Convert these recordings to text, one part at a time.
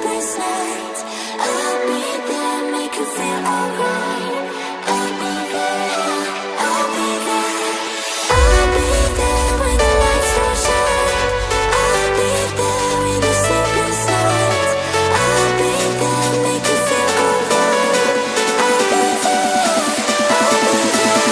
sleepless nights. I'll be there, make you feel alright. I'll be there, I'll be there. I'll be there when the lights don't shine. I'll be there in the sleepless nights. I'll be there, make you feel alright. I'll be there, I'll be there.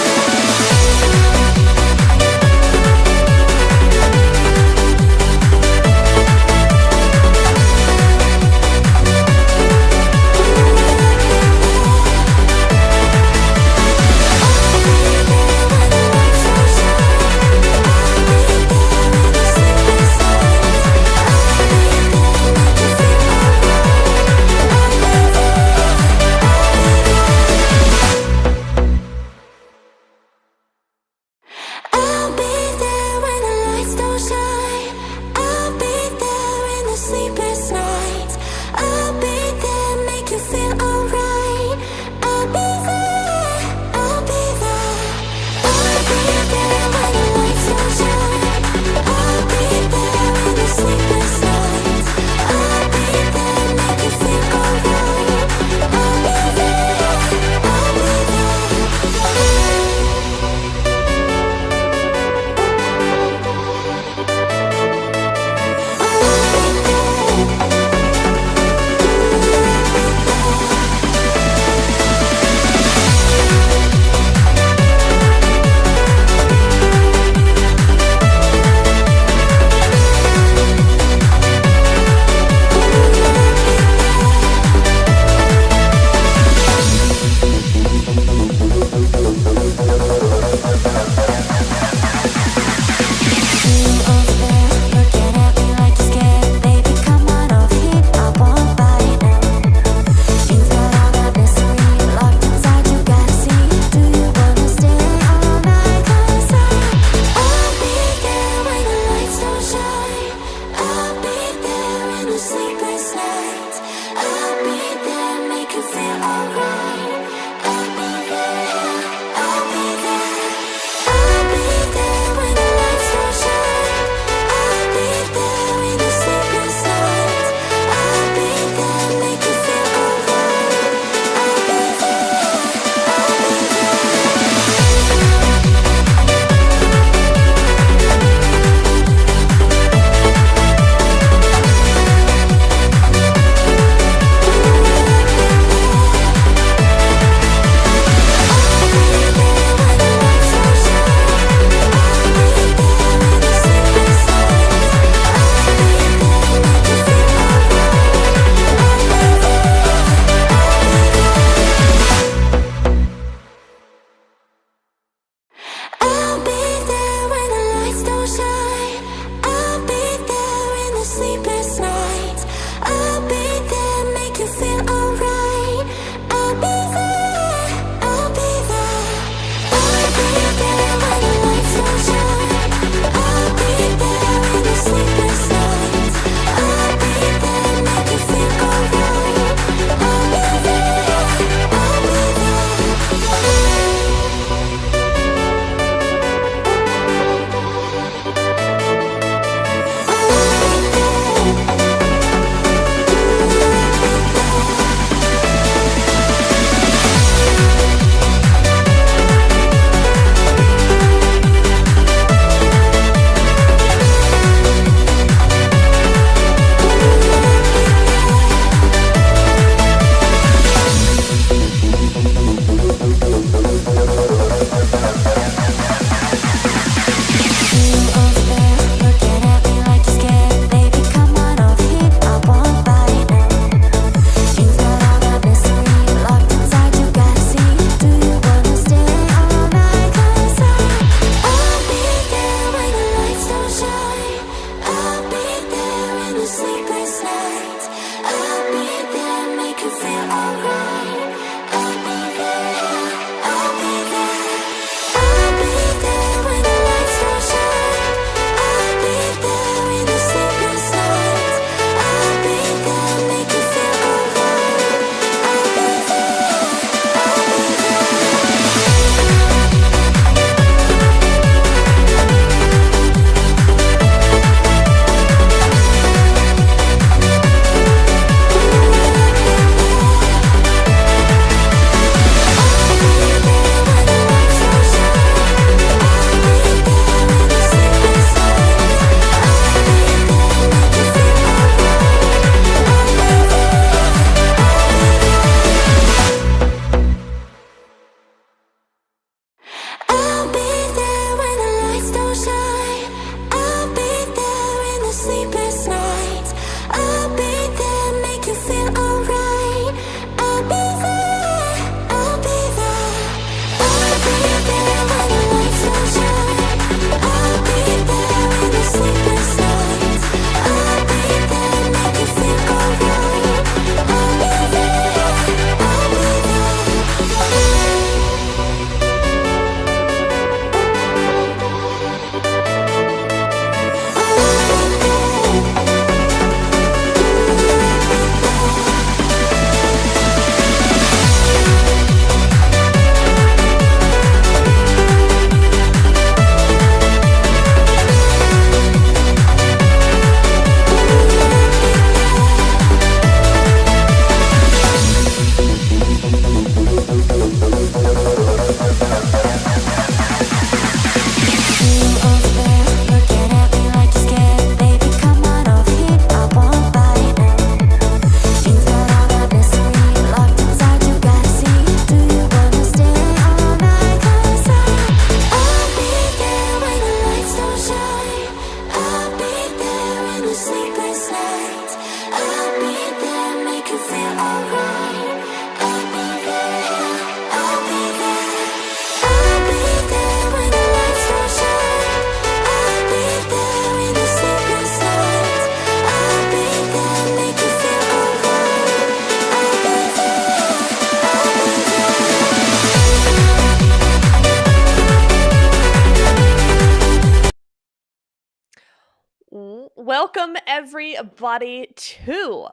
Welcome everybody to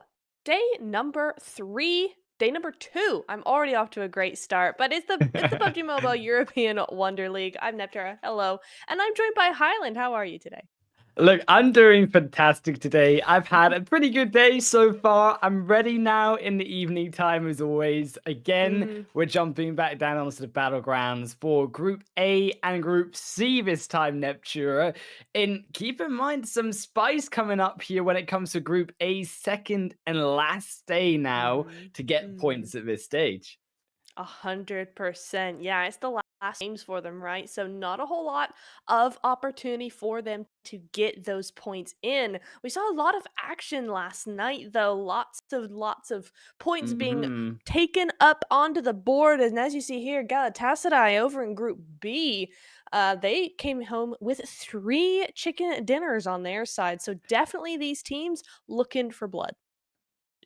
day number 3. Day number 2. I'm already off to a great start, but it's the PUBG Mobile European Wonder League. I'm Neptera. Hello. And I'm joined by Highland. How are you today? Look, I'm doing fantastic today. I've had a pretty good day so far. I'm ready now in the evening time as always. Again, Mhm. we're jumping back down onto the battlegrounds for Group A and Group C this time, Neptura. And keep in mind some spice coming up here when it comes to Group A's second and last day now Mhm. to get Mhm. points at this stage. 100%. Yeah, it's the last games for them, right? So not a whole lot of opportunity for them to get those points in. We saw a lot of action last night though. Lots of points being Hmm. taken up onto the board, and as you see here, Galatasaray over in Group B, they came home with 3 chicken dinners on their side. So definitely these teams looking for blood.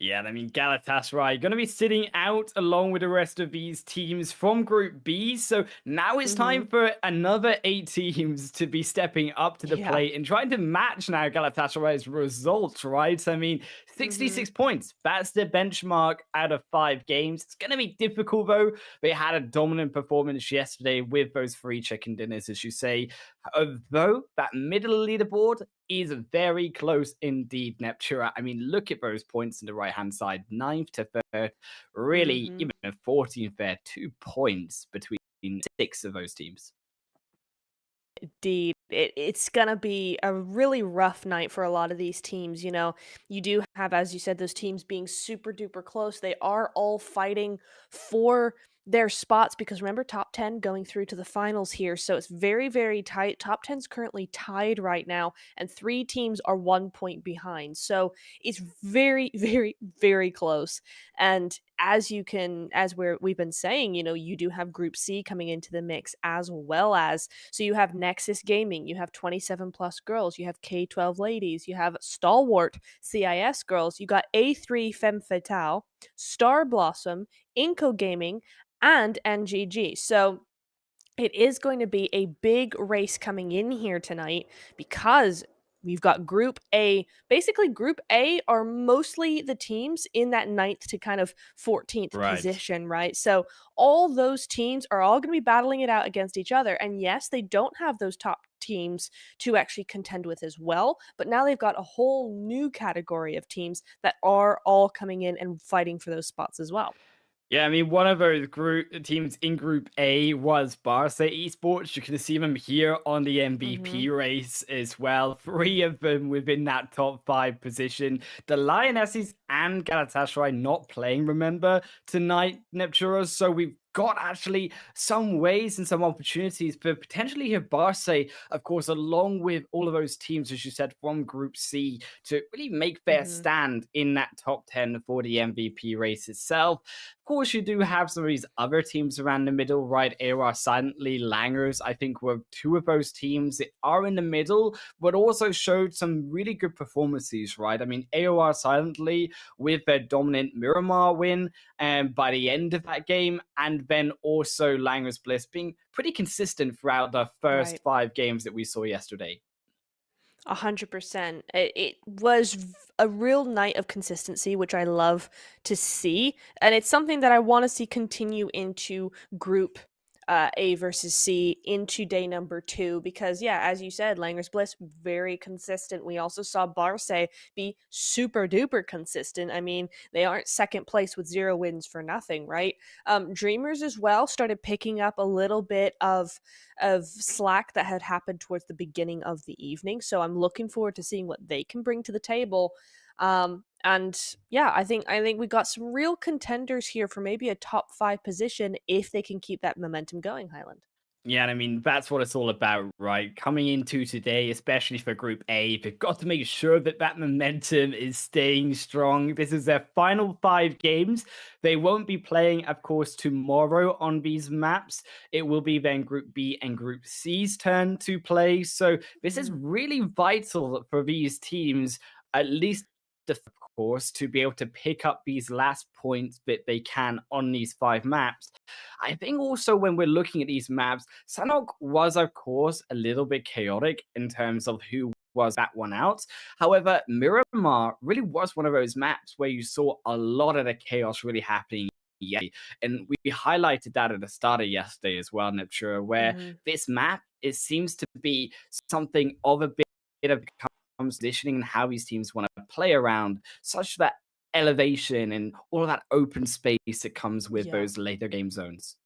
Yeah, I mean, Galatasaray going to be sitting out along with the rest of these teams from Group B. So now it's time Mhm. for another 8 teams to be stepping up to the Yeah. plate and trying to match now Galatasaray's results, right? I mean, Mhm. 66 points. That's the benchmark out of 5 games. It's going to be difficult, though. They had a dominant performance yesterday with those 3 chicken dinners, as you say. Although that middle leaderboard is very close indeed, Neptura. I mean, look at those points on the right hand side, ninth to third, really, Mhm. even a 14th there, 2 points between 6 of those teams. Indeed. It's gonna be a really rough night for a lot of these teams. You do have, as you said, those teams being super duper close. They are all fighting for their spots because remember, top 10 going through to the finals here. So it's very, very tight. Top 10's currently tied right now, and 3 teams are 1 point behind. So it's very, very, very close. And we've been saying, you do have Group C coming into the mix as well as so you have Nexus Gaming, you have 27 plus girls, you have K12 ladies, you have Stalwart CIS girls, you got A3 Femme Fatale, Star Blossom, Inco Gaming, and NGG. So it is going to be a big race coming in here tonight because we've got Group A. Basically, Group A are mostly the teams in that ninth to kind of 14th Right. position, right? So all those teams are all going to be battling it out against each other. And yes, they don't have those top teams to actually contend with as well, but now they've got a whole new category of teams that are all coming in and fighting for those spots as well. Yeah, I mean, one of those group teams in Group A was Barca Esports. You can see them here on the MVP Mhm. race as well. 3 of them within that top 5 position. The Lionesses and Galatasaray not playing, remember, tonight, Nepturos. So we've got actually some ways and some opportunities for potentially here Barca, of course, along with all of those teams, as you said, from Group C to really make their Mhm. stand in that top 10 for the MVP race itself. Of course, you do have some of these other teams around the middle, right? AOR Silently, Langers, I think were 2 of those teams that are in the middle, but also showed some really good performances, right? I mean, AOR Silently with their dominant Miramar win by the end of that game, and then also Langers Bliss being pretty consistent throughout the first Right. 5 games that we saw yesterday. 100%. It was a real night of consistency, which I love to see, and it's something that I want to see continue into Group A versus C into day number 2 because, yeah, as you said, Langers Bliss very consistent. We also saw Barce be super duper consistent. I mean, they aren't second place with 0 wins for nothing, right? Dreamers as well started picking up a little bit of slack that had happened towards the beginning of the evening. So I'm looking forward to seeing what they can bring to the table. And yeah, I think we got some real contenders here for maybe a top 5 position if they can keep that momentum going, Highland. Yeah, and I mean, that's what it's all about, right? Coming into today, especially for Group A, they've got to make sure that that momentum is staying strong. This is their final 5 games. They won't be playing, of course, tomorrow on these maps. It will be then Group B and Group C's turn to play. So this is Mhm. really vital for these teams, at least of course, to be able to pick up these last points that they can on these 5 maps. I think also when we're looking at these maps, Sanhok was, of course, a little bit chaotic in terms of who was that one out. However, Miramar really was one of those maps where you saw a lot of the chaos really happening. Yeah, and we highlighted that at the start of yesterday as well, Neptura, where Mhm. this map it seems to be something of a bit of positioning and how these teams want to play around such that elevation and all of that open space that comes with Yeah. those later game zones.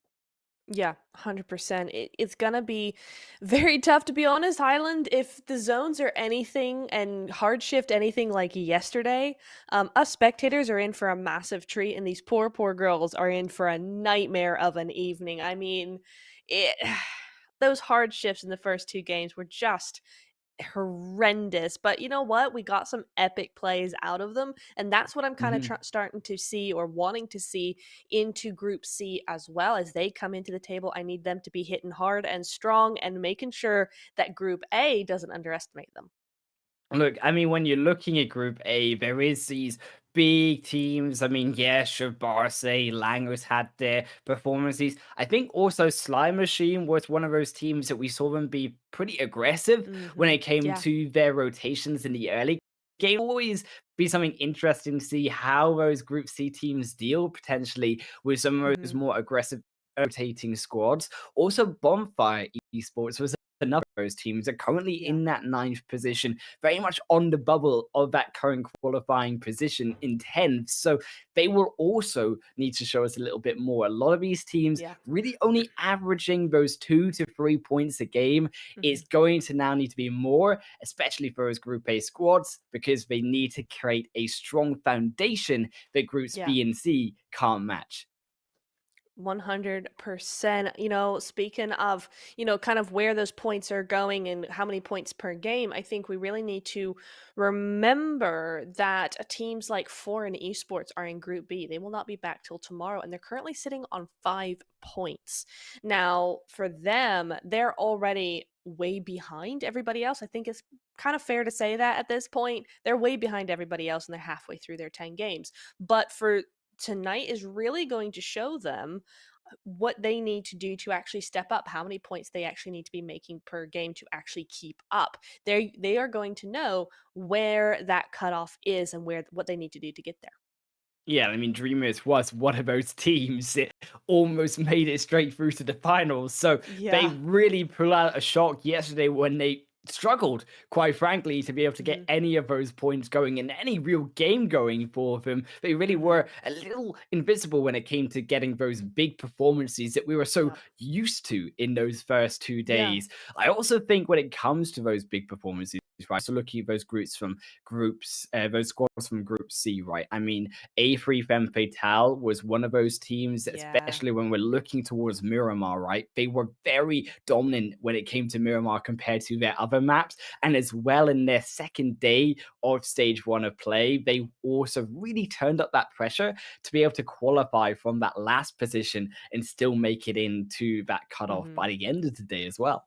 Yeah, 100%. It's gonna be very tough, to be honest, Highland. If the zones are anything and hard shift anything like yesterday, us spectators are in for a massive treat, and these poor, poor girls are in for a nightmare of an evening. I mean, it those hard shifts in the first two games were just horrendous. But you know what? We got some epic plays out of them, and that's what I'm kind of Mhm. starting to see or wanting to see into Group C as well as they come into the table. I need them to be hitting hard and strong and making sure that Group A doesn't underestimate them. Look, I mean, when you're looking at Group A, there is these big teams. I mean, yeah, sure, Barca, Langos had their performances. I think also Slime Machine was one of those teams that we saw them be pretty aggressive when it came Yeah. to their rotations in the early game. Always be something interesting to see how those Group C teams deal potentially with some of those Hmm. more aggressive rotating squads. Also, Bonfire Esports was another of those teams are currently Yeah. in that ninth position, very much on the bubble of that current qualifying position in 10th. So they will also need to show us a little bit more. A lot of these teams Yeah. really only averaging those 2 to 3 points a game Hmm. is going to now need to be more, especially for those Group A squads, because they need to create a strong foundation that Groups Yeah. B and C can't match. 100%. Speaking of, kind of where those points are going and how many points per game, I think we really need to remember that teams like Foreign Esports are in Group B. They will not be back till tomorrow, and they're currently sitting on 5 points. Now, for them, they're already way behind everybody else. I think it's kind of fair to say that at this point. They're way behind everybody else, and they're halfway through their 10 games. But for tonight is really going to show them what they need to do to actually step up, how many points they actually need to be making per game to actually keep up. They are going to know where that cutoff is and where what they need to do to get there. Yeah, I mean, Dreamers was one of those teams that almost made it straight through to the finals. So they Yeah. really pulled out a shock yesterday when they struggled, quite frankly, to be able to get Mhm. any of those points going and any real game going for them. They really Mhm. were a little invisible when it came to getting those big performances that we were so Yep. used to in those first two Yeah. days. I also think when it comes to those big performances, right? So looking at those groups from those squads from Group C, right? I mean, A3 Femme Fatale was one of those teams, Yeah. especially when we're looking towards Miramar, right? They were very dominant when it came to Miramar compared to their other maps. And as well, in their second day of stage one of play, they also really turned up that pressure to be able to qualify from that last position and still make it into that cutoff Mhm. by the end of the day as well.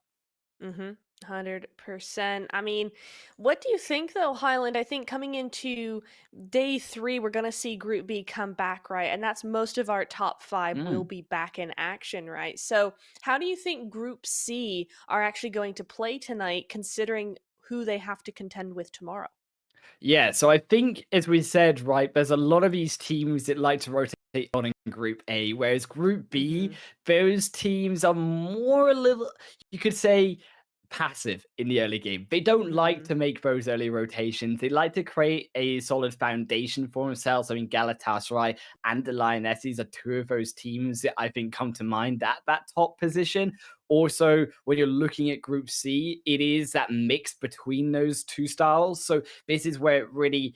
Mhm. 100%. I mean, what do you think though, Highland? I think coming into day 3, we're going to see Group B come back, right? And that's most of our top 5 will Mm. be back in action, right? So, how do you think Group C are actually going to play tonight considering who they have to contend with tomorrow? Yeah, so I think, as we said, right, there's a lot of these teams that like to rotate on in Group A, whereas Group B, Mhm. those teams are more a little, you could say, passive in the early game. They don't like Mhm. to make those early rotations. They like to create a solid foundation for themselves. I mean, Galatasaray and the Lionesses are two of those teams that I think come to mind at that top position. Also, when you're looking at Group C, it is that mix between those two styles. So this is where it really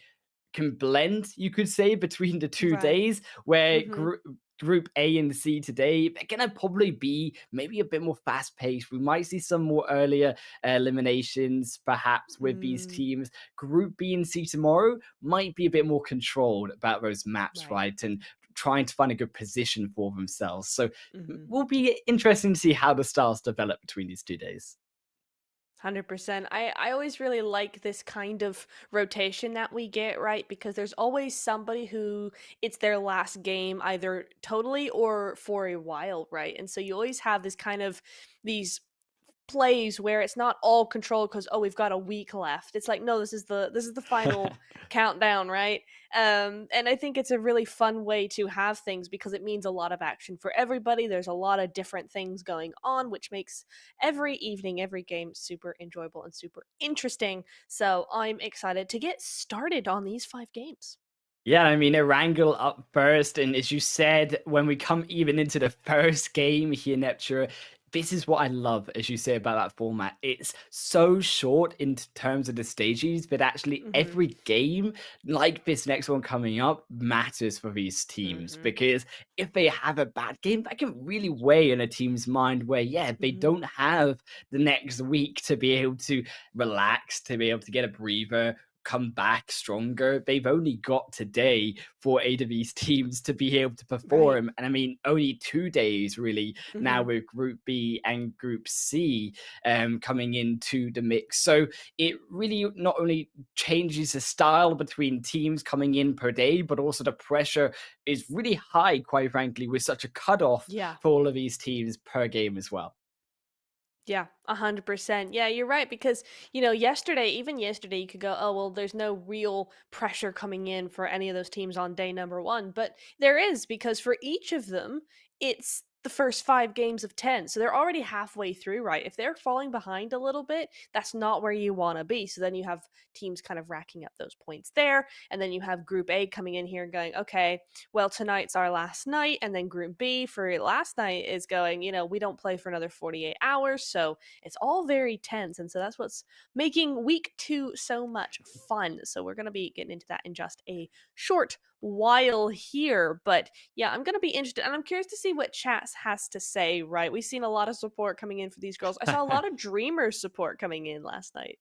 can blend, you could say, between the two Right. days, where Mhm. Group A and C today, they're going to probably be maybe a bit more fast paced. We might see some more earlier eliminations, perhaps, with these Mm, teams. Group B and C tomorrow might be a bit more controlled about those maps, right. right? And trying to find a good position for themselves. So Mhm. will be interesting to see how the styles develop between these 2 days. 100%. I always really like this kind of rotation that we get, right? Because there's always somebody who it's their last game, either totally or for a while, right? And so you always have this kind of these plays where it's not all controlled because oh we've got a week left. It's like no, this is the final countdown, right? And I think it's a really fun way to have things because it means a lot of action for everybody. There's a lot of different things going on, which makes every evening, every game super enjoyable and super interesting. So I'm excited to get started on these 5 games. Yeah, I mean, Erangel up first, and as you said, when we come even into the first game here, Nepture, this is what I love, as you say, about that format. It's so short in terms of the stages, but actually Mm-hmm. every game, like this next one coming up, matters for these teams. Mm-hmm. Because if they have a bad game, that can really weigh in a team's mind where, yeah, they Mm-hmm. don't have the next week to be able to relax, to be able to get a breather, come back stronger. They've only got today for eight of these teams to be able to Right. perform. And I mean, only 2 days really now Mm-hmm. with Group B and Group C coming into the mix. So it really not only changes the style between teams coming in per day, but also the pressure is really high, quite frankly, with such a cutoff Yeah. for all of these teams per game as well. Yeah, 100%. Yeah, you're right because, yesterday, even yesterday, you could go, oh, well, there's no real pressure coming in for any of those teams on day number 1. But there is because for each of them, it's the first 5 games of 10. So they're already halfway through, right? If they're falling behind a little bit, that's not where you want to be. So then you have teams kind of racking up those points there. And then you have Group A coming in here and going, okay, well, tonight's our last night. And then Group B for last night is going, we don't play for another 48 hours. So it's all very tense. And so that's what's making week 2 so much fun. So we're going to be getting into that in just a short while here. But yeah, I'm going to be interested. And I'm curious to see what Chats has to say, right? We've seen a lot of support coming in for these girls. I saw a lot of Dreamers support coming in last night.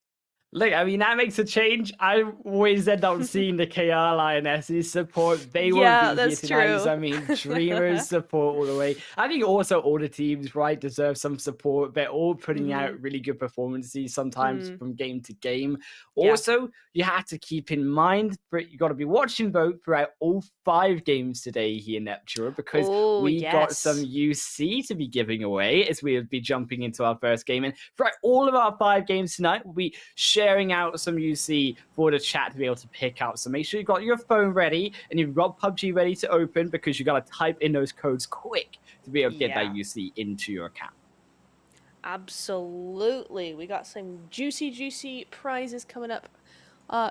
Look, I mean, that makes a change. I always end up seeing the KR Lionesses support. They won't Yeah, be here that's tonight. true. So, I mean, Dreamers support all the way. I think also all the teams, right, deserve some support. They're all putting Hmm. out really good performances sometimes from game to game. Yeah. Also, you have to keep in mind that you got to be watching Vote throughout all 5 games today here, Neptune, because Oh, we got some yes. UC to be giving away as we will be jumping into our first game. And throughout all of our 5 games tonight, we'll be sharing out some UC for the chat to be able to pick out. So make sure you've got your phone ready and you've got PUBG ready to open because you got to type in those codes quick to be able to get that Yeah. UC into your account. Absolutely. We got some juicy prizes coming up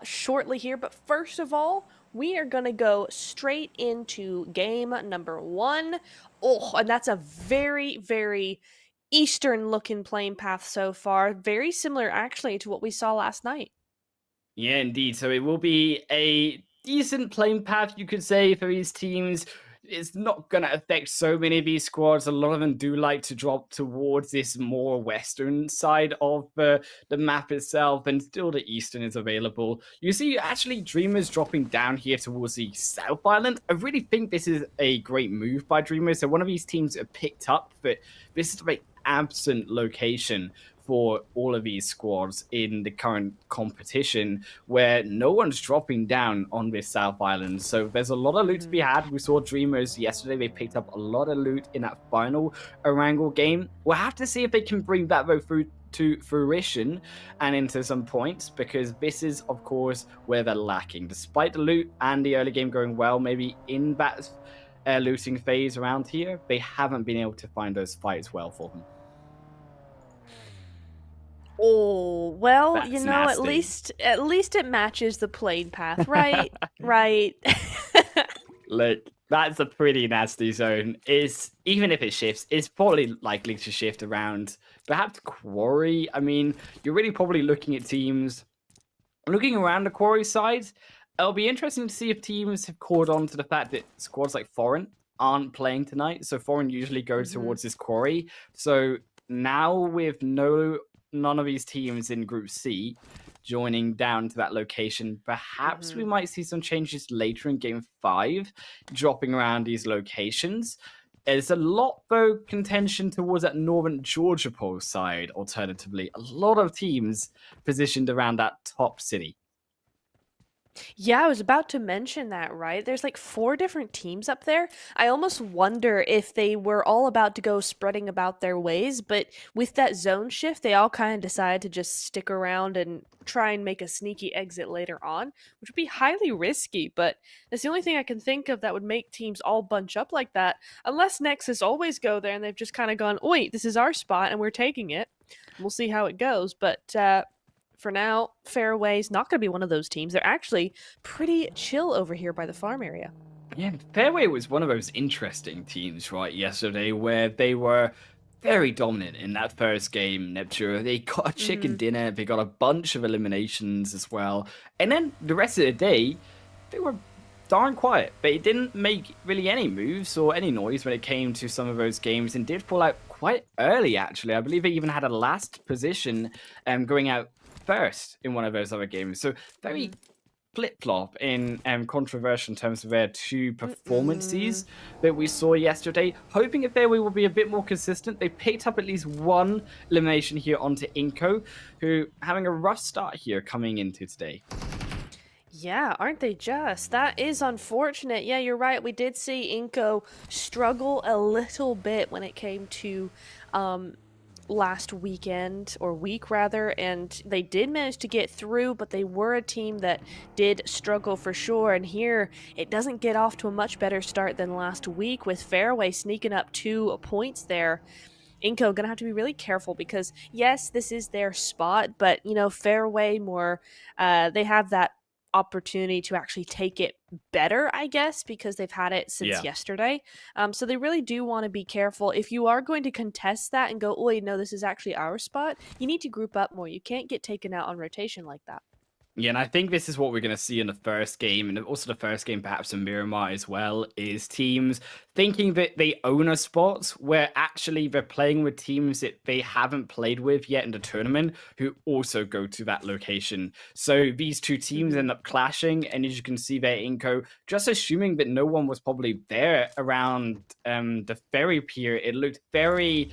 shortly here. But first of all, we are going to go straight into game number 1. Oh, and that's a very Eastern looking playing path so far. Very similar, actually, to what we saw last night. Yeah, indeed. So it will be a decent playing path, you could say, for these teams. It's not going to affect so many of these squads. A lot of them do like to drop towards this more western side of the map itself, and still the eastern is available. You see, actually, Dreamers dropping down here towards the South Island. I really think this is a great move by Dreamers. So one of these teams are picked up, but this is a very absent location for all of these squads in the current competition where no one's dropping down on this South Island. So there's a lot of loot to be had. We saw Dreamers yesterday. They picked up a lot of loot in that final Erangel game. We'll have to see if they can bring that though through to fruition and into some points, because this is, of course, where they're lacking. Despite the loot and the early game going well, maybe in that looting phase around here, they haven't been able to find those fights well for them. Oh, well, That's at nasty. least it matches the played path, right? Right. Look, that's a pretty nasty zone. Is even if it shifts, it's probably likely to shift around. Perhaps Quarry. I mean, you're really probably looking at teams looking around the Quarry side. It'll be interesting to see if teams have caught on to the fact that squads like Foreign aren't playing tonight. So Foreign usually goes towards this Quarry. So now with none of these teams in Group C joining down to that location, perhaps we might see some changes later in Game 5, dropping around these locations. There's a lot, though, contention towards that northern Georgia pole side, alternatively. A lot of teams positioned around that top city. Yeah, I was about to mention that, right? There's like four different teams up there. I almost wonder if they were all about to go spreading about their ways, but with that zone shift, they all kind of decided to just stick around and try and make a sneaky exit later on, which would be highly risky, but that's the only thing I can think of that would make teams all bunch up like that, unless Nexus always go there and they've just kind of gone, oh, wait, this is our spot and we're taking it. We'll see how it goes, but for now, Fairway's not going to be one of those teams. They're actually pretty chill over here by the farm area. Yeah, Fairway was one of those interesting teams, right, yesterday, where they were very dominant in that first game, Neptune. They got a chicken dinner, they got a bunch of eliminations as well. And then the rest of the day, they were darn quiet. They didn't make really any moves or any noise when it came to some of those games and did fall out quite early, actually. I believe they even had a last position going out first in one of those other games. So very flip-flop in controversial in terms of their two performances that we saw yesterday. Hoping if Fairway will be a bit more consistent. They picked up at least one elimination here onto Inco, who having a rough start here coming into today. Yeah, aren't they just? That is unfortunate. Yeah, you're right. We did see Inco struggle a little bit when it came to last weekend, or week rather, and they did manage to get through, but they were a team that did struggle for sure. And here it doesn't get off to a much better start than last week, with Fairway sneaking up 2 points there. Inco gonna have to be really careful because yes, this is their spot, but you know, Fairway more they have that opportunity to actually take it better, I guess, because they've had it since yesterday. So they really do want to be careful. If you are going to contest that and go, oh, no, this is actually our spot, you need to group up more. You can't get taken out on rotation like that. Yeah, and I think this is what we're going to see in the first game, and also the first game perhaps in Miramar as well, is teams thinking that they own a spot where actually they're playing with teams that they haven't played with yet in the tournament who also go to that location. So these two teams end up clashing, and as you can see there, Inco, just assuming that no one was probably there around the ferry pier, it looked very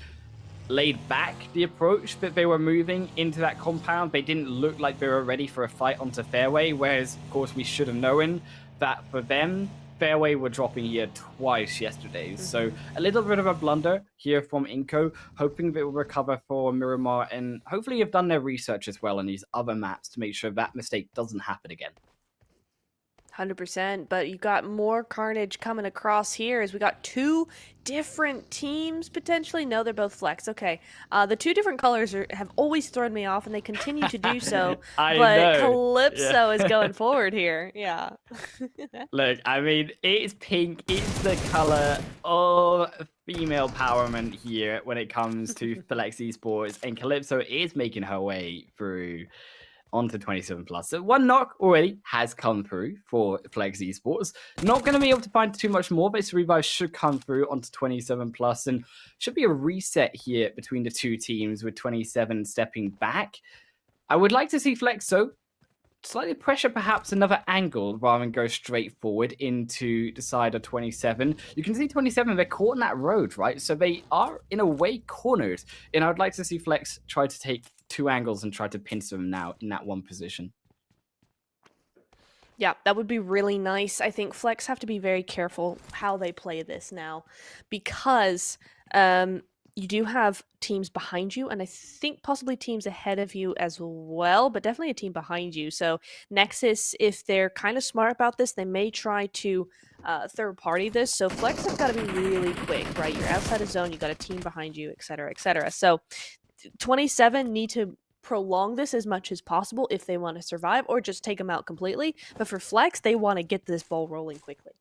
laid back, the approach that they were moving into that compound. They didn't look like they were ready for a fight onto Fairway, whereas of course we should have known that for them Fairway were dropping here twice yesterday. So a little bit of a blunder here from Inco, hoping they will recover for Miramar, and hopefully have done their research as well on these other maps to make sure that mistake doesn't happen again. 100%, but you got more carnage coming across here as we got 2 different teams potentially. No, they're both flex. Okay, the 2 different colors have always thrown me off, and they continue to do so. I but know. Calypso is going forward here. Yeah. Look, I mean, it's pink. It's the color of female empowerment here when it comes to Flex Esports, and Calypso is making her way through onto 27 plus. So one knock already has come through for Flex Esports. Not going to be able to find too much more. This revive should come through onto 27 plus, and should be a reset here between the two teams with 27 stepping back. I would like to see Flexo slightly pressure perhaps another angle rather than go straight forward into the side of 27. You can see 27, they're caught in that road, right? So they are in a way cornered. And I would like to see Flex try to take 2 angles and try to pinch them now in that one position. Yeah, that would be really nice. I think Flex have to be very careful how they play this now, because you do have teams behind you, and I think possibly teams ahead of you as well, but definitely a team behind you. So Nexus, if they're kind of smart about this, they may try to third party this. So Flex have got to be really quick, right? You're outside of zone, you got a team behind you, etc., etc. So 27 need to prolong this as much as possible if they want to survive, or just take them out completely. But for Flex, they want to get this ball rolling quickly.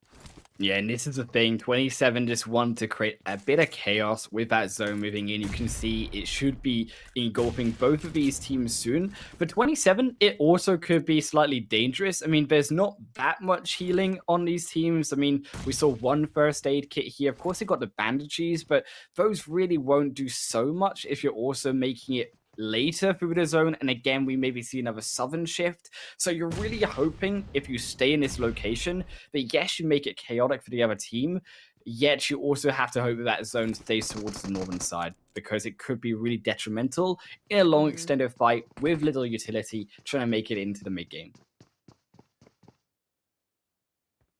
Yeah, and this is the thing. 27 just want to create a bit of chaos with that zone moving in. You can see it should be engulfing both of these teams soon. For 27, it also could be slightly dangerous. I mean, there's not that much healing on these teams. I mean, we saw one first aid kit here. Of course, they got the bandages, but those really won't do so much if you're also making it later through the zone, and again we maybe see another southern shift. So you're really hoping, if you stay in this location, that yes, you make it chaotic for the other team, yet you also have to hope that that zone stays towards the northern side, because it could be really detrimental in a long extended fight with little utility trying to make it into the mid game.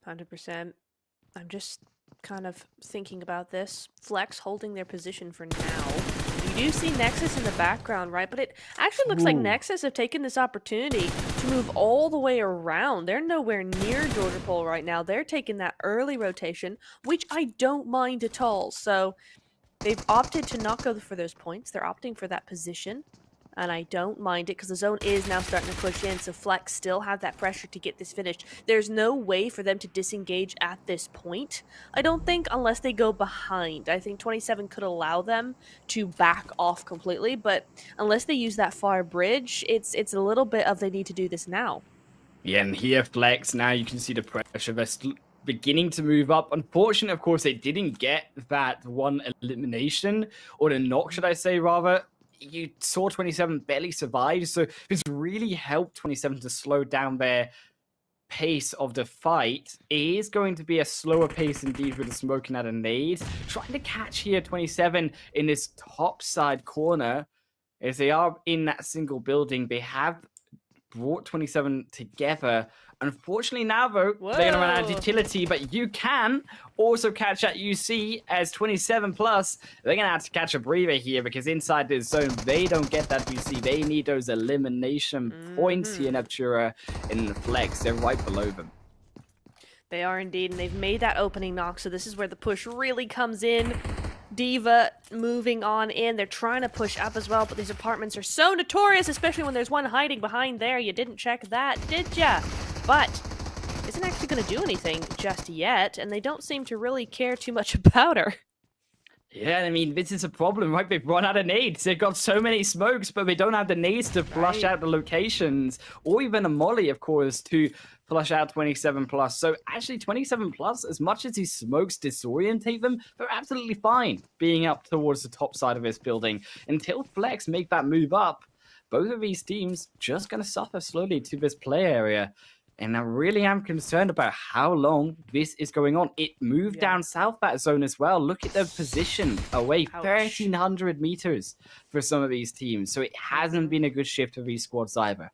100%. I'm just kind of thinking about this. Flex holding their position for now. You do see Nexus in the background, right? But it actually looks like Ooh. Nexus have taken this opportunity to move all the way around. They're nowhere near Georgia Pole right now. They're taking that early rotation, which I don't mind at all. So they've opted to not go for those points. They're opting for that position. And I don't mind it because the zone is now starting to push in, so Flex still have that pressure to get this finished. There's no way for them to disengage at this point, I don't think, unless they go behind. I think 27 could allow them to back off completely, but unless they use that far bridge, it's a little bit of they need to do this now. Yeah, and here Flex, now you can see the pressure. They're beginning to move up. Unfortunately, of course, they didn't get that one elimination, or the knock, should I say, rather. You saw 27 barely survive, so this really helped 27 to slow down their pace of the fight. It is going to be a slower pace indeed with the smoking at a nade. Trying to catch here 27 in this top side corner. As they are in that single building, they have brought 27 together. Unfortunately now, though, they're going to run out of utility, but you can also catch that UC as 27 plus. They're going to have to catch a breather here because inside this zone, they don't get that UC. They need those elimination points here, Neptura, in the Flex. They're right below them. They are indeed, and they've made that opening knock, so this is where the push really comes in. Diva moving on in. They're trying to push up as well, but these apartments are so notorious, especially when there's one hiding behind there. You didn't check that, did ya? But isn't actually going to do anything just yet, and they don't seem to really care too much about her. Yeah, I mean, this is a problem, right? They've run out of nades. They've got so many smokes, but they don't have the nades to flush out the locations, or even a molly, of course, to flush out 27 plus. So actually 27 plus, as much as these smokes disorientate them, they're absolutely fine being up towards the top side of this building. Until Flex make that move up, both of these teams just going to suffer slowly to this play area. And I really am concerned about how long this is going on. It moved down south that zone as well. Look at the position away, 1,300 meters for some of these teams. So it hasn't been a good shift for these squads either.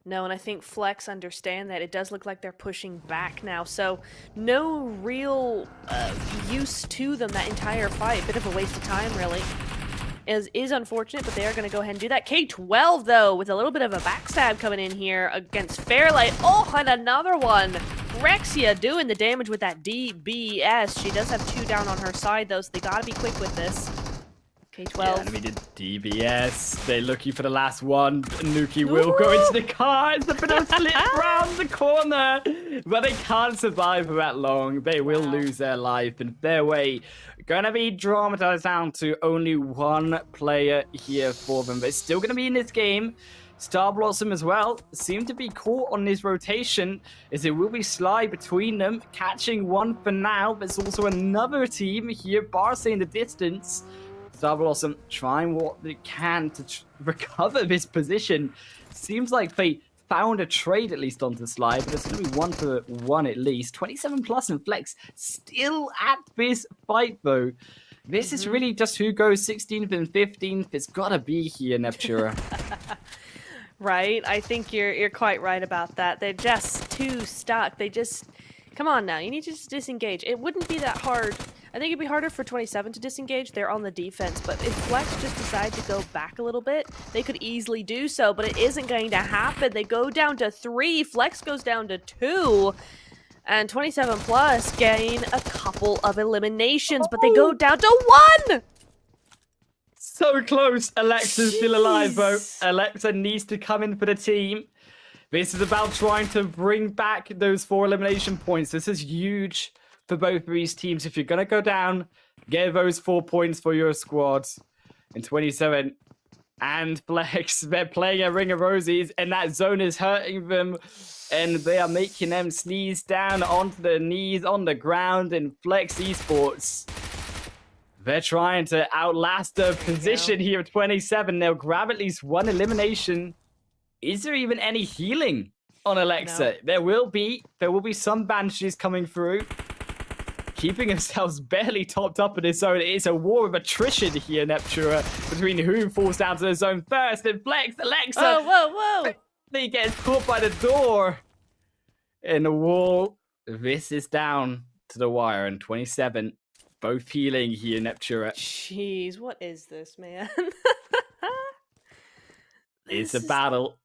No, and I think Flex understand that. It does look like they're pushing back now, so no real use to them that entire fight. Bit of a waste of time, really. Is unfortunate, but they are going to go ahead and do that. K12, though, with a little bit of a backstab coming in here against Fairlight. Oh, and another one. Rexia doing the damage with that DBS. She does have 2 down on her side, though, so they got to be quick with this. K12. Yeah, and we did DBS. They're looking for the last one. Nuki will go into the car. It's a bit of a slip round the corner. But they can't survive for that long. They will lose their life. And their way gonna be dramatized down to only one player here for them. But it's still gonna be in this game. Star Blossom as well seem to be caught on this rotation, as it will be Sly between them, catching one for now. There's also another team here, Barca in the distance. Star Blossom trying what they can to recover this position. Seems like they found a trade at least onto Sly, but it's going to be 1-for-1 at least. 27 plus and Flex still at this fight though. This is really just who goes 16th and 15th. It's got to be here, Neptura. Right, I think you're quite right about that. They're just too stuck. They just... Come on now, you need to just disengage. It wouldn't be that hard. I think it'd be harder for 27 to disengage. They're on the defense, but if Flex just decide to go back a little bit, they could easily do so, but it isn't going to happen. They go down to 3, Flex goes down to 2, and 27 plus gain a couple of eliminations, but they go down to 1! So close. Alexa's still alive, though. Alexa needs to come in for the team. This is about trying to bring back those 4 elimination points. This is huge for both of these teams. If you're going to go down, get those 4 points for your squads. And 27 and Flex, they're playing a Ring of Roses, and that zone is hurting them. And they are making them sneeze down onto their knees on the ground in Flex Esports. They're trying to outlast the position here at 27. They'll grab at least 1 elimination. Is there even any healing on Alexa? No. There will be some bandages coming through. Keeping themselves barely topped up in this zone. It is a war of attrition here, Neptura, between who falls down to the zone first. And Flex, Alexa. Whoa! He gets caught by the door. And the wall this is down to the wire, and 27, both healing here, Neptura. Jeez, what is this, man? It's a This is- battle.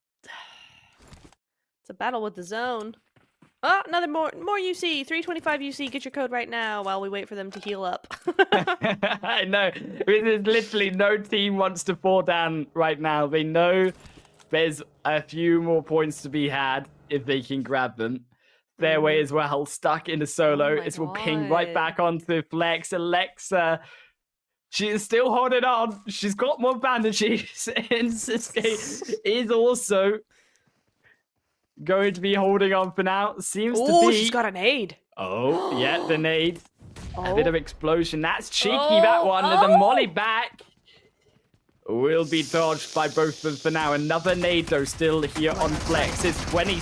It's a battle with the zone. Oh, another more UC. 325 UC. Get your code right now while we wait for them to heal up. I know. There's literally no team wants to fall down right now. They know there's a few more points to be had if they can grab them. Fairway as well, stuck in the solo. Oh my It will ping right God. back onto Flex. Alexa, she is still holding on. She's got more bandages. And Siske is also going to be holding on for now. Seems to Oh, be. she's got an aid. Oh, yeah, the nade. A bit Oh. of explosion. That's cheeky, that one. There's a molly back. Will be dodged by both of them for now. Another nade, though, still here on Flex. It's 20.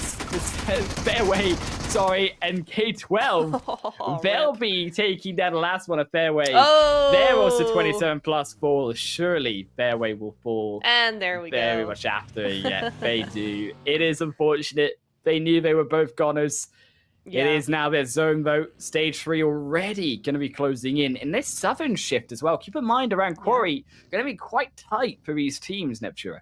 Fairway, sorry, and K12. Oh, They'll rip. be taking that last one of Fairway. Oh. They're also 27 plus fall. Surely Fairway will fall And there we very go. much after. Yeah, they do. It is unfortunate. They knew they were both goners. Yeah. It is now their zone, though. Stage 3 already going to be closing in. And this southern shift as well. Keep in mind around Quarry, going to be quite tight for these teams, Neptura.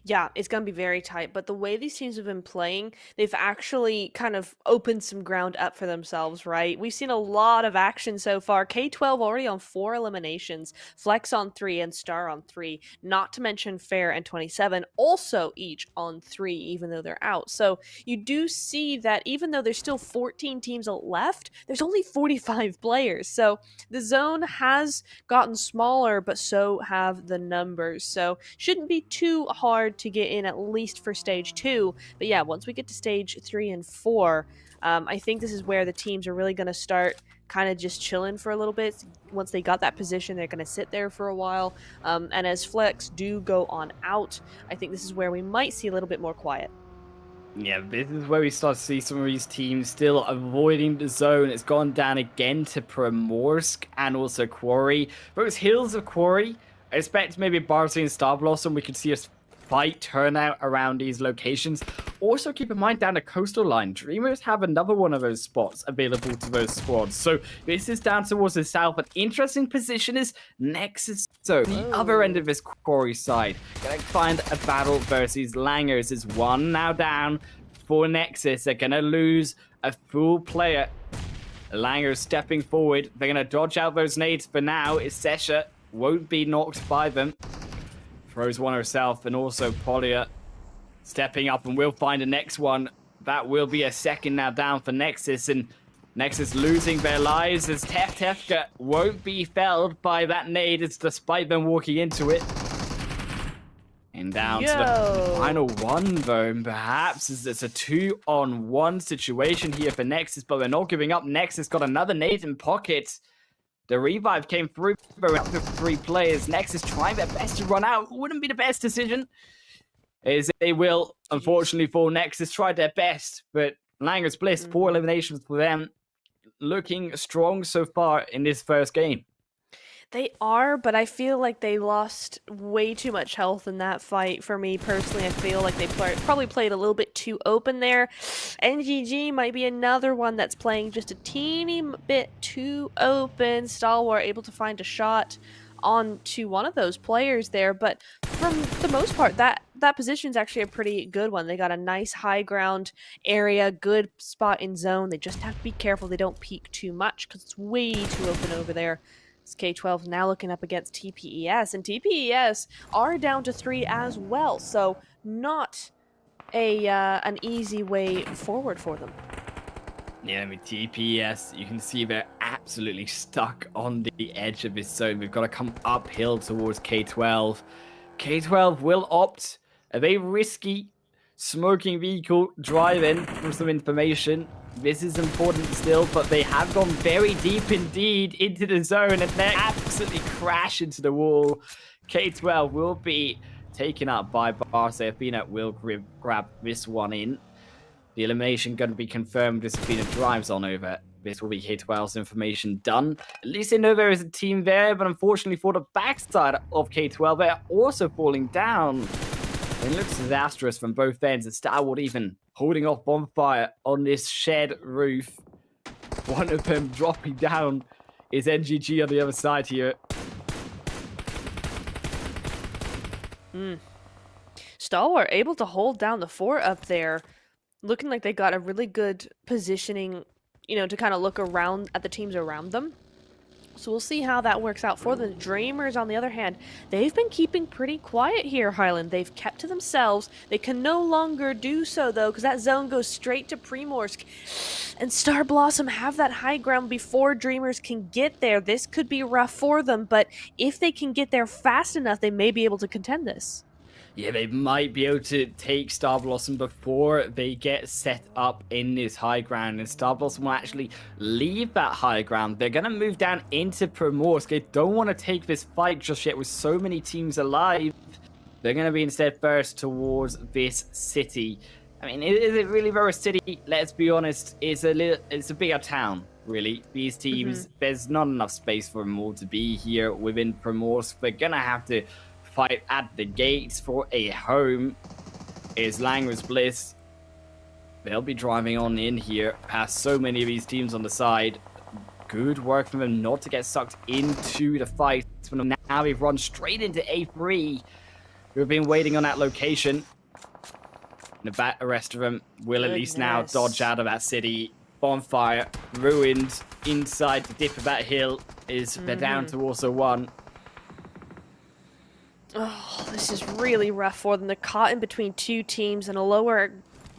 Yeah, it's going to be very tight. But the way these teams have been playing, they've actually kind of opened some ground up for themselves, right? We've seen a lot of action so far. K12 already on 4 eliminations, Flex on 3, and Star on 3. Not to mention Fair and 27 also each on 3, even though they're out. So you do see that even though there's still 14 teams left, there's only 45 players. So the zone has gotten smaller, but so have the numbers. So shouldn't be too hard to get in, at least for stage 2. But yeah, once we get to stage 3 and 4, I think this is where the teams are really going to start kind of just chilling for a little bit. Once they got that position, they're going to sit there for a while. And as Flex do go on out, I think this is where we might see a little bit more quiet. Yeah, this is where we start to see some of these teams still avoiding the zone. It's gone down again to Primorsk and also Quarry. Those hills of Quarry, I expect maybe Barcy and Star Blossom, we could see a fight turnout around these locations. Also keep in mind down the coastal line, Dreamers have another one of those spots available to those squads. So this is down towards the south. An interesting position is Nexus. So the other end of this Quarry side, gonna find a battle versus Langers. Is one now down for Nexus. They're gonna lose a full player. Langers stepping forward. They're gonna dodge out those nades for now. Sesha won't be knocked by them. Throws one herself, and also Polia stepping up, and we'll find the next one. That will be a second now down for Nexus, and Nexus losing their lives as Tefka won't be felled by that nade, it's despite them walking into it. And down to the final one, though, and perhaps it's a 2-on-1 situation here for Nexus, but they're not giving up. Nexus got another nade in pocket. The revive came through. They're up to 3 players. Nexus trying their best to run out. Wouldn't be the best decision. As they will, unfortunately, for Nexus, tried their best. But Langers Bliss, 4 eliminations for them. Looking strong so far in this first game. They are, but I feel like they lost way too much health in that fight. For me personally, I feel like they probably played a little bit too open there. NGG might be another one that's playing just a teeny bit too open. Stalwart able to find a shot onto one of those players there, but for the most part, that position is actually a pretty good one. They got a nice high ground area, good spot in zone. They just have to be careful they don't peek too much because it's way too open over there. K12 now looking up against TPES, and TPES are down to 3 as well, so not an easy way forward for them. Yeah, I mean, TPS, you can see they're absolutely stuck on the edge of this zone. We've got to come uphill towards K12. K12 will opt. Are they risky? Smoking vehicle driving for some information. This is important still, but they have gone very deep indeed into the zone, and they absolutely crash into the wall. K12 will be taken up by Barce. Athena will grab this one in. The elimination going to be confirmed as Athena drives on over. This will be K12's information done. At least they know there is a team there, but unfortunately for the backside of K12, they are also falling down. It looks disastrous from both ends, and Starwood even holding off bonfire on this shed roof. One of them dropping down is NGG on the other side here. Stalwart able to hold down the fort up there. Looking like they got a really good positioning, you know, to kind of look around at the teams around them. So we'll see how that works out for the Dreamers. On the other hand, they've been keeping pretty quiet here, Highland. They've kept to themselves. They can no longer do so, though, because that zone goes straight to Primorsk. And Star Blossom have that high ground before Dreamers can get there. This could be rough for them, but if they can get there fast enough, they may be able to contend this. Yeah, they might be able to take Star Blossom before they get set up in this high ground, and Star Blossom will actually leave that high ground. They're going to move down into Primorsk. They don't want to take this fight just yet with so many teams alive. They're going to be instead first towards this city. I mean, is it really a city? Let's be honest, it's a bigger town, really. These teams, there's not enough space for them all to be here within Primorsk. They're going to have to fight at the gates for a home. Is Langer's Bliss. They'll be driving on in here past so many of these teams on the side. Good work from them not to get sucked into the fight. Now they've run straight into A3, who have been waiting on that location. The rest of them will at least now dodge out of that city. Bonfire ruined inside the dip of that hill. They're down to also one. Oh, this is really rough for them. They're caught in between two teams in a lower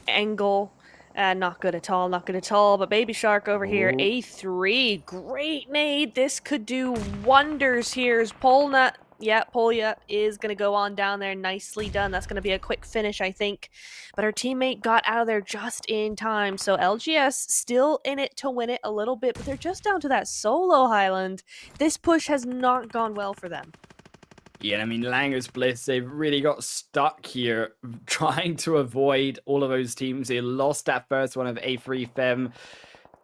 angle. Not good at all, not good at all. But Baby Shark over here, A3. Great nade. This could do wonders here. As Polna, Polya is going to go on down there. Nicely done. That's going to be a quick finish, I think. But her teammate got out of there just in time. So LGS still in it to win it a little bit, but they're just down to that solo, Highland. This push has not gone well for them. Yeah, I mean, Langer's Bliss, they've really got stuck here trying to avoid all of those teams. They lost that first one of A3 Fem,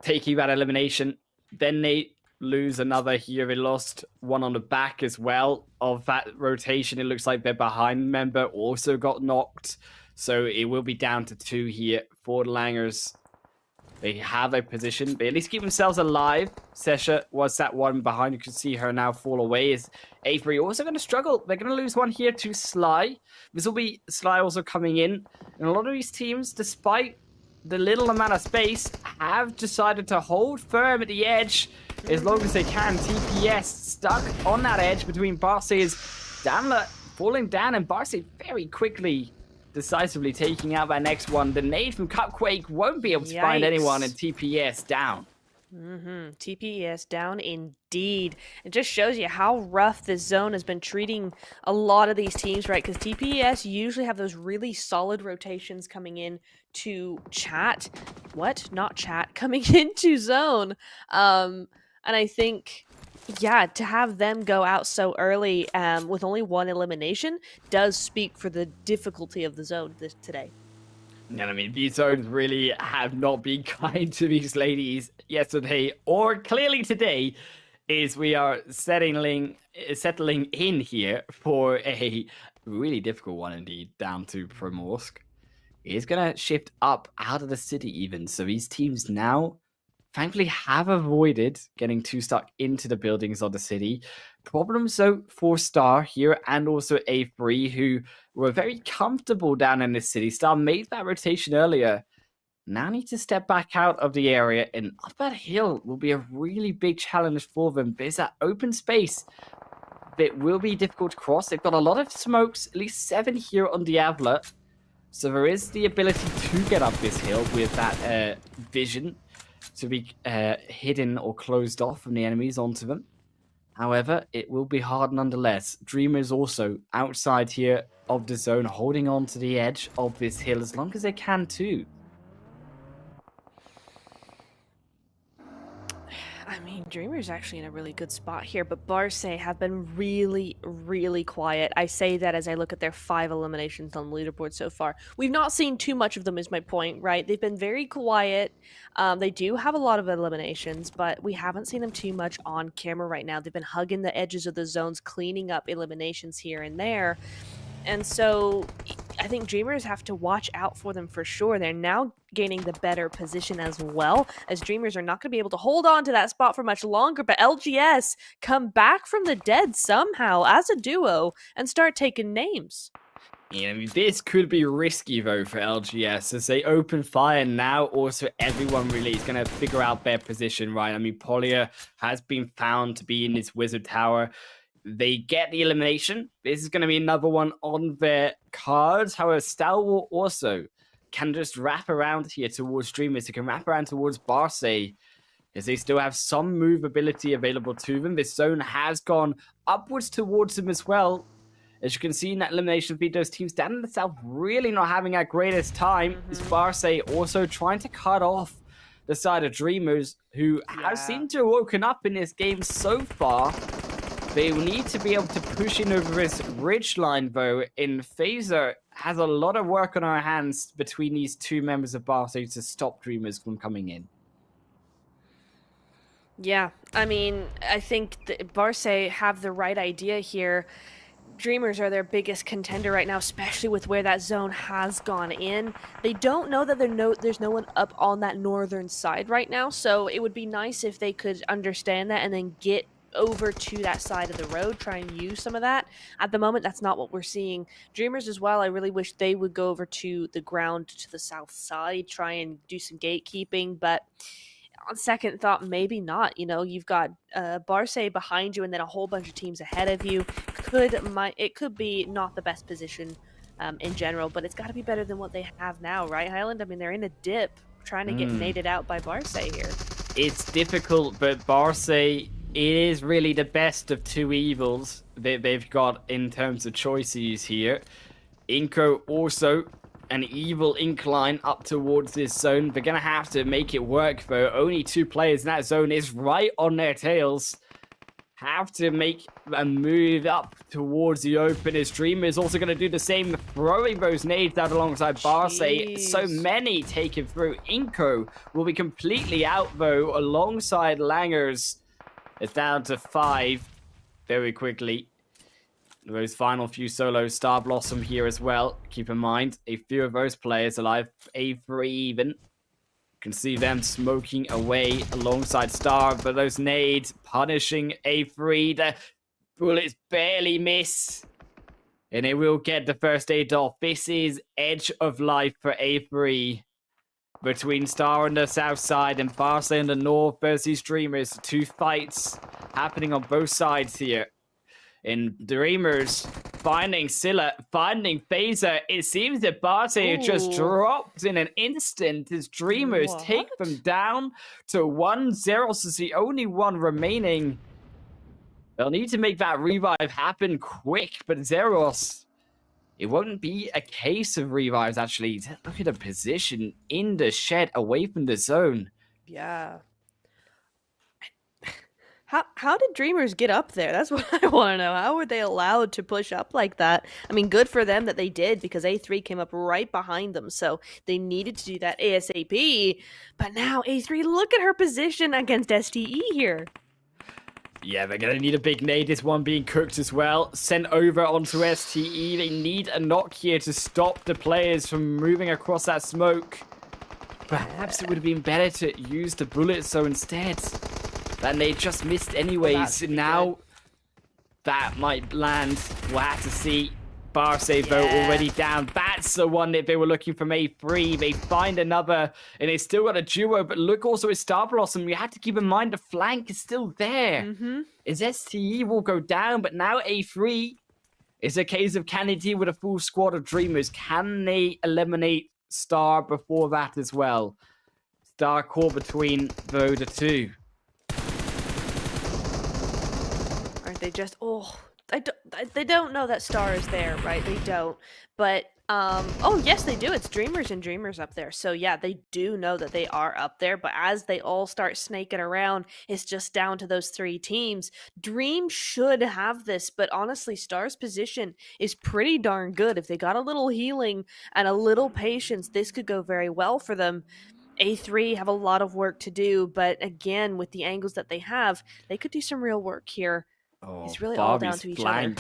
taking that elimination. Then they lose another here. They lost one on the back as well of that rotation. It looks like their behind member also got knocked. So it will be down to 2 here for the Langers. They have a position. They at least keep themselves alive. Sesha was that one behind. You can see her now fall away. Is A3 also going to struggle? They're going to lose one here to Sly. This will be Sly also coming in. And a lot of these teams, despite the little amount of space, have decided to hold firm at the edge as long as they can. TPS stuck on that edge between Barcy's Damla falling down, and Barcy very quickly decisively taking out that next one. The nade from Cupquake won't be able to find anyone, and TPS down. TPS down indeed. It just shows you how rough this zone has been treating a lot of these teams, right? Because TPS usually have those really solid rotations coming in to chat. Not chat. Coming into zone. And I think, yeah, to have them go out so early with only one elimination does speak for the difficulty of the zone today. And I mean, these zones really have not been kind to these ladies yesterday or clearly today, is we are settling in here for a really difficult one indeed, down to Primorsk. It's going to shift up out of the city even, so these teams now thankfully have avoided getting too stuck into the buildings of the city. Problems though for Star here and also A3, who were very comfortable down in this city. Star made that rotation earlier. Now need to step back out of the area, and up that hill will be a really big challenge for them. There's that open space that will be difficult to cross. They've got a lot of smokes, at least 7 here on Diablo. So there is the ability to get up this hill with that vision to be hidden or closed off from the enemies onto them. However, it will be hard nonetheless. Dreamers also outside here of the zone, holding on to the edge of this hill as long as they can too. I mean, Dreamer's actually in a really good spot here, but Barce have been really, really quiet. I say that as I look at their 5 eliminations on the leaderboard so far. We've not seen too much of them is my point, right? They've been very quiet. They do have a lot of eliminations, but we haven't seen them too much on camera right now. They've been hugging the edges of the zones, cleaning up eliminations here and there. And so I think Dreamers have to watch out for them for sure. They're now gaining the better position as well, as Dreamers are not going to be able to hold on to that spot for much longer. But LGS come back from the dead somehow as a duo and start taking names. Yeah, I mean, this could be risky though for LGS as they open fire now. Also, everyone really is going to figure out their position, right? I mean, Polia has been found to be in this wizard tower. They get the elimination. This is going to be another one on their cards. However, Stalwart also can just wrap around here towards Dreamers. He can wrap around towards Barce, as they still have some movability available to them. This zone has gone upwards towards them as well. As you can see in that elimination feed, those teams down in the south really not having our greatest time. Is Barce also trying to cut off the side of Dreamers, who have seemed to have woken up in this game so far. They will need to be able to push in over this ridge line, though. In Phaser has a lot of work on our hands between these two members of Barce to stop Dreamers from coming in. Yeah, I mean, I think Barce have the right idea here. Dreamers are their biggest contender right now, especially with where that zone has gone in. They don't know that there's no one up on that northern side right now, so it would be nice if they could understand that and then get over to that side of the road, try and use some of that. At the moment, that's not what we're seeing. Dreamers as well, I really wish they would go over to the ground to the south side, try and do some gatekeeping, but on second thought, maybe not. You know, you've got Barce behind you and then a whole bunch of teams ahead of you. It could be not the best position in general, but it's got to be better than what they have now, right, Highland? I mean, they're in a dip trying to get naded out by Barce here. It's difficult, but Barce, it is really the best of two evils that they've got in terms of choices here. Inko also an evil incline up towards this zone. They're going to have to make it work, though. Only two players in that zone is right on their tails. Have to make a move up towards the open. His Dreamer is also going to do the same, throwing those nades out alongside Barce. So many taken through. Inko will be completely out, though, alongside Langers. It's down to 5 very quickly. Those final few solos, Star Blossom here as well. Keep in mind, a few of those players alive, A3 even. You can see them smoking away alongside Star, but those nades punishing A3. The bullets barely miss. And it will get the first aid off. This is edge of life for A3. Between Star on the south side and Barce on the north versus Dreamers. Two fights happening on both sides here. In Dreamers finding Scylla, finding Phaser. It seems that Barce just dropped in an instant as Dreamers take them down to 1-0. So it's the only one remaining. They'll need to make that revive happen quick, but Zeros, it won't be a case of revives, actually. Look at the position in the shed away from the zone. Yeah. How did Dreamers get up there? That's what I want to know. How were they allowed to push up like that? I mean, good for them that they did, because A3 came up right behind them, so they needed to do that ASAP. But now A3, look at her position against STE here. Yeah, they're going to need a big nade. This one being cooked as well. Sent over onto STE. They need a knock here to stop the players from moving across that smoke. Perhaps it would have been better to use the bullet, so instead... Then they just missed anyways. Now that might land. We'll have to see. Barce though already down. That's the one that they were looking from A3. They find another, and they still got a duo. But look also at Star Blossom. You have to keep in mind the flank is still there. As STE will go down, but now A3 is a case of, can they deal with a full squad of Dreamers? Can they eliminate Star before that as well? Star caught between the two. They just they don't know that Star is there, right? They don't. But oh yes, they do. It's Dreamers and Dreamers up there. So yeah, they do know that they are up there. But as they all start snaking around, it's just down to those 3 teams. Dream should have this, but honestly, Star's position is pretty darn good. If they got a little healing and a little patience, this could go very well for them. A3 have a lot of work to do, but again, with the angles that they have, they could do some real work here. It's really all down to each other.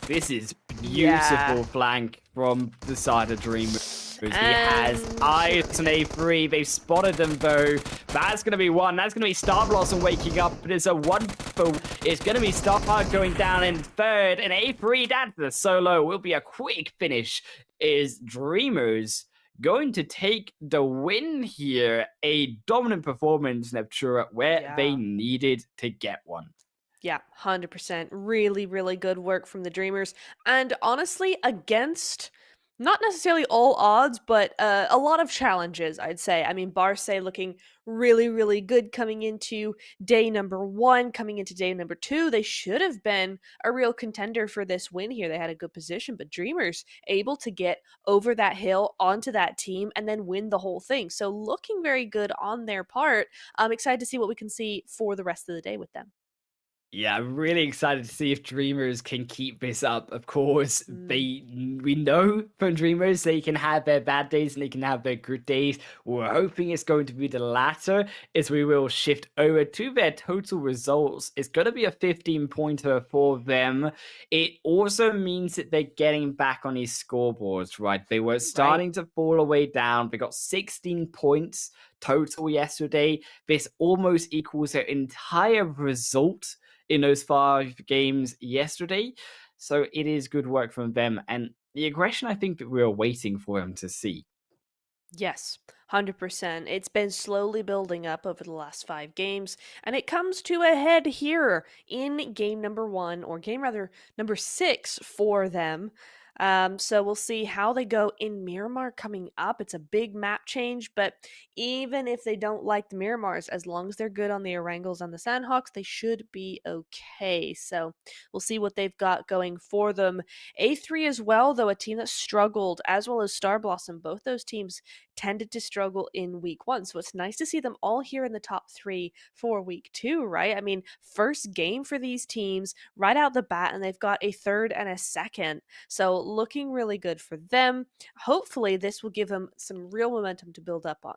This is Yeah. beautiful flank from the side of Dreamers. He has And eyes on A3. They've spotted them though. That's going to be one. That's going to be Star Blossom waking up. But it's a one for. It's going to be Star going down in third. And A3, that's the solo. Will be a quick finish. Is Dreamers going to take the win here? A dominant performance, Neptura, where they yeah. needed to get one. Yeah, 100%. Really, really good work from the Dreamers. And honestly, against not necessarily all odds, but a lot of challenges, I'd say. I mean, Barce looking really, really good coming into day number 1, coming into day number 2. They should have been a real contender for this win here. They had a good position, but Dreamers able to get over that hill onto that team and then win the whole thing. So looking very good on their part. I'm excited to see what we can see for the rest of the day with them. Yeah, I'm really excited to see if Dreamers can keep this up. Of course, Mm. we know from Dreamers they can have their bad days and they can have their good days. We're hoping it's going to be the latter as we will shift over to their total results. It's going to be a 15-pointer for them. It also means that they're getting back on these scoreboards, right? They were Right. starting to fall away down. They got 16 points total yesterday. This almost equals their entire result in those 5 games yesterday. So it is good work from them. And the aggression I think that we were waiting for them to see. Yes, 100%. It's been slowly building up over the last 5 games, and it comes to a head here in game number 1, or game rather number 6 for them. So we'll see how they go in Miramar coming up. It's a big map change, but even if they don't like the Miramars, as long as they're good on the Orangles and the Sanhoks, they should be okay. So we'll see what they've got going for them. A3 as well, though, a team that struggled, as well as Star Blossom. Both those teams tended to struggle in week 1. So it's nice to see them all here in the top 3 for week 2, right? I mean, first game for these teams right out the bat, and they've got a third and a second. So looking really good for them. Hopefully, this will give them some real momentum to build up on.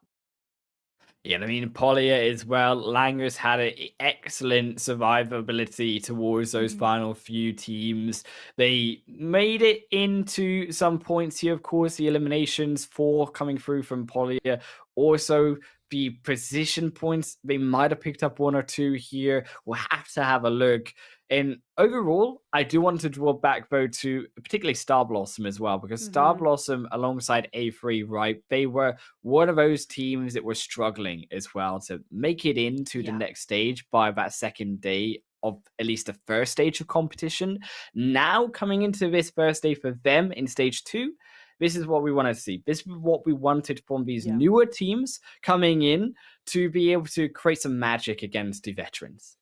Yeah, I mean, Polya as well. Langers had an excellent survivability towards those Mhm. final few teams. They made it into some points here, of course. The eliminations, 4 coming through from Polya. Also, the position points, they might have picked up 1 or 2 here. We'll have to have a look. And overall, I do want to draw back though to particularly Star Blossom as well, because Star Mhm. Blossom alongside A3, right? They were one of those teams that were struggling as well to make it into the Yeah. next stage by that second day of at least the first stage of competition. Now coming into this first day for them in stage 2, this is what we want to see. This is what we wanted from these Yeah. newer teams coming in to be able to create some magic against the veterans.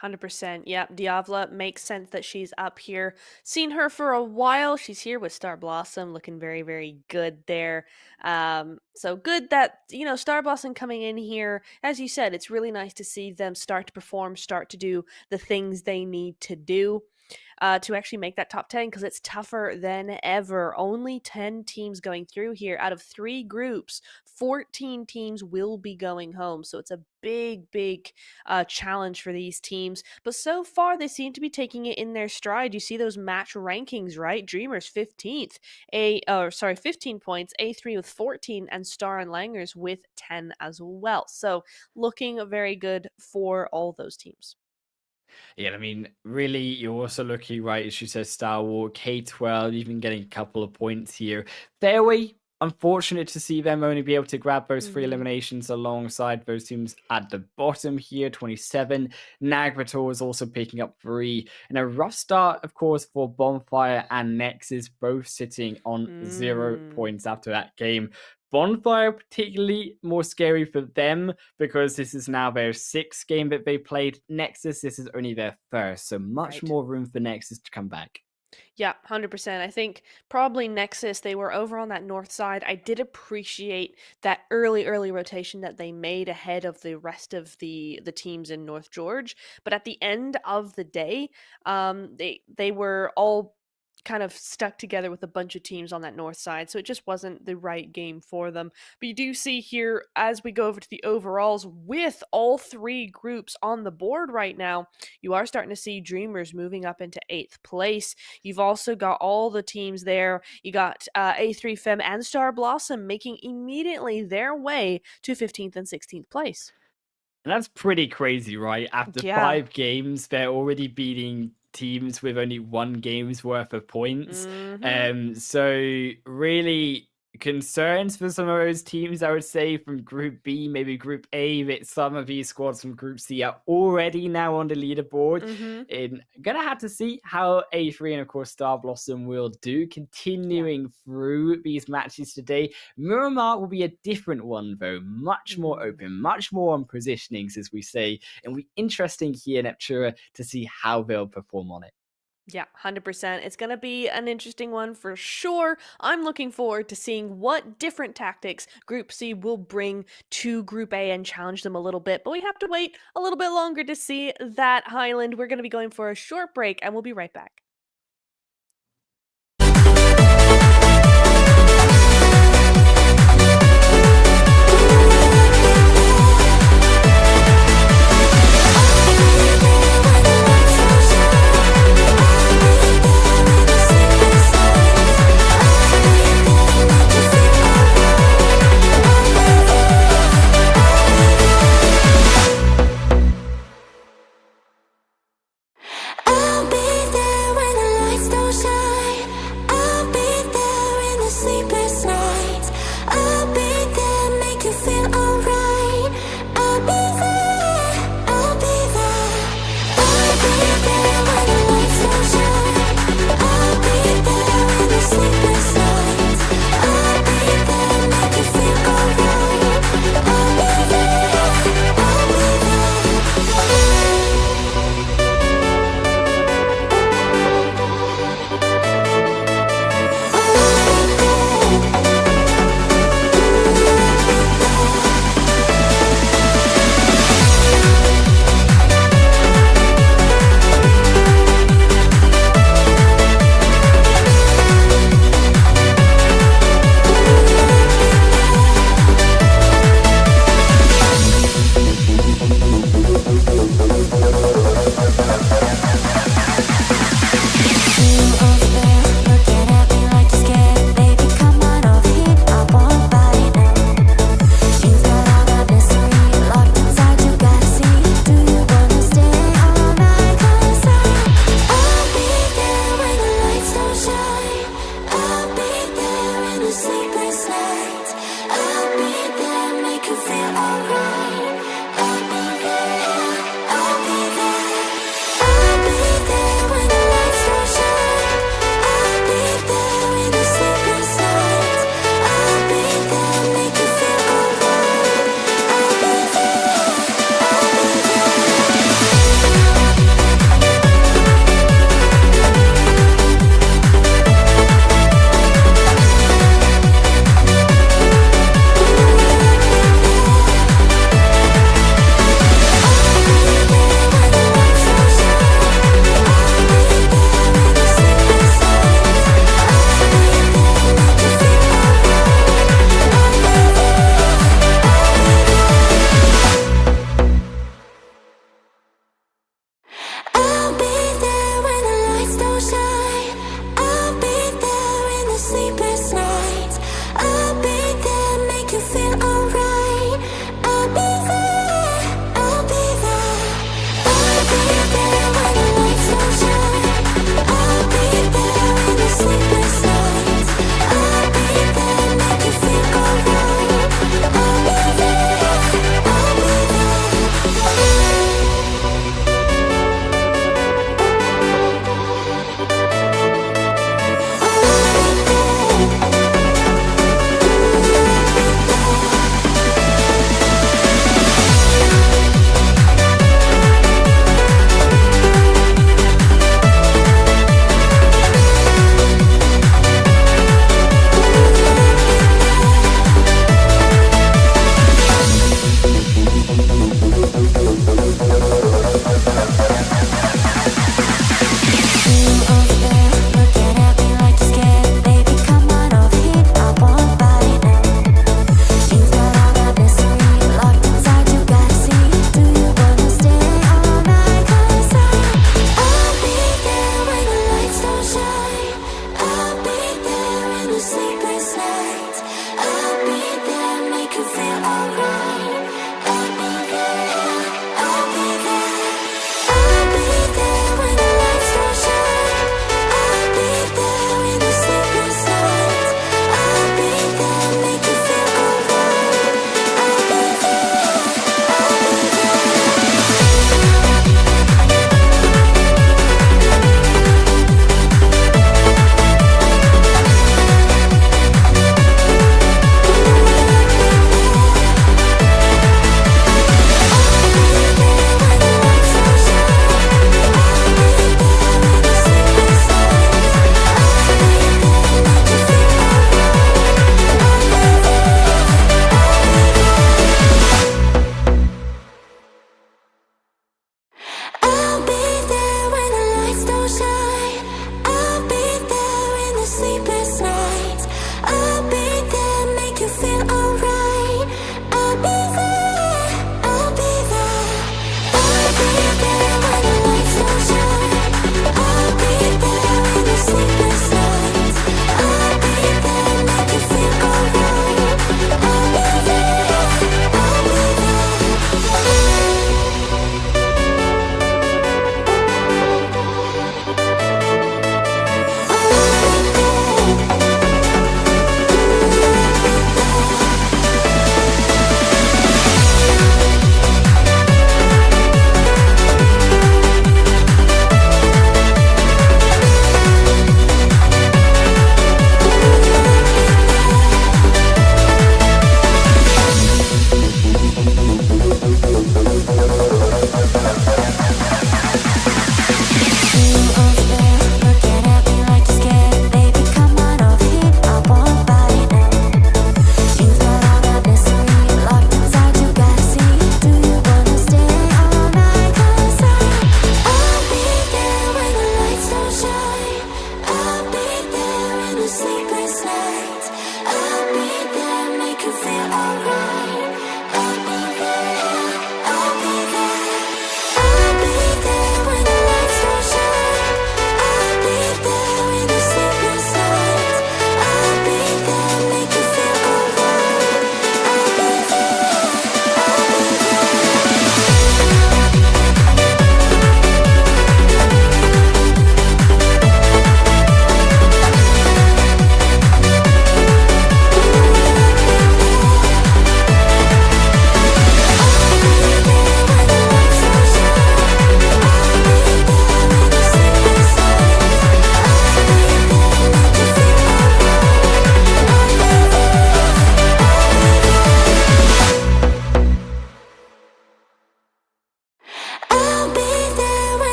100%. Yep. Diavla makes sense that she's up here. Seen her for a while. She's here with Star Blossom, looking very, very good there. So good that, Star Blossom coming in here. As you said, it's really nice to see them start to perform, start to do the things they need to do. To actually make that top 10 because it's tougher than ever. Only 10 teams going through here out of 3 groups. 14 teams will be going home. So it's a big, big challenge for these teams. But so far, they seem to be taking it in their stride. You see those match rankings, right? Dreamers 15th, 15 points, A3 with 14, and Star and Langers with 10 as well. So looking very good for all those teams. Yeah, I mean, really, you're also looking right, as you said, Star Wars, K12, even getting a couple of points here. Fairway, unfortunate to see them only be able to grab those 3 Hmm. eliminations alongside those teams at the bottom here, 27. Nagvator is also picking up 3. And a rough start, of course, for Bonfire and Nexus, both sitting on 0 Mm. points after that game. Bonfire, particularly more scary for them because this is now their 6th game that they played. Nexus, this is only their first, so much Right. more room for Nexus to come back. Yeah, 100%. I think probably Nexus, they were over on that north side. I did appreciate that early rotation that they made ahead of the rest of the teams in North George. But at the end of the day, they were all kind of stuck together with a bunch of teams on that north side, so it just wasn't the right game for them. But you do see here, as we go over to the overalls, with all three groups on the board right now, you are starting to see Dreamers moving up into 8th place. You've also got all the teams there. You got A3 Fem and Star Blossom making immediately their way to 15th and 16th place. And that's pretty crazy, right? After Yeah. 5 games, they're already beating teams with only 1 game's worth of points. So really concerns for some of those teams, I would say, from Group B, maybe Group A, that some of these squads from Group C are already now on the leaderboard. And gonna have to see how A3 and of course Star Blossom will do continuing through these matches today. Miramar will be a different one though, much more open, much more on positionings, as we say, and will be interesting here in Eptura to see how they'll perform on it. Yeah, 100%. It's going to be an interesting one for sure. I'm looking forward to seeing what different tactics Group C will bring to Group A and challenge them a little bit. But we have to wait a little bit longer to see that, Highland. We're going to be going for a short break, and we'll be right back. I'll be there when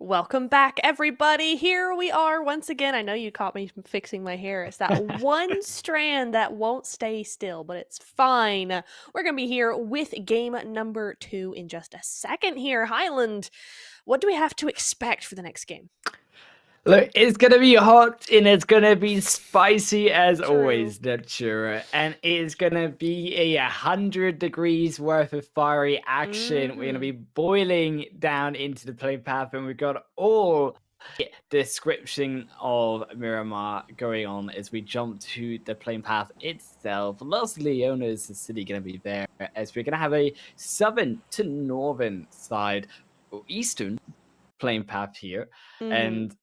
Welcome back, everybody. Here we are once again. I know you caught me fixing my hair. It's that one strand that won't stay still, but it's fine. We're going to be here with game number 2 in just a second here. Highland, what do we have to expect for the next game? Look, it's gonna be hot and it's gonna be spicy as always, True. Natura. And it's gonna be a 100 degrees worth of fiery action. We're gonna be boiling down into the play path, and we've got all the description of Miramar going on as we jump to the plane path itself. Los Leones is city gonna be there as we're gonna have a southern to northern side or eastern plane path here. And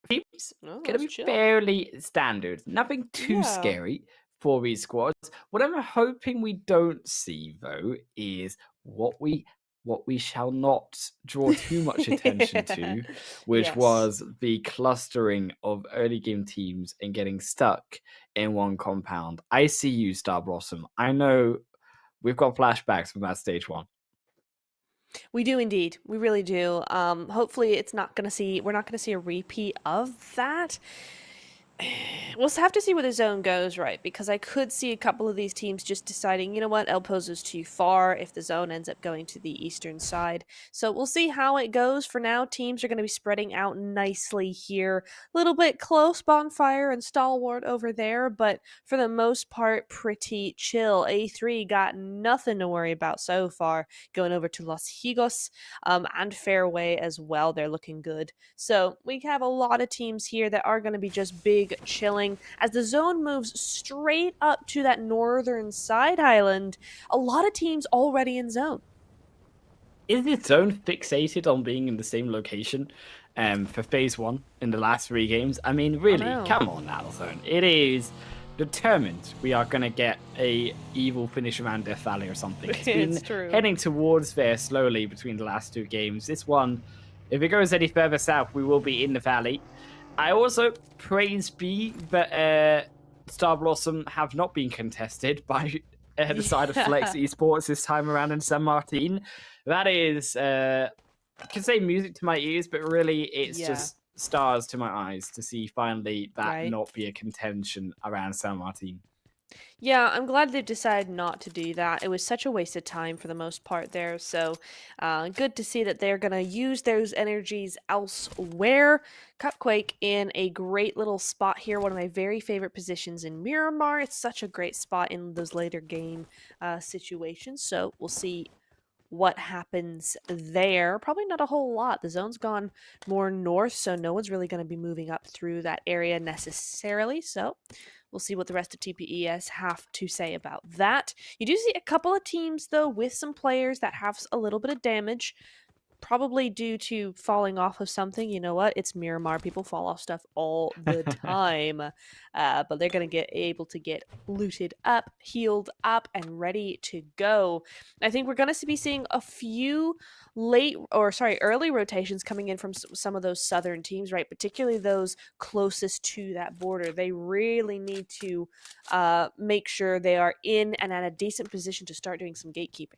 teams Oh, gonna let's be chill. fairly standard. Nothing too Yeah. scary for these squads. What I'm hoping we don't see though is what we shall not draw too much attention to, which Yes. was the clustering of early game teams and getting stuck in one compound. I see you, Star Blossom. I know we've got flashbacks from that stage 1. We do indeed. We really do. Hopefully we're not gonna see a repeat of that. We'll have to see where the zone goes, right? Because I could see a couple of these teams just deciding, you know what, El Pozo's too far if the zone ends up going to the eastern side. So we'll see how it goes. For now, teams are going to be spreading out nicely here. A little bit close, Bonfire and Stalwart over there, but for the most part, pretty chill. A3 got nothing to worry about so far. Going over to Los Higos and Fairway as well. They're looking good. So we have a lot of teams here that are going to be just big chilling. As the zone moves straight up to that northern side island, a lot of teams already in zone. Is the zone fixated on being in the same location for phase 1 in the last 3 games? I mean, really, know. come on now, zone. It is determined we are going to get a evil finish around Death Valley or something. It's been It's true. heading towards there slowly between the last 2 games. This one, if it goes any further south, we will be in the valley. I also praise B that Star Blossom have not been contested by the side of Flex Esports this time around in San Martin. That is, I can say music to my ears, but really it's just stars to my eyes to see finally that not be a contention around San Martin. Yeah, I'm glad they've decided not to do that. It was such a waste of time for the most part there. So good to see that they're going to use those energies elsewhere. Cupquake in a great little spot here. One of my very favorite positions in Miramar. It's such a great spot in those later game situations. So we'll see what happens there. Probably not a whole lot. The zone's gone more north, so no one's really going to be moving up through that area necessarily. So we'll see what the rest of TPES have to say about that. You do see a couple of teams, though, with some players that have a little bit of damage, probably due to falling off of something. You know what? It's Miramar. People fall off stuff all the time. But they're going to get able to get looted up, healed up, and ready to go. I think we're going to be seeing a few early rotations coming in from some of those southern teams, right? Particularly those closest to that border. They really need to make sure they are in and at a decent position to start doing some gatekeeping.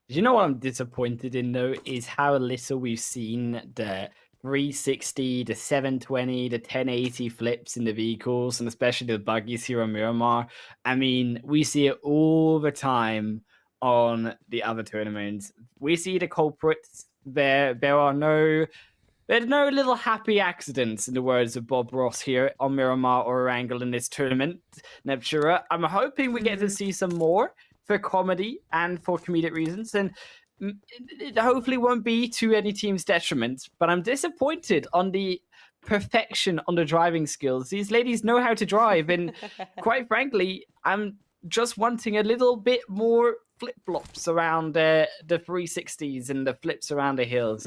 You know what I'm disappointed in though is how little we've seen the 360, the 720, the 1080 flips in the vehicles, and especially the buggies here on Miramar. I mean, we see it all the time on the other tournaments. We see the culprits. There's no little happy accidents, in the words of Bob Ross here on Miramar or Erangel in this tournament, Neptura. I'm hoping we get to see some more for comedy and for comedic reasons, and it hopefully won't be to any team's detriment, but I'm disappointed on the perfection on the driving skills. These ladies know how to drive, and quite frankly, I'm just wanting a little bit more flip-flops around the 360s and the flips around the hills.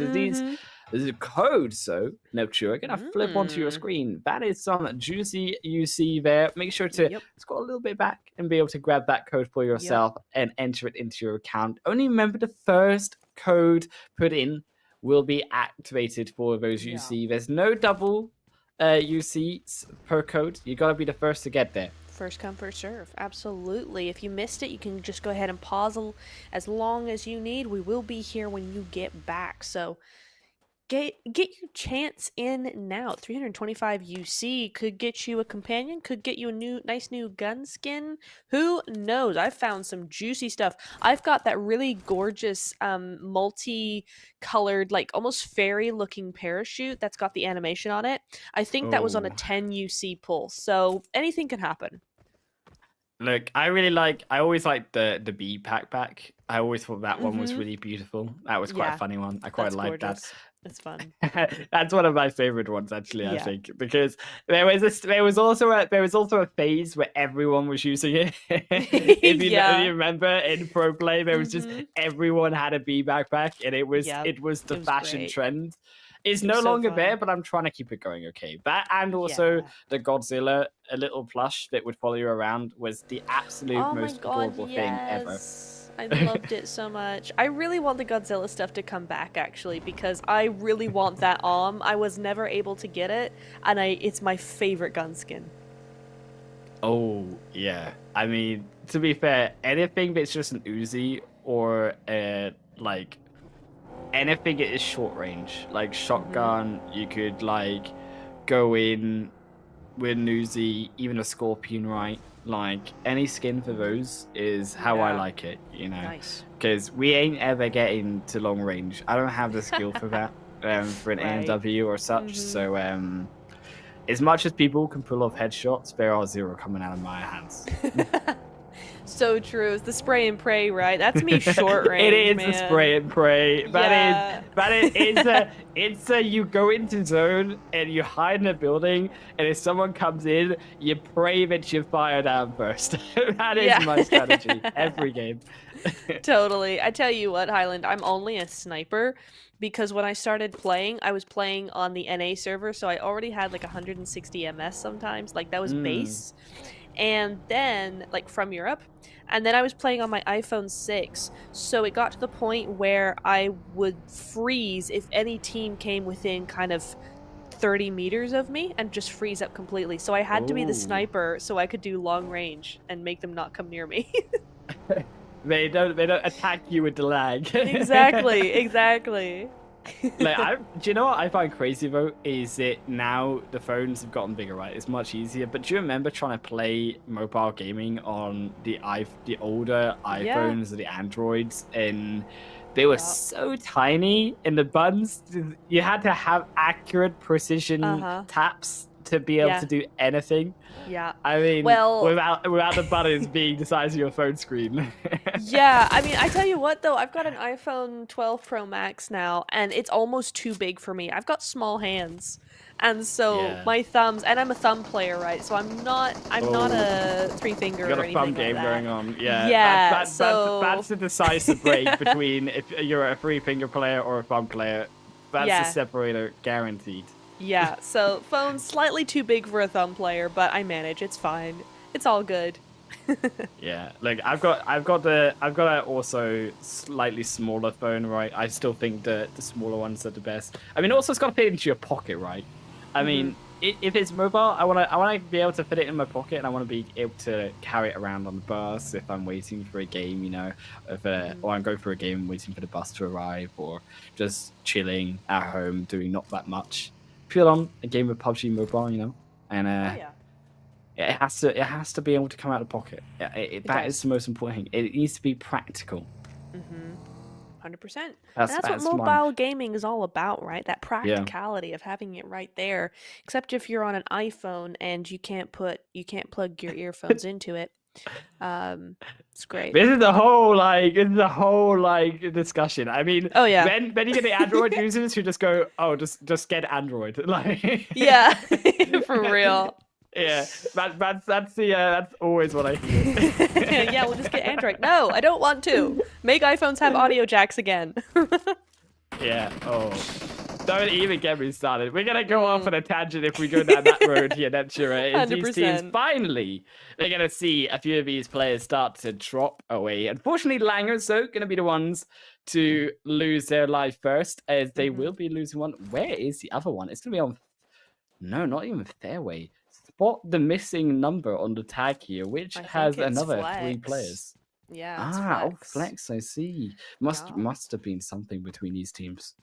There's a code, so Neptura, gonna flip onto your screen. That is some juicy UC there. Make sure to scroll a little bit back and be able to grab that code for yourself and enter it into your account. Only remember the first code put in will be activated for those UC. There's no double UCs per code. You gotta be the first to get there. First come, first serve. Absolutely. If you missed it, you can just go ahead and pause as long as you need. We will be here when you get back. So get your chance in now. 325 UC could get you a companion, could get you a nice new gun skin. Who knows? I've found some juicy stuff. I've got that really gorgeous multi-colored, like almost fairy looking parachute that's got the animation on it. I think that was on a Oh. 10 UC pull. So anything can happen. Look, I always liked the bee backpack. I always thought that one was really beautiful. That was quite a Yeah, funny one. I quite That's liked that. gorgeous. It's fun. That's one of my favorite ones, actually. I Yeah. think because there was also a phase where everyone was using it. If you Yeah. remember in pro play, there was just everyone had a bee backpack, and it was Yep. it was the It was fashion great. trend. It's It no was so longer there, fun. but I'm trying to keep it going. Okay, that and also Yeah. the Godzilla, a little plush that would follow you around, was the absolute Oh my most god, adorable thing ever. yes. I loved it so much. I really want the Godzilla stuff to come back actually because I really want that arm. I was never able to get it and it's my favorite gun skin. Oh, yeah. I mean, to be fair, anything that's just an Uzi or like anything that is short range, like shotgun, you could like go in with an Uzi, even a Scorpion, right? Like any skin for those is how I Yeah. like it, you know. Nice. Because we ain't ever getting to long range. I don't have the skill for that, for an Right. AMW or such. So as much as people can pull off headshots, there are zero coming out of my hands. So true. It's the spray and pray, right? That's me short range. It is man. the spray and pray. Yeah. It's a you go into zone and you hide in a building, and if someone comes in, you pray that you fire down first. That is Yeah. my strategy every game. Totally. I tell you what, Highland, I'm only a sniper because when I started playing, I was playing on the NA server, so I already had like 160 MS sometimes. Like that was base. And then, like from Europe, and then I was playing on my iPhone 6, so it got to the point where I would freeze if any team came within kind of 30 meters of me and just freeze up completely. So I had to be the Ooh. sniper so I could do long range and make them not come near me. They don't attack you with the lag. Exactly. Like, do you know what I find crazy though? Is it now the phones have gotten bigger, right? It's much easier. But do you remember trying to play mobile gaming on the older iPhones or the Androids, and they were so tiny, and the buttons you had to have accurate precision taps to be able to do anything. Yeah. I mean, well, without the buttons being the size of your phone screen. Yeah, I mean, I tell you what though, I've got an iPhone 12 Pro Max now, and it's almost too big for me. I've got small hands, and so my thumbs, and I'm a thumb player, right? So I'm not a three finger. You got or a anything thumb game like that. going on, yeah. Yeah, That's the decisive break between if you're a three finger player or a thumb player. That's the separator, guaranteed. Yeah, so phone's slightly too big for a thumb player, but I manage. It's fine. It's all good. Yeah, like I've got a also slightly smaller phone, right? I still think the smaller ones are the best. I mean, also it's got to fit into your pocket, right? I mean, if it's mobile, I want to be able to fit it in my pocket, and I want to be able to carry it around on the bus if I'm waiting for a game, you know, or I'm going for a game waiting for the bus to arrive, or just chilling at home doing not that much. Put on a game of PUBG Mobile, you know, and it has to be able to come out of the pocket. That is the most important thing. It needs to be practical. 100%. That's what mobile gaming is all about, right? That practicality of having it right there. Except if you're on an iPhone and you can't plug your earphones into it. It's great. This is a whole discussion. I mean, when you get the Android users who just go, oh, just get Android, like yeah, for real. Yeah, that's always what I hear. Yeah, we'll just get Android. No, I don't want to. Make iPhones have audio jacks again. Yeah. Oh, don't even get me started. We're gonna go off on a tangent if we go down that road here, that's sure. These teams finally, they're gonna see a few of these players start to drop away. Unfortunately, Langers though gonna be the ones to lose their life first, as they will be losing one. Where is the other one? It's gonna be on. No, not even fairway. Spot the missing number on the tag here, which has another Flex. 3 players. Yeah, it's Flex. Flex, I see. Must have been something between these teams.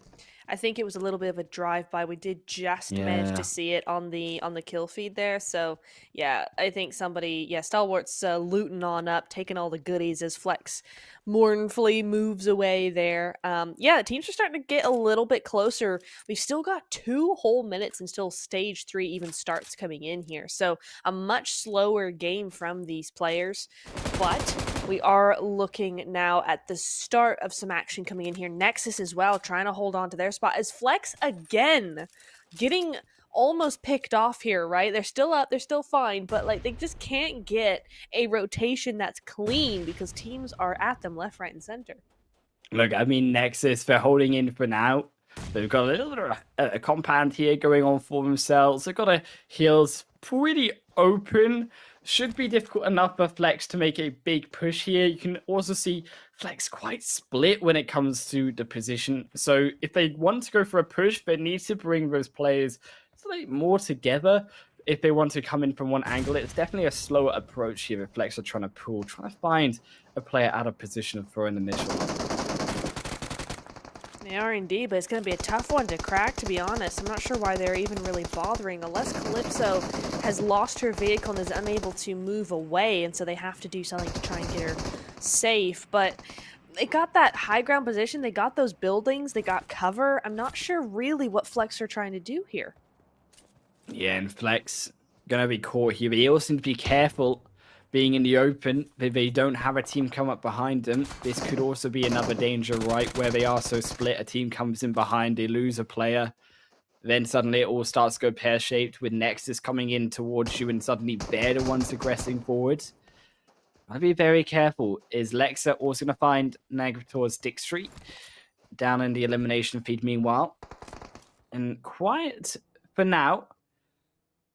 I think it was a little bit of a drive-by. We did just manage to Yeah. see it on the kill feed there. So yeah, I think somebody, yeah, Stalwart's looting on up, taking all the goodies as Flex mournfully moves away there. Yeah, the teams are starting to get a little bit closer. We've still got 2 whole minutes until stage 3 even starts coming in here. So a much slower game from these players, but we are looking now at the start of some action coming in here. Nexus as well, trying to hold on to their spot as Flex again getting almost picked off here, right? They're still up, they're still fine, but like they just can't get a rotation that's clean because teams are at them left, right, and center. Look, I mean, Nexus, they're holding in for now. They've got a little bit of a compound here going on for themselves. They've got a heals pretty open. Should be difficult enough for Flex to make a big push here. You can also see Flex quite split when it comes to the position. So if they want to go for a push, they need to bring those players slightly more together. If they want to come in from one angle, it's definitely a slower approach here that Flex are trying to pull, trying to find a player out of position for an initial. They are indeed, but it's going to be a tough one to crack, to be honest. I'm not sure why they're even really bothering, unless Calypso has lost her vehicle and is unable to move away, and so they have to do something to try and get her safe. But they got that high ground position, they got those buildings, they got cover. I'm not sure really what Flex are trying to do here. Yeah, and Flex gonna be caught here. They also need to be careful being in the open. If they don't have a team come up behind them, this could also be another danger, right? Where they are so split, a team comes in behind, they lose a player. Then suddenly it all starts to go pear-shaped with Nexus coming in towards you and suddenly they're the ones aggressing forward. Gotta be very careful. Is Lexa also gonna find Nagator's Dick Street down in the elimination feed meanwhile? And quiet for now.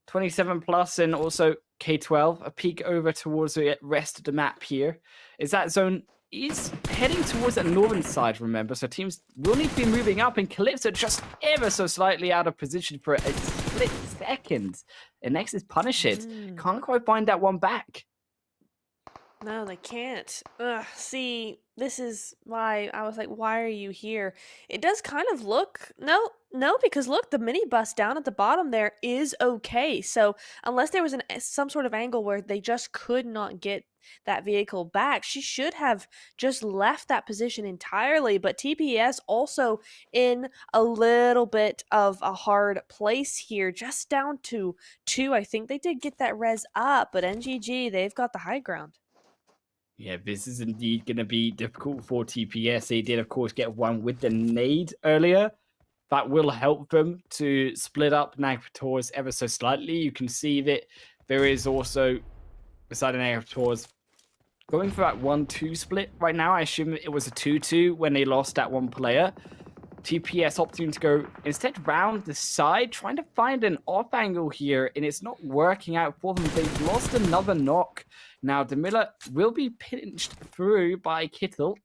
27 plus and also K12, a peek over towards the rest of the map here. Is that zone is heading towards that northern side, remember, so teams will need to be moving up, and Calypso just ever so slightly out of position for a split second. And next is Punish It. Can't quite find that one back. No, they can't. Ugh, see, this is why I was like, why are you here? It does kind of look, no, because look, the minibus down at the bottom there is okay. So unless there was some sort of angle where they just could not get that vehicle back, she should have just left that position entirely. But TPS also in a little bit of a hard place here, just down to 2. I think they did get that res up, but NGG, they've got the high ground. Yeah, this is indeed going to be difficult for TPS. They did, of course, get one with the nade earlier. That will help them to split up Nagator's ever so slightly. You can see that there is also, beside Nagator's, going for that 1-2 split right now. I assume it was a 2-2 when they lost that one player. TPS opting to go instead round the side, trying to find an off angle here, and it's not working out for them. They've lost another knock. Now, Demilla will be pinched through by Kittle.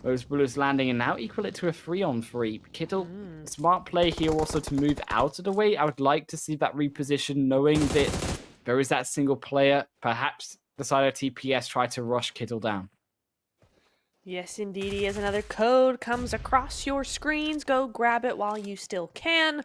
Those bullets landing and now equal it to a 3-on-3. Kittle, smart play here also to move out of the way. I would like to see that reposition, knowing that there is that single player. Perhaps the side of TPS try to rush Kittle down. Yes, indeed. As another code comes across your screens, go grab it while you still can.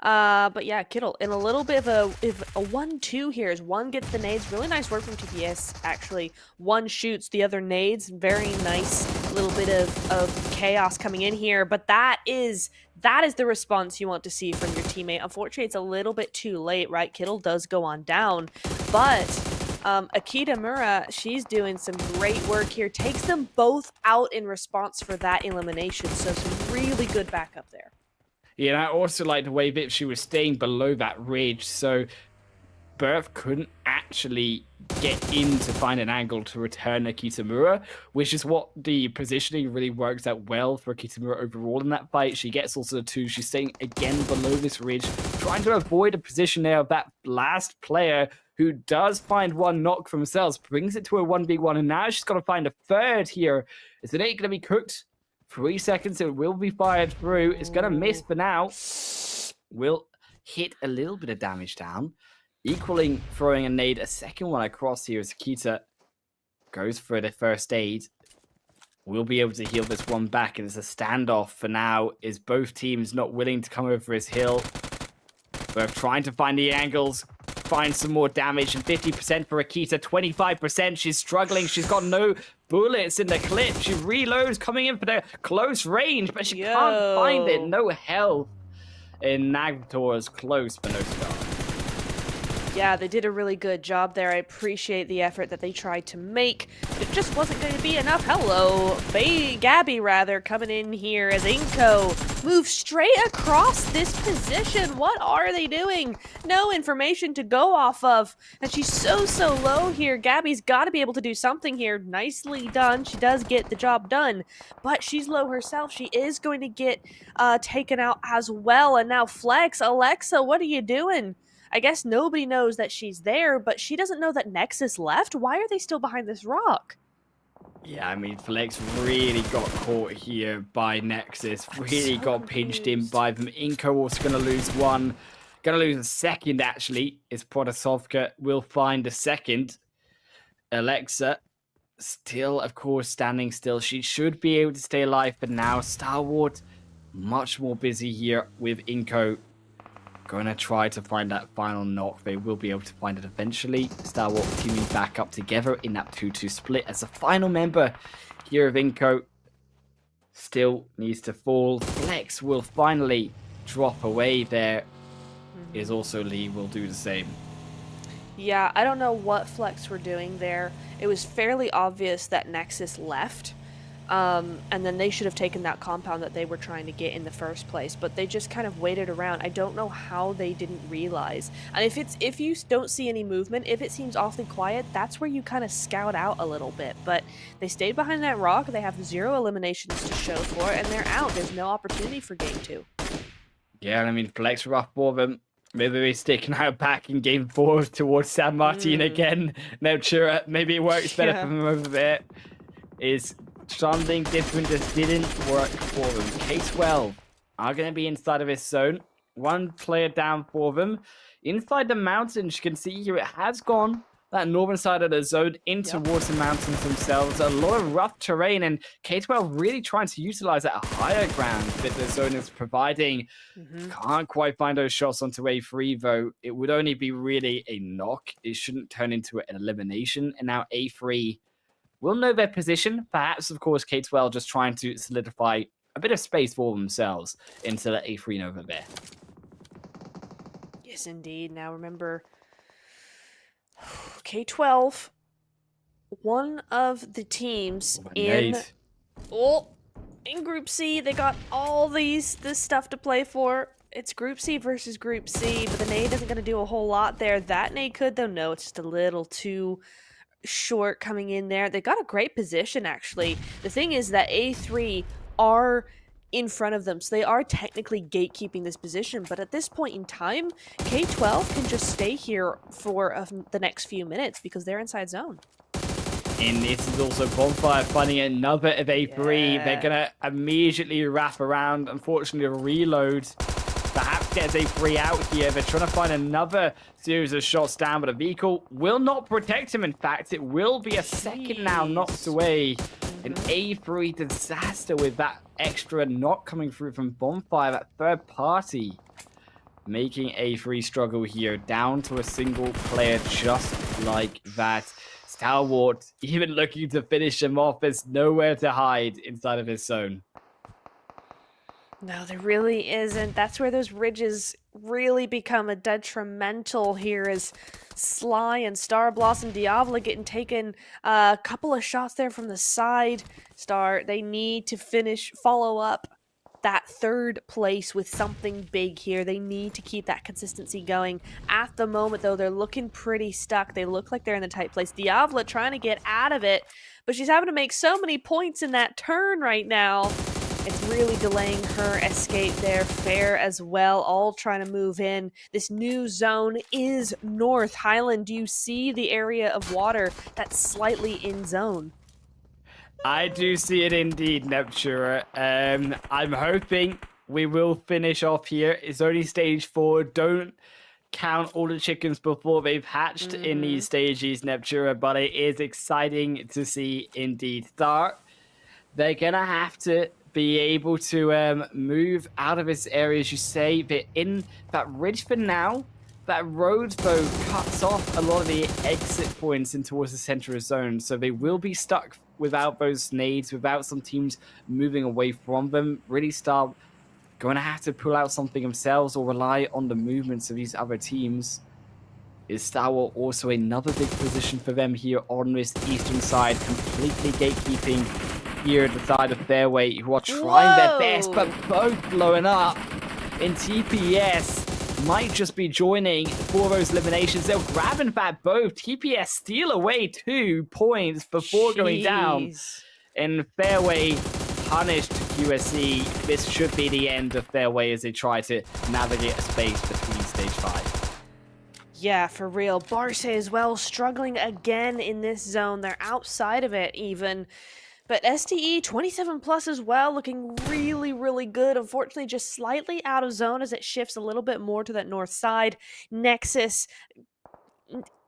But yeah, Kittle in a little bit of a 1-2 here as one gets the nades. Really nice work from TPS, actually. One shoots, the other nades. Very nice little bit of chaos coming in here. But that is the response you want to see from your teammate. Unfortunately, it's a little bit too late, right? Kittle does go on down. But Akita Mura, she's doing some great work here. Takes them both out in response for that elimination. So some really good backup there. Yeah, and I also like the way that she was staying below that ridge, so Birth couldn't actually get in to find an angle to return Kitamura, which is what the positioning really works out well for Kitamura overall in that fight. She gets also the 2. She's staying again below this ridge, trying to avoid a position there of that last player who does find one knock for themselves, brings it to a 1v1, and now she's got to find a third here. Is the nade going to be cooked? 3 seconds, it will be fired through. It's going to miss for now. Will hit a little bit of damage down. Equaling throwing a nade, a second one across here as Akita goes for the first aid. will be able to heal this one back, and it's a standoff for now, is both teams not willing to come over his hill. Both trying to find the angles, find some more damage, and 50% for Akita, 25%. She's struggling. She's got no bullets in the clip. She reloads, coming in for the close range, but she can't find it. No health. And Nagtor is close, but no scar. Yeah, they did a really good job there. I appreciate the effort that they tried to make, but it just wasn't going to be enough. Hello, Gabby, rather, coming in here as Inko moves straight across this position. What are they doing? No information to go off of, and she's so low here. Gabby's got to be able to do something here. Nicely done. She does get the job done, but she's low herself. She is going to get taken out as well, and now Flex, Alexa, what are you doing? I guess nobody knows that she's there, but she doesn't know that Nexus left. Why are they still behind this rock? Yeah, I mean, Flex really got caught here by Nexus. Really got pinched in by them. Inko also going to lose one. Going to lose a second, actually. Is Protasovka will find a second. Alexa, still, of course, standing still. She should be able to stay alive, but now Star Wars much more busy here with Inko. Going to try to find that final knock. They will be able to find it eventually. Star Wars teaming back up together in that 2-2 split as the final member here of Inko still needs to fall. Flex will finally drop away there. Is also Lee will do the same. Yeah, I don't know what Flex were doing there. It was fairly obvious that Nexus left. And then they should have taken that compound that they were trying to get in the first place, but they just kind of waited around. I don't know how they didn't realize. And if you don't see any movement, if it seems awfully quiet, that's where you kind of scout out a little bit. But they stayed behind that rock. They have 0 eliminations to show for it, and they're out. There's no opportunity for game 2. Yeah, I mean, Flex rough for them. Maybe they're sticking out back in game 4 towards San Martin again. No, sure, maybe it works better for them over there. Is something different just didn't work for them. K12 are going to be inside of his zone. One player down for them. Inside the mountains, you can see here it has gone that northern side of the zone in towards the mountains themselves. A lot of rough terrain, and K12 really trying to utilize that higher ground that the zone is providing. Can't quite find those shots onto A3, though. It would only be really a knock. It shouldn't turn into an elimination. And now A3 will know their position. Perhaps, of course, K12 just trying to solidify a bit of space for themselves into the A3 over there. Yes, indeed. Now remember, K12, one of the teams in Group C. They got all this stuff to play for. It's Group C versus Group C, but the nade isn't going to do a whole lot there. That nade could, though. No, it's just a little too short coming in there. They got a great position, actually. The thing is that A3 are in front of them, so they are technically gatekeeping this position, but at this point in time, K12 can just stay here for the next few minutes because they're inside zone. And this is also Bonfire finding another of A3. Yeah. They're going to immediately wrap around. Unfortunately, a reload perhaps gets A3 out here. They're trying to find another series of shots down, but a vehicle will not protect him. In fact, it will be a second now knocked away. An A3 disaster with that extra knock coming through from Bonfire, that third party. Making A3 struggle here, down to a single player just like that. Stalwart even looking to finish him off. There's nowhere to hide inside of his zone. No, there really isn't. That's where those ridges really become a detrimental here, as Sly and Star Blossom Diavolo getting taken a couple of shots there from the side. They need to follow up that third place with something big here. They need to keep that consistency going. At the moment, though, they're looking pretty stuck. They look like they're in the tight place. Diavolo trying to get out of it, but she's having to make so many points in that turn right now. It's really delaying her escape there. Fair as well, all trying to move in. This new zone is North Highland. Do you see the area of water that's slightly in zone? I do see it indeed, Neptura. I'm hoping we will finish off here. It's only stage 4. Don't count all the chickens before they've hatched in these stages, Neptura, but it is exciting to see indeed. Start They're going to have to be able to move out of this area, as you say. They're in that ridge for now. That road, though, cuts off a lot of the exit points in towards the center of zone, so they will be stuck without those nades, without some teams moving away from them. Really start going to have to pull out something themselves or rely on the movements of these other teams. Is Star Wars also another big position for them here on this eastern side, completely gatekeeping here at the side of Fairway, who are trying their best, but both blowing up in TPS. Might just be joining for those eliminations. They'll grab, in fact, both. TPS steal away 2 points before going down. And Fairway punished QSC. This should be the end of Fairway as they try to navigate a space between stage 5. Yeah, for real. Barce as well, struggling again in this zone. They're outside of it even. But STE 27 plus as well, looking really, really good. Unfortunately, just slightly out of zone as it shifts a little bit more to that north side. Nexus,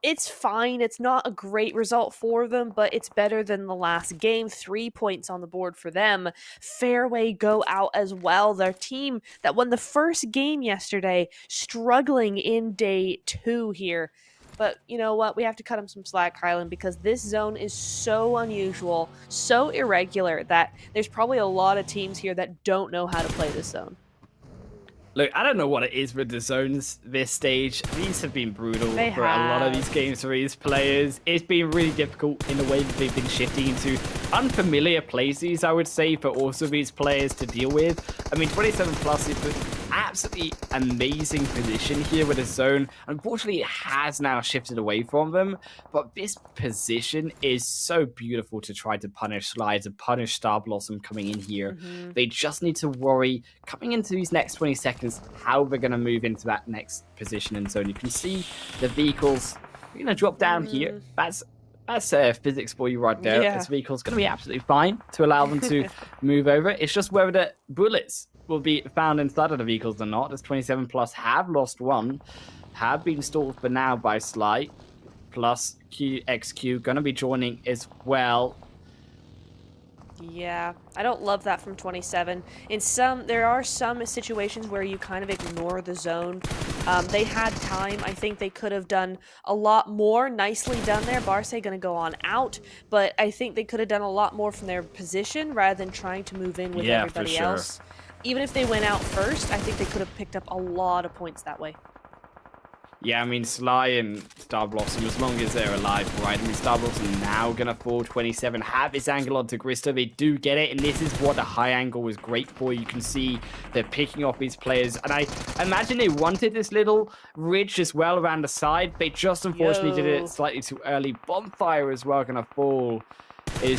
it's fine. It's not a great result for them, but it's better than the last game. 3 points on the board for them. Fairway go out as well. Their team that won the first game yesterday, struggling in day 2 here. But you know what? We have to cut him some slack, Kylan, because this zone is so unusual, so irregular, that there's probably a lot of teams here that don't know how to play this zone. Look, I don't know what it is with the zones this stage. These have been brutal They for a lot of have. these games for these players. It's been really difficult in the way that they've been shifting into unfamiliar places, I would say, for also these players to deal with. I mean, 27 plus is an absolutely amazing position here with the zone. Unfortunately, it has now shifted away from them, but this position is so beautiful to try to punish Slides and punish Star Blossom coming in here. They just need to worry coming into these next 20 seconds how they're going to move into that next position in zone. You can see the vehicles are going to drop down here. That's physics for you right there. Yeah. This vehicle's going to be absolutely fine to allow them to move over. It's just whether the bullets will be found inside of the vehicles or not, as 27 plus have lost 1, have been stalled for now by Sly, plus QXQ going to be joining as well. Yeah, I don't love that from 27. There are some situations where you kind of ignore the zone. They had time. I think they could have done a lot more. Nicely done there. Barce gonna go on out, but I think they could have done a lot more from their position rather than trying to move in with everybody else. Even if they went out first, I think they could have picked up a lot of points that way. Yeah, I mean, Sly and Star Blossom, as long as they're alive, right? I mean, Star Blossom now going to fall 27, have this angle onto Grista. They do get it, and this is what the high angle is great for. You can see they're picking off these players, and I imagine they wanted this little ridge as well around the side. They just unfortunately did it slightly too early. Bonfire as well going to fall.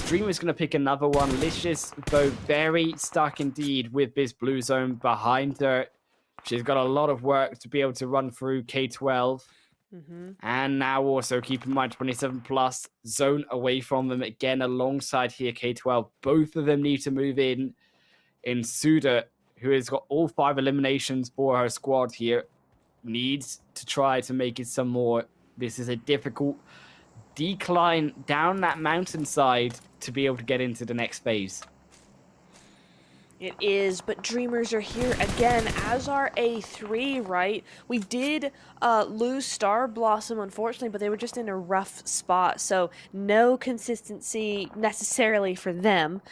Dreamer's going to pick another one. Licious, though, very stuck indeed with this blue zone behind her. She's got a lot of work to be able to run through K12. And now also keep in mind 27 plus zone away from them again alongside here K12. Both of them need to move in. Suda, who has got all 5 eliminations for her squad here, needs to try to make it some more. This is a difficult decline down that mountainside to be able to get into the next phase. It is, but Dreamers are here again, as are A3, right? We did lose Star Blossom, unfortunately, but they were just in a rough spot, so no consistency necessarily for them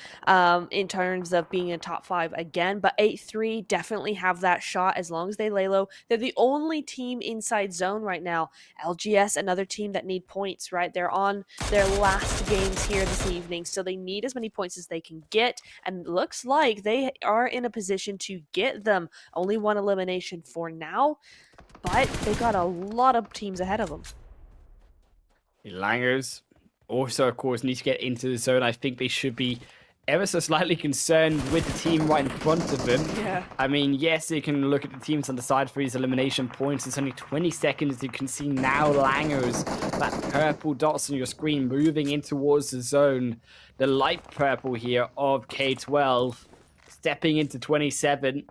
in terms of being in top 5 again, but A3 definitely have that shot as long as they lay low. They're the only team inside zone right now. LGS, another team that need points, right? They're on their last games here this evening, so they need as many points as they can get, and it looks like they are in a position to get them. Only 1 elimination for now, but they got a lot of teams ahead of them. The Langers also, of course, need to get into the zone. I think they should be ever so slightly concerned with the team right in front of them. Yeah. I mean, yes, you can look at the teams on the side for these elimination points. It's only 20 seconds. You can see now Langers, that purple dots on your screen, moving in towards the zone. The light purple here of K12. Stepping into 27.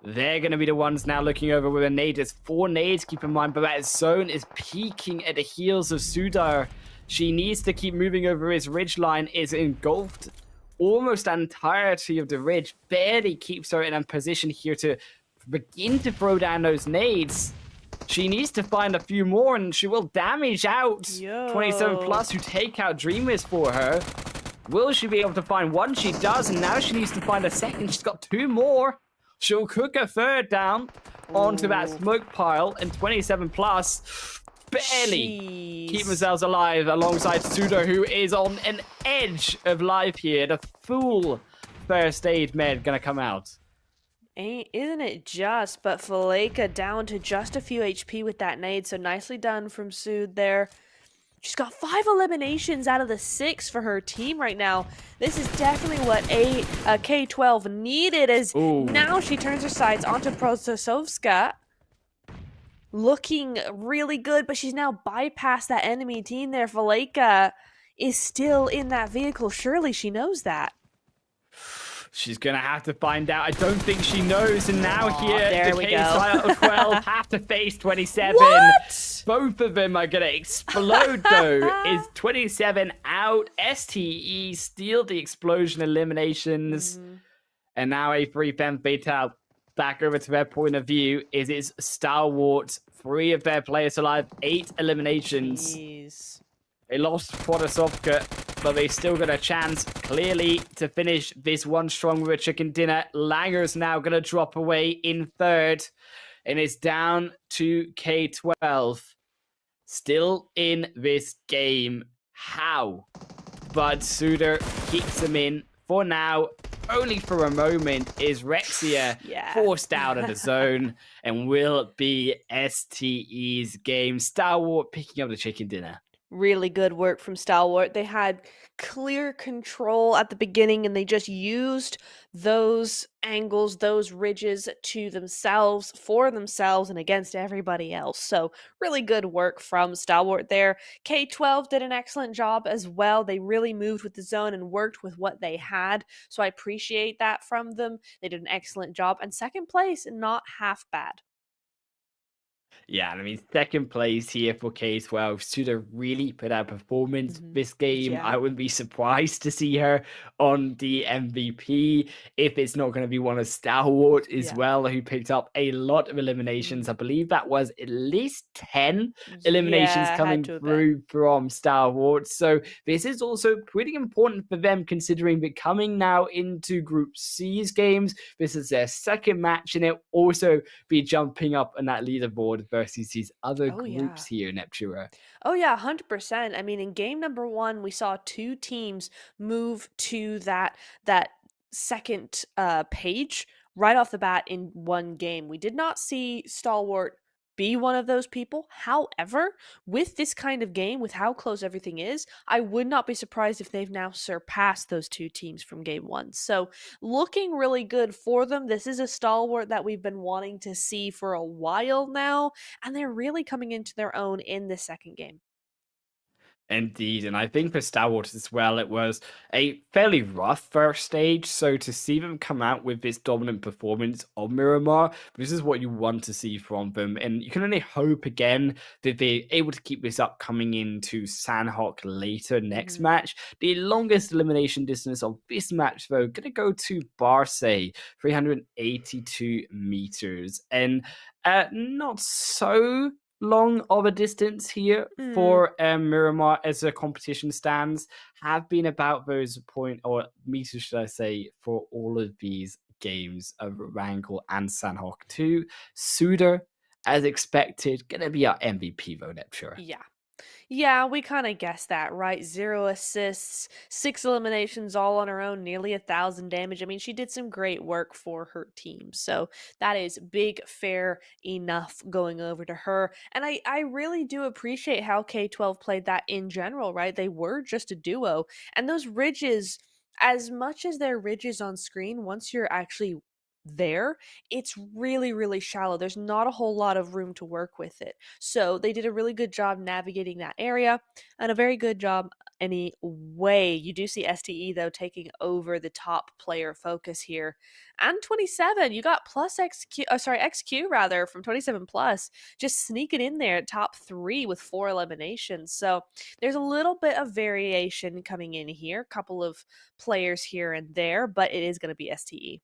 They're going to be the ones now looking over with a nade. There's 4 nades, keep in mind, but that zone is peeking at the heels of Sudar. She needs to keep moving over his ridge line. Is engulfed almost the entirety of the ridge, barely keeps her in a position here to begin to throw down those nades. She needs to find a few more, and she will damage out 27 plus, who take out Dreamers for her. Will she be able to find one? She does, and now she needs to find a second. She's got 2 more. She'll cook a third down onto that smoke pile, and 27 plus barely keep themselves alive alongside Suda, who is on an edge of life here. The full first aid med gonna come out. Isn't it just? But Faleka down to just a few HP with that nade, so nicely done from Sood there. She's got 5 eliminations out of the 6 for her team right now. This is definitely what K12 needed, as now she turns her sights onto Protosovska. Looking really good, but she's now bypassed that enemy team there. Faleka is still in that vehicle. Surely she knows that. She's going to have to find out. I don't think she knows. And now here, there the we K12 have to face 27. What? Both of them are going to explode, though. Is 27 out. STE steal the explosion eliminations. And now a 3 femme fatale. Back over to their point of view. Is it's Stalwart. 3 of their players alive. 8 eliminations. Jeez. They lost Protosovka, but they still got a chance, clearly, to finish this one strong with a chicken dinner. Langer's now going to drop away in 3rd, and it's down to K12. Still in this game. How? But Suda keeps them in for now. Only for a moment is Rexia forced out of the zone, and will be STE's game. Stalwart picking up the chicken dinner. Really good work from Stalwart. They had clear control at the beginning, and they just used those angles, those ridges to themselves, for themselves, and against everybody else. So really good work from Stalwart there. K12 did an excellent job as well. They really moved with the zone and worked with what they had. So I appreciate that from them. They did an excellent job. And 2nd place, not half bad. Yeah, I mean, 2nd place here for K12. Suda really put out performance this game. Yeah. I wouldn't be surprised to see her on the MVP if it's not going to be one of Stalwart as well, who picked up a lot of eliminations. I believe that was at least 10 eliminations coming through from Stalwart. So this is also pretty important for them, considering they're coming now into Group C's games. This is their 2nd match, and it'll also be jumping up on that leaderboard versus these other groups here in Neptune. Oh yeah, 100%. I mean, in game number 1, we saw 2 teams move to that 2nd page right off the bat in one game. We did not see Stalwart be one of those people. However, with this kind of game, with how close everything is, I would not be surprised if they've now surpassed those 2 teams from game 1. So looking really good for them. This is a Stalwart that we've been wanting to see for a while now, and they're really coming into their own in the 2nd game. Indeed, and I think for Stalwart as well, it was a fairly rough first stage, so to see them come out with this dominant performance of Miramar, this is what you want to see from them, and you can only hope again that they're able to keep this up coming into Sanhok later next match. The longest elimination distance of this match, though, going to go to Barce, 382 meters, and not so long of a distance here for Miramar as the competition stands. Have been about those meters, should I say, for all of these games of Wrangel and Sanhok 2. Suda, as expected, gonna be our MVP though, Nepture. Yeah, we kind of guessed that, right? 0 assists, 6 eliminations all on her own, nearly 1,000 damage. I mean, she did some great work for her team. So that is big, fair enough going over to her. And I really do appreciate how K12 played that in general, right? They were just a duo. And those ridges, as much as they're ridges on screen, once you're actually there, it's really, really shallow. There's not a whole lot of room to work with it. So they did a really good job navigating that area and a very good job anyway. You do see STE though taking over the top player focus here. And 27, you got plus XQ rather from 27 plus, just sneaking in there at top 3 with 4 eliminations. So there's a little bit of variation coming in here, a couple of players here and there, but it is going to be STE.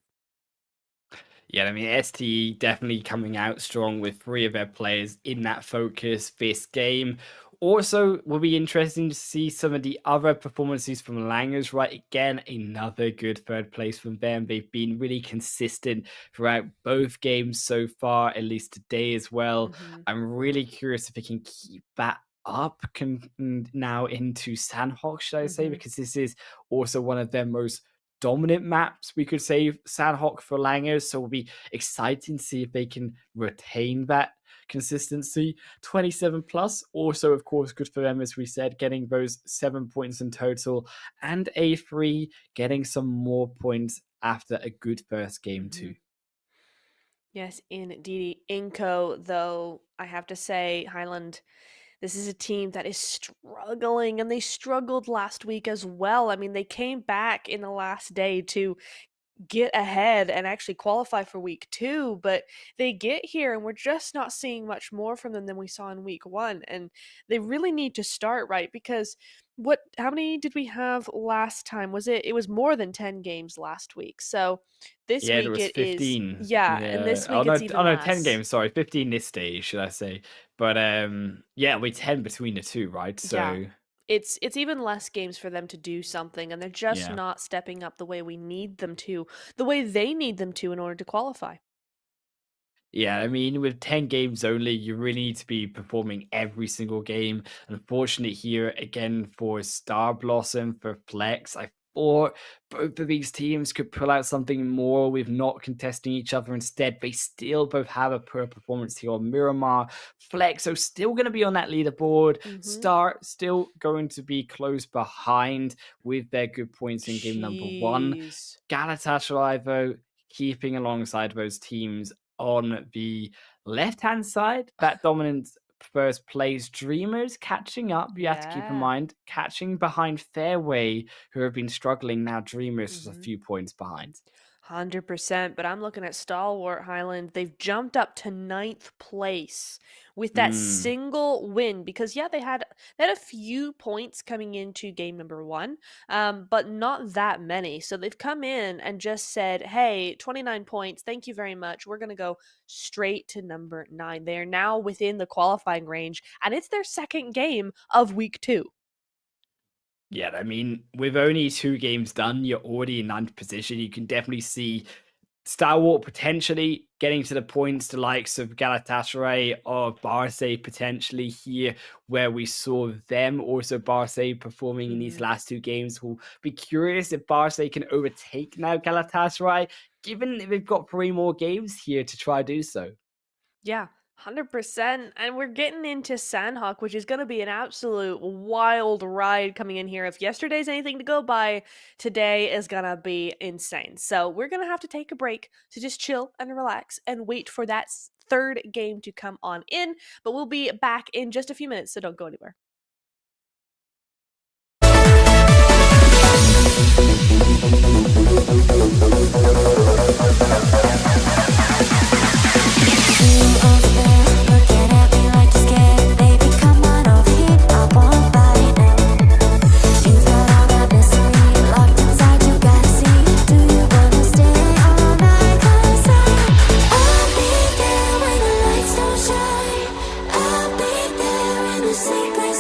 Yeah, I mean, STE definitely coming out strong with 3 of their players in that focus this game. Also, will be interesting to see some of the other performances from Langers, right? Again, another good third place from them. They've been really consistent throughout both games so far, at least today as well. Mhm. I'm really curious if they can keep that up now into Sanhok, should I say, Mhm. because this is also one of their most dominant maps, we could say, Sanhok for Langers. So it'll be exciting to see if they can retain that consistency. 27 plus, also, of course, good for them, as we said, getting those 7 points in total, and A3 getting some more points after a good first game, too. Mhm. Yes, indeed. Inco, though, I have to say, Highland, this is a team that is struggling, and they struggled last week as well. I mean, they came back in the last day to get ahead and actually qualify for week 2, but they get here and we're just not seeing much more from them than we saw in week 1. And they really need to start right, because how many did we have last time? It was more than 10 games last week. So this Yeah, there week was it is, 15. yeah, and Yeah. this week it's Oh even no, 10 less. games, sorry. 15 this day, should I say. But yeah, we 10 between the two, right? Yeah. So It's even less games for them to do something, and they're just yeah. not stepping up the way we need them to, the way they need them to in order to qualify. Yeah, I mean, with 10 games only, you really need to be performing every single game. Unfortunate here again for Star Blossom, for Flex. I thought both of these teams could pull out something more with not contesting each other. Instead, they still both have a poor performance here on Miramar. Flex, so still going to be on that leaderboard. Mhm. Star still going to be close behind with their good points in game number 1. Jeez. Galatasaray, though, keeping alongside those teams on the left-hand side, that dominant first place. Dreamers catching up. You have to keep in Yeah. mind, catching behind Fairway, who have been struggling now. Dreamers is a Mhm. few points behind. 100%, but I'm looking at Stalwart Highland. They've jumped up to ninth place with that Mm. single win, because yeah, they had a few points coming into game number 1, but not that many. So they've come in and just said, "Hey, 29 points. Thank you very much. We're gonna go straight to number 9." They are now within the qualifying range, and it's their second game of week 2. Yeah, I mean, with only 2 games done, you're already in ninth position. You can definitely see Stalwart potentially getting to the points, the likes of Galatasaray or Barca potentially here, where we saw them. Also, Barca performing in these Mhm. last 2 games. We'll be curious if Barca can overtake now Galatasaray, given that they've got 3 more games here to try do so. Yeah, 100%. And we're getting into Sanhok, which is going to be an absolute wild ride coming in here. If yesterday's anything to go by, today is going to be insane. So we're going to have to take a break to just chill and relax and wait for that third game to come on in. But we'll be back in just a few minutes, so don't go anywhere. Looking at me like you're scared, baby. Come on over here, I won't fight now. You've got all that mystery locked inside. You gotta see. Do you wanna stay all night? 'Cause I'll be there when the lights don't shine. I'll be there in the secret.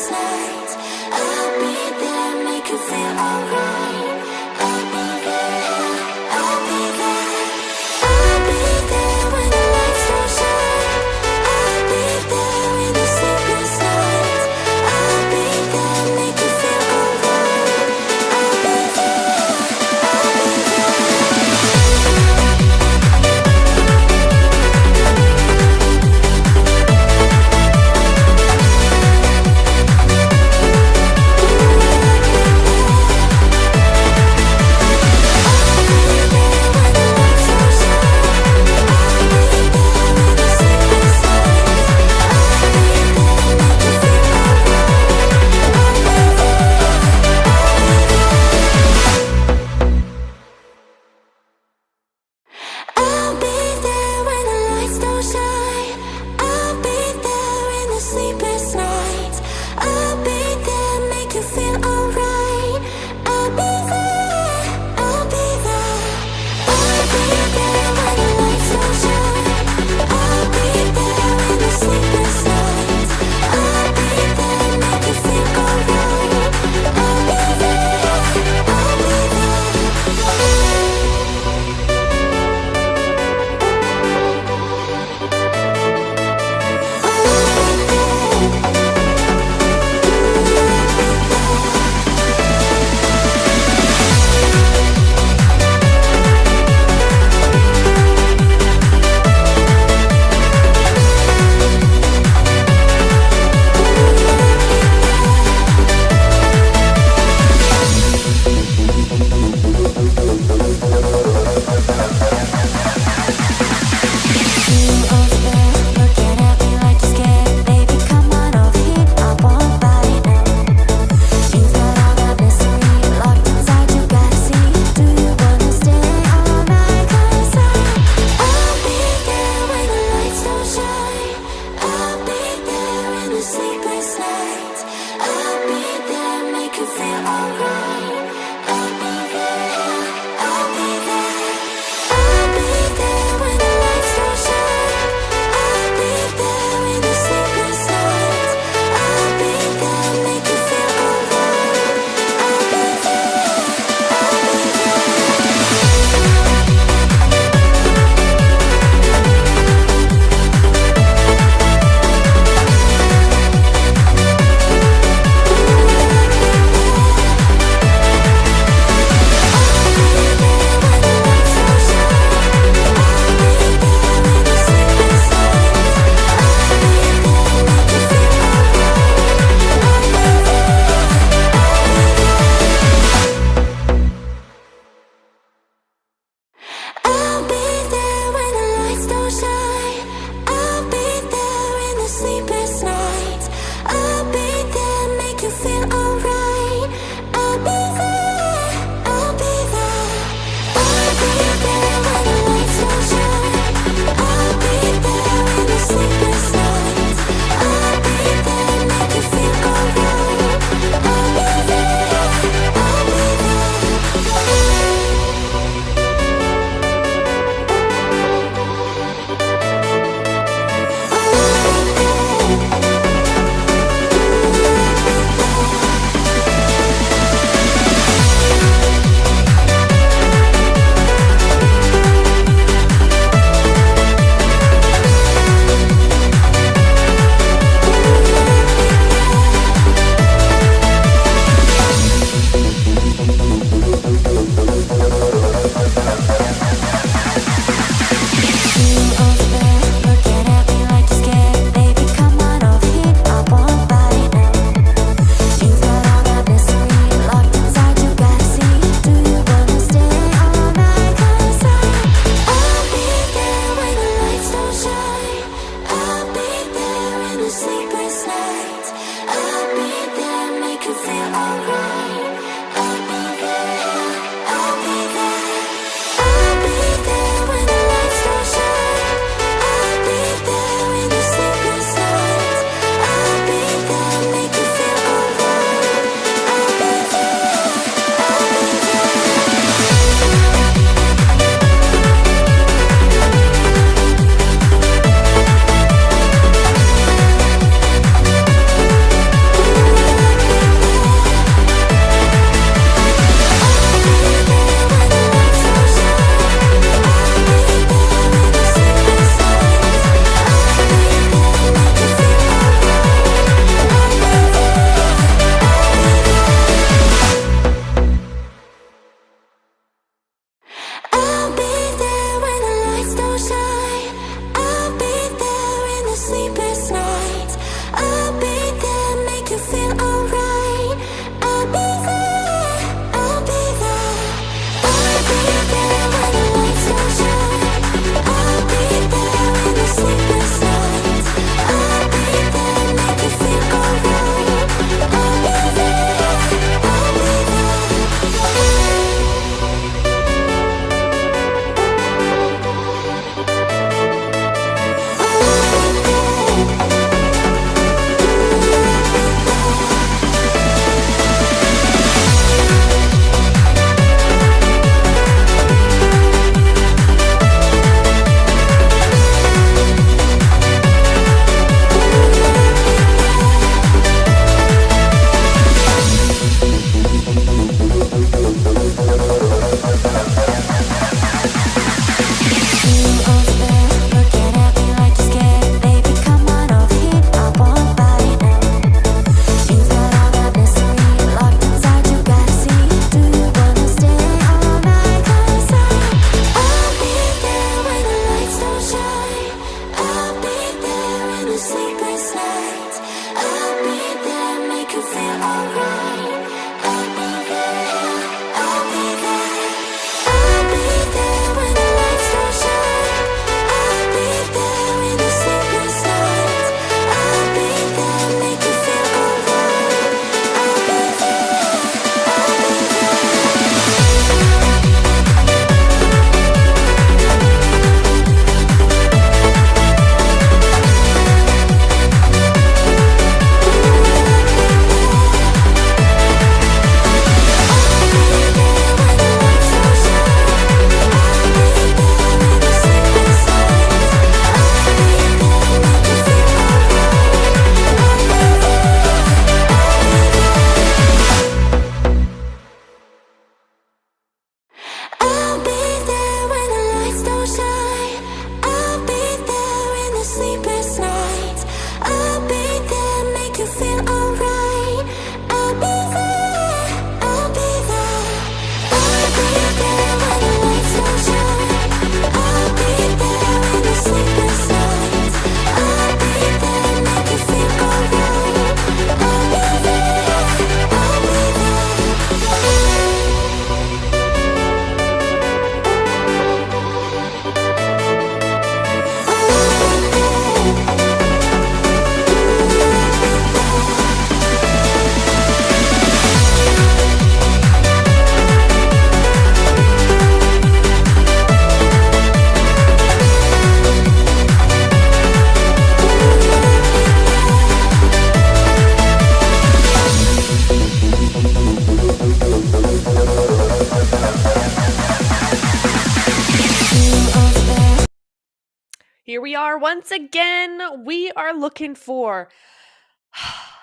Here we are once again. We are looking for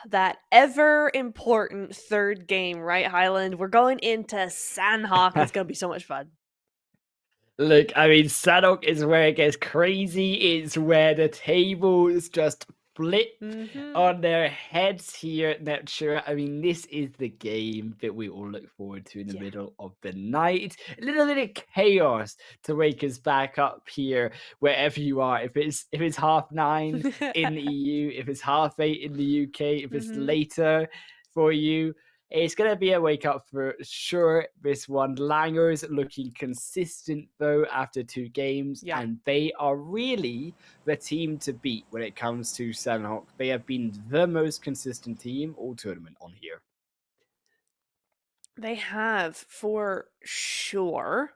that ever important third game, right, Highland? We're going into Sanhok. It's going to be so much fun. Look, I mean, Sanhok is where it gets crazy. It's where the tables just flip on their heads here, Neptune. I mean, this is the game that we all look forward to in the middle of the night. A little bit of chaos to wake us back up here, wherever you are. If it's 9:30 in the EU, if it's 8:30 in the UK, if it's later for you. It's going to be a wake up for sure. This one, Langers looking consistent though after 2 games, and they are really the team to beat when it comes to Sanhok. They have been the most consistent team all tournament on here. They have, for sure.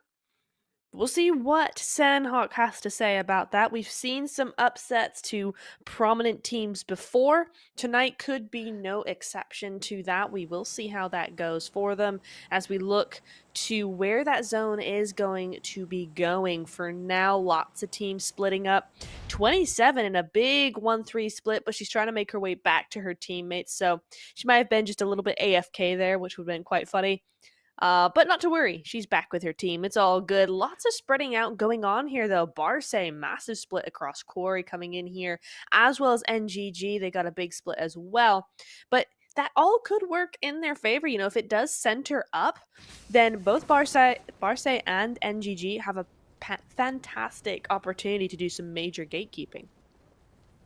We'll see what Sanhok has to say about that. We've seen some upsets to prominent teams before. Tonight could be no exception to that. We will see how that goes for them as we look to where that zone is going to be going. For now, lots of teams splitting up. 27 in a big 1-3 split, but she's trying to make her way back to her teammates. So she might have been just a little bit AFK there, which would have been quite funny. But not to worry, she's back with her team. It's all good. Lots of spreading out going on here, though. Barce, massive split across Corey coming in here, as well as NGG. They got a big split as well. But that all could work in their favor. You know, if it does center up, then both Barce and NGG have a fantastic opportunity to do some major gatekeeping.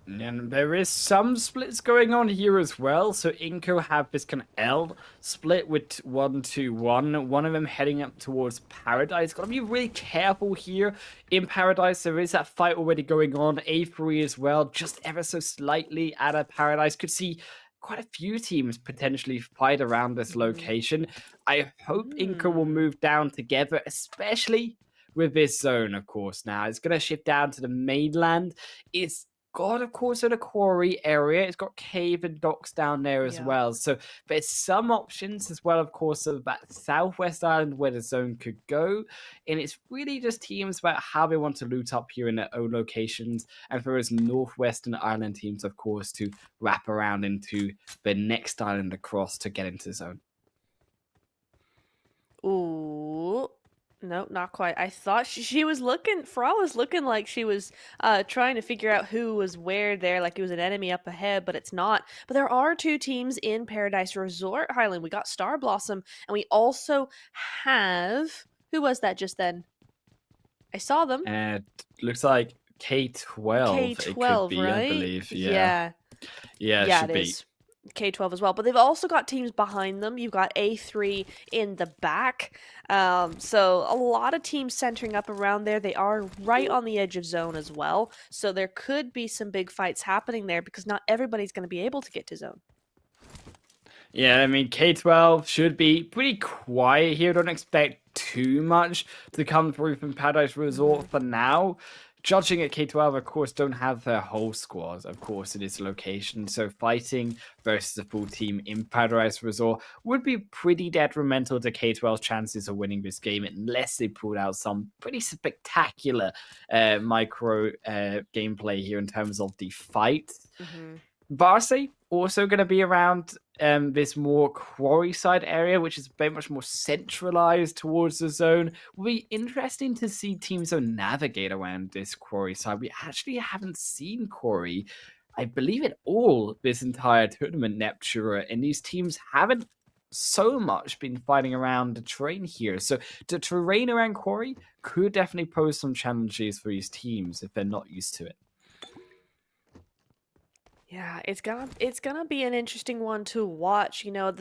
And there is some splits going on here as well. So Inco have this kind of L split with 1-2-1. One of them heading up towards Paradise. Gotta be really careful here in Paradise. There is that fight already going on. A3 as well, just ever so slightly out of Paradise. Could see quite a few teams potentially fight around this location. I hope Inco will move down together, especially with this zone, of course. Now it's gonna shift down to the mainland. It's got, of course, in a quarry area. It's got cave and docks down there as well. So there's some options as well, of course, of that southwest island where the zone could go. And it's really just teams about how they want to loot up here in their own locations. And for those northwestern island teams, of course, to wrap around into the next island across to get into the zone. Ooh. Nope, not quite. I thought she was looking, Fra was looking like she was trying to figure out who was where there, like it was an enemy up ahead, but it's not. But there are 2 teams in Paradise Resort, Highland. We got Star Blossom, and we also have, who was that just then? I saw them. It looks like K12. It could be, right? I believe. Yeah, it should be. K12 as well, but they've also got teams behind them. You've got A3 in the back. So a lot of teams centering up around there. They are right on the edge of zone as well. So there could be some big fights happening there because not everybody's going to be able to get to zone. Yeah, I mean, K12 should be pretty quiet here. Don't expect too much to come through from Paradise Resort for now. Judging at K12, of course, don't have their whole squad, of course, in this location. So fighting versus a full team in Paradise Resort would be pretty detrimental to K12's chances of winning this game unless they pulled out some pretty spectacular micro gameplay here in terms of the fight. Barce also going to be around this more quarry side area, which is very much more centralized towards the zone. Will be interesting to see Team Zone navigate around this quarry side. We actually haven't seen quarry, I believe, at all this entire tournament, Neptura, and these teams haven't so much been fighting around the terrain here. So the terrain around quarry could definitely pose some challenges for these teams if they're not used to it. Yeah, it's gonna be an interesting one to watch. You know,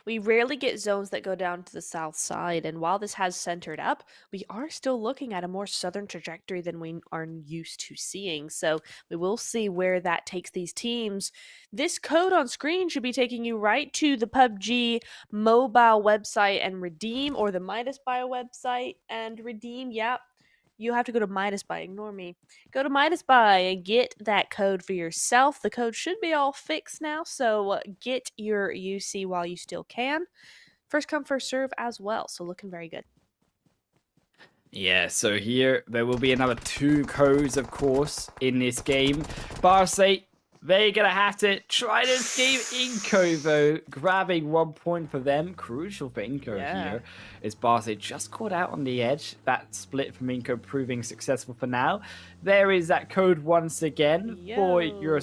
we rarely get zones that go down to the south side, and while this has centered up, we are still looking at a more southern trajectory than we are used to seeing. So we will see where that takes these teams. This code on screen should be taking you right to the PUBG mobile website and redeem, or the Midas Buy website and redeem. Yep. You have to go to Midas Buy. Ignore me. Go to Midas Buy and get that code for yourself. The code should be all fixed now, so get your UC while you still can. First come, first serve as well, so looking very good. Yeah, so here there will be another 2 codes, of course, in this game. Barca, they're gonna have to try to escape Inco, though. Grabbing 1 point for them, crucial for Inco Yeah. here, is Barca just caught out on the edge. That split from Inco proving successful for now. There is that code once again for your Yo.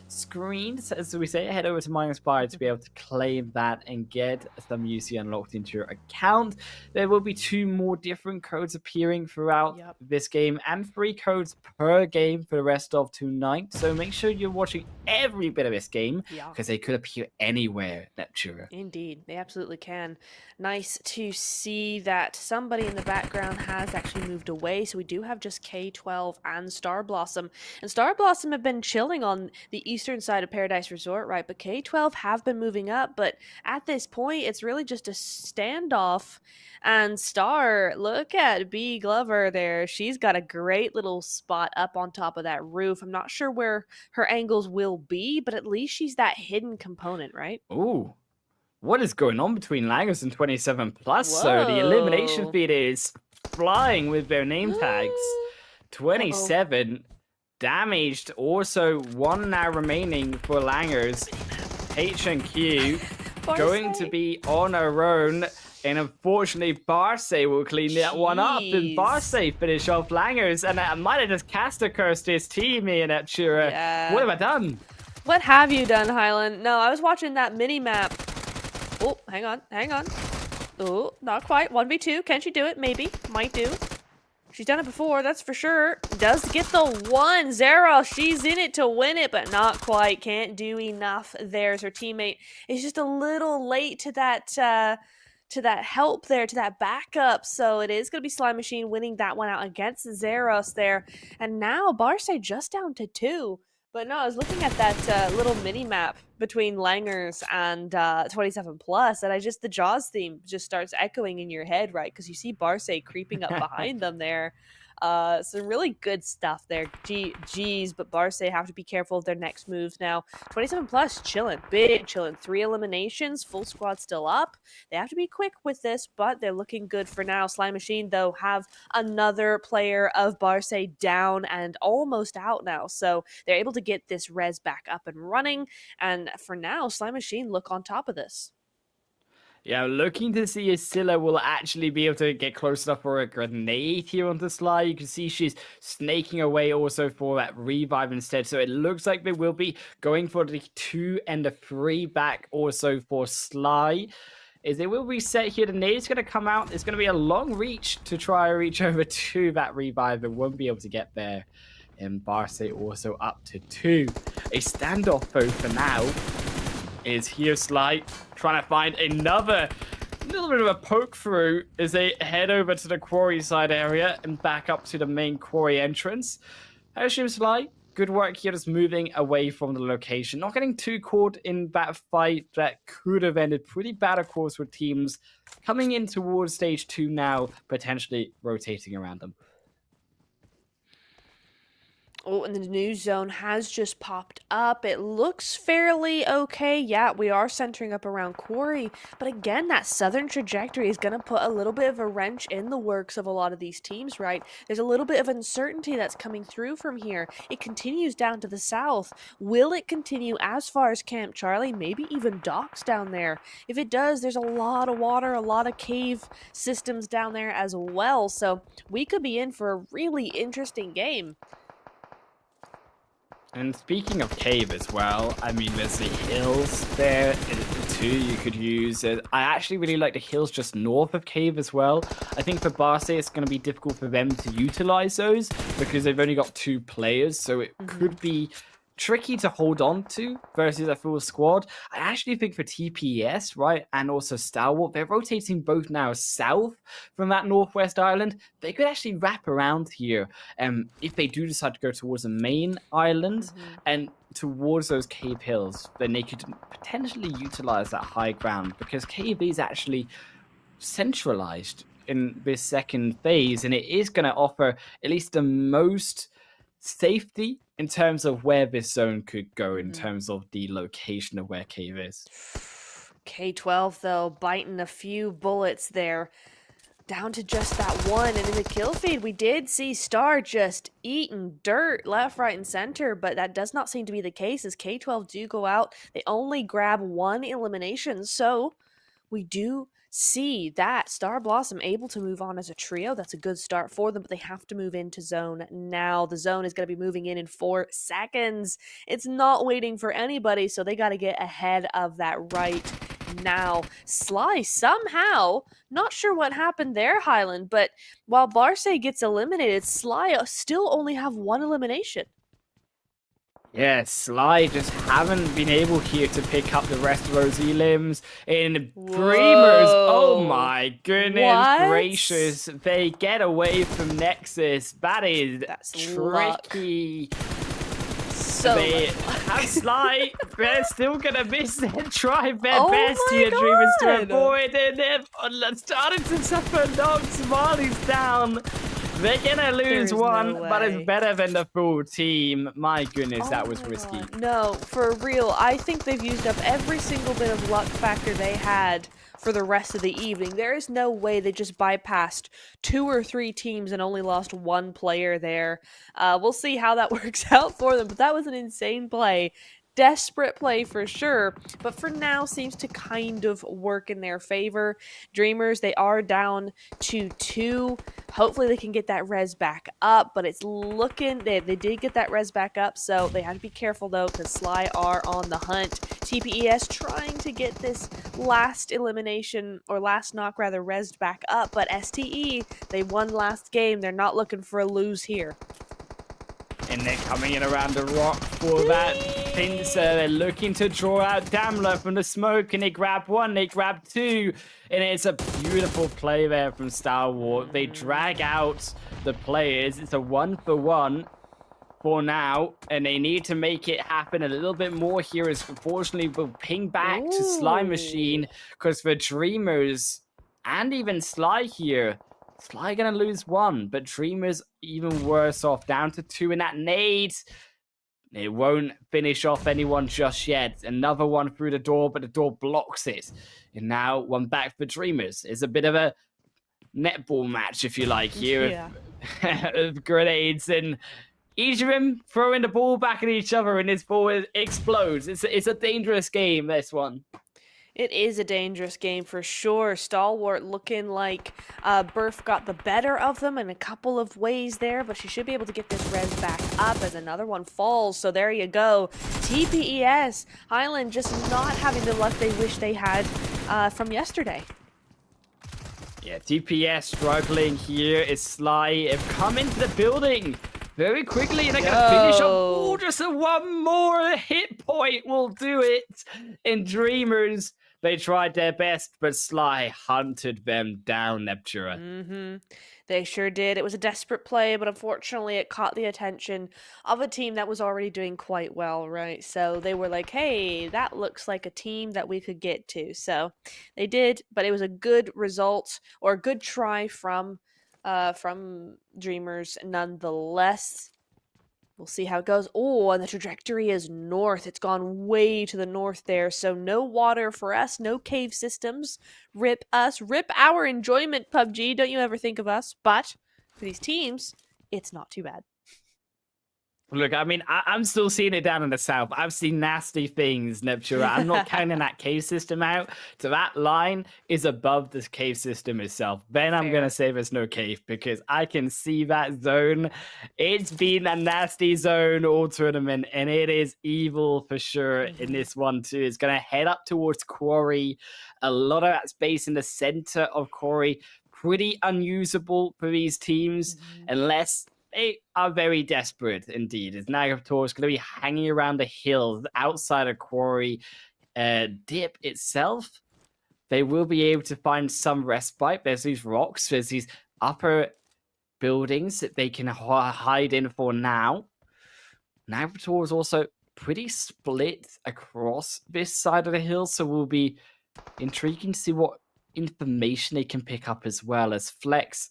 screens, as we say. Head over to -Spire to be able to claim that and get some UC unlocked into your account. There will be 2 more different codes appearing throughout Yep. this game and 3 codes per game for the rest of tonight. So make sure you're watching every bit of this game Yeah. because they could appear anywhere, Neptura. Indeed, they absolutely can. Nice to see that somebody in the background has actually moved away. So we do have just K12 and Star Blossom. And Star Blossom have been chilling on the eastern side of Paradise Resort, right? But K12 have been moving up. But at this point, it's really just a standoff. And Star, look at B Glover there. She's got a great little spot up on top of that roof. I'm not sure where her angles will be, but at least she's that hidden component, right? Ooh. What is going on between Langos and 27 plus? So the elimination Whoa. feed is flying with their name tags. 27 damaged. Also 1 now remaining for Langers. H and Q going to be on her own. And unfortunately, Barce will clean that one up. And Barce finish off Langers. And I might have just cast a curse to his team here, Neptura. Yeah. What have I done? What have you done, Highland? No, I was watching that mini map. Oh, hang on. Oh, not quite. 1v2. Can she do it? Maybe. Might do. She's done it before, that's for sure. Does get the 1. Zara, she's in it to win it, but not quite. Can't do enough. There's her teammate. Is just a little late to that help there, to that backup. So it is going to be Slime Machine winning that one out against Zeros there. And now Barce just down to 2. But no, I was looking at that little mini map between Langers and 27 plus, and the Jaws theme just starts echoing in your head, right? Because you see Barce creeping up behind them there. Some really good stuff there. Geez, but Barce have to be careful of their next moves now. 27 plus chilling, big chilling. 3 eliminations, full squad still up. They have to be quick with this, but they're looking good for now. Slime Machine, though, have another player of Barce down and almost out now. So they're able to get this res back up and running. And for now, Slime Machine look on top of this. Yeah, looking to see if Scylla will actually be able to get close enough for a grenade here on the slide. You can see she's snaking away also for that revive instead. So it looks like they will be going for the 2 and the 3 back also for Sly. Is they will reset here. The nade is going to come out. It's going to be a long reach to try and reach over to that revive. But won't be able to get there. And Barce also up to 2. A standoff though for now is here. Sly trying to find another little bit of a poke through as they head over to the quarry side area and back up to the main quarry entrance. Hardships, Sly, good work here, just moving away from the location, not getting too caught in that fight that could have ended pretty bad, of course, with teams coming in towards stage 2 now, potentially rotating around them. Oh, and the news zone has just popped up. It looks fairly okay. Yeah, we are centering up around Quarry. But again, that southern trajectory is going to put a little bit of a wrench in the works of a lot of these teams, right? There's a little bit of uncertainty that's coming through from here. It continues down to the south. Will it continue as far as Camp Charlie? Maybe even docks down there. If it does, there's a lot of water, a lot of cave systems down there as well. So we could be in for a really interesting game. And speaking of cave as well, I mean, there's the hills there too you could use. I actually really like the hills just north of cave as well. I think for Barce, it's going to be difficult for them to utilize those because they've only got 2 players, so it could be tricky to hold on to versus a full squad. I actually think for TPS, right, and also Stalwart, they're rotating both now south from that northwest island. They could actually wrap around here if they do decide to go towards the main island and towards those cave hills, then they could potentially utilize that high ground because cave is actually centralized in this second phase, and it is going to offer at least the most safety in terms of where this zone could go in terms of the location of where cave is. K12 though, biting a few bullets there. down to just that one. And in the kill feed, we did see Star just eating dirt left, right, and center, but that does not seem to be the case as K12 do go out. They only grab one elimination, so we do see that Star Blossom able to move on as a trio. That's a good start for them, but they have to move into zone now. The zone is going to be moving in 4 seconds. It's not waiting for anybody, so they got to get ahead of that right now. Sly somehow, not sure what happened there, Highland, but while Barce gets eliminated, Sly still only have one elimination. Yeah, Sly just haven't been able here to pick up the rest of those elims. In Dreamers, oh my goodness gracious, they get away from Nexus. That's tricky. So they have Sly, they're still gonna miss their try their Oh best my here, Dreamers, to God. avoid it. They're starting to suffer knocks. Marley's down. They're gonna lose There's one, no but it's way. better than the full team. My goodness, that Oh was my risky. God. No, for real. I think they've used up every single bit of luck factor they had for the rest of the evening. There is no way they just bypassed 2 or 3 teams and only lost 1 player there. We'll see how that works out for them, but that was an insane play. Desperate play for sure, but for now seems to kind of work in their favor. Dreamers, they are down to 2. Hopefully they can get that res back up, but it's looking, they did get that res back up, so they have to be careful though, because Sly are on the hunt. TPES trying to get this last elimination, or last knock rather, resed back up, but STE, they won last game. They're not looking for a lose here. And they're coming in around the rock for that pincer. They're looking to draw out Damler from the smoke, and they grab 1, they grab 2, and it's a beautiful play there from Star Wars. They drag out the players. It's a 1-for-1 for now, and they need to make it happen a little bit more here, as unfortunately we'll ping back to Slime Machine, because for Dreamers and even Sly here, Sly gonna lose 1, but Dreamers even worse off, down to 2 in that nade. It won't finish off anyone just yet. Another one through the door, but the door blocks it. And now 1 back for Dreamers. It's a bit of a netball match, if you like, here of grenades, and each of them throwing the ball back at each other, and this ball explodes. It's a dangerous game, this one. It is a dangerous game for sure. Stalwart looking like Burf got the better of them in a couple of ways there, but she should be able to get this res back up as another one falls. So there you go. TPES, Highland just not having the luck they wish they had from yesterday. Yeah, TPS struggling here. Is Sly have come into the building very quickly, and they're going to finish up. Oh, just a 1 more hit point will do it. In Dreamers, they tried their best, but Sly hunted them down, Neptura. They sure did. It was a desperate play, but unfortunately it caught the attention of a team that was already doing quite well, right? So they were like, hey, that looks like a team that we could get to. So they did, but it was a good result, or a good try from Dreamers nonetheless. We'll see how it goes. Oh, and the trajectory is north. It's gone way to the north there. So no water for us, no cave systems. Rip us, rip our enjoyment, PUBG. Don't you ever think of us. But for these teams, it's not too bad. Look, I mean, I'm still seeing it down in the south. I've seen nasty things, Neptura. I'm not counting that cave system out. So that line is above the cave system itself. Then I'm going to say there's no cave, because I can see that zone. It's been a nasty zone all tournament, and it is evil for sure in this one too. It's going to head up towards Quarry. A lot of that space in the center of Quarry, pretty unusable for these teams, unless they are very desperate indeed. As Nagator is going to be hanging around the hills outside of Quarry Dip itself. They will be able to find some respite. There's these rocks, there's these upper buildings that they can hide in for now. Nagator is also pretty split across this side of the hill, so we'll be intriguing to see what information they can pick up, as well as Flex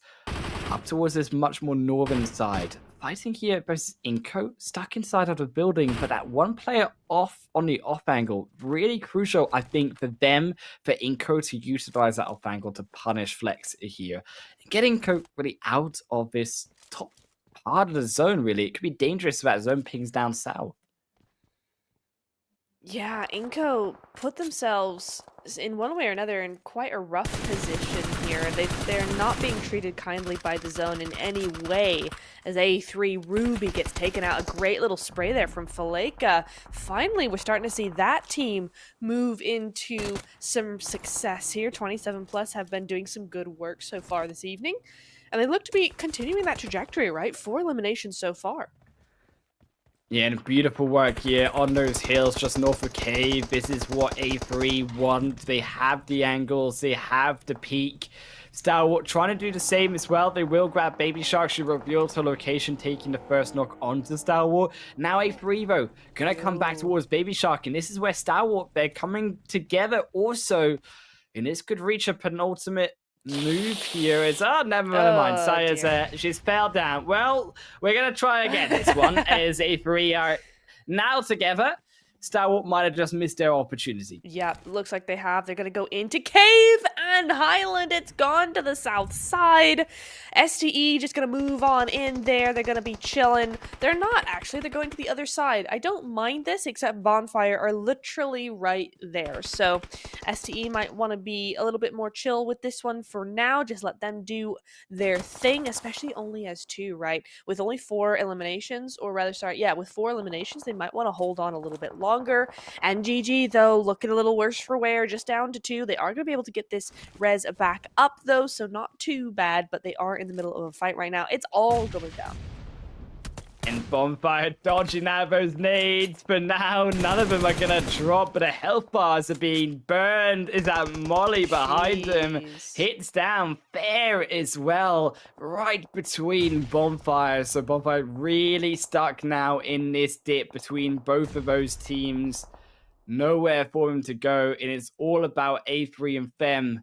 up towards this much more northern side. fighting here versus Inko, stuck inside of the building, but that one player off on the off angle, really crucial, I think, for them, for Inko to utilize that off angle to punish Flex here. Getting Inko really out of this top part of the zone, really. It could be dangerous if that zone pings down south. Yeah, Inco put themselves in one way or another in quite a rough position here. They're not being treated kindly by the zone in any way as A3 Ruby gets taken out. A great little spray there from Faleka. Finally, we're starting to see that team move into some success here. 27 Plus have been doing some good work so far this evening, and they look to be continuing that trajectory, right? 4 eliminations so far. Yeah, and beautiful work here on those hills just north of Cave. This is what A3 want. They have the angles, they have the peak. Stalwart trying to do the same as well. They will grab Baby Shark. She reveals her location, taking the first knock onto Stalwart. Now A3 though, gonna come back towards Baby Shark, and this is where Stalwart, they're coming together also. And this could reach a penultimate move here. Is never mind. Saya's she's fell down. Well, we're gonna try again. This one as A3 are now together. Stalwart might have just missed their opportunity. Yeah, looks like they have. They're going to go into Cave and Highland. It's gone to the south side. STE just going to move on in there. They're going to be chilling. They're not, actually. They're going to the other side. I don't mind this, except Bonfire are literally right there. So STE might want to be a little bit more chill with this one for now. Just let them do their thing, especially only as 2, right? With only 4 eliminations, or rather, sorry, yeah, with 4 eliminations, they might want to hold on a little bit longer. And GG, though, looking a little worse for wear, just down to 2. They are going to be able to get this res back up, though, so not too bad, but they are in the middle of a fight right now. It's all going down. And Bonfire dodging out those nades, but now none of them are going to drop, but the health bars are being burned. Is that Molly behind them? Hits down fair as well, right between Bonfire. So Bonfire really stuck now in this dip between both of those teams. Nowhere for him to go, and it's all about A3 and Fem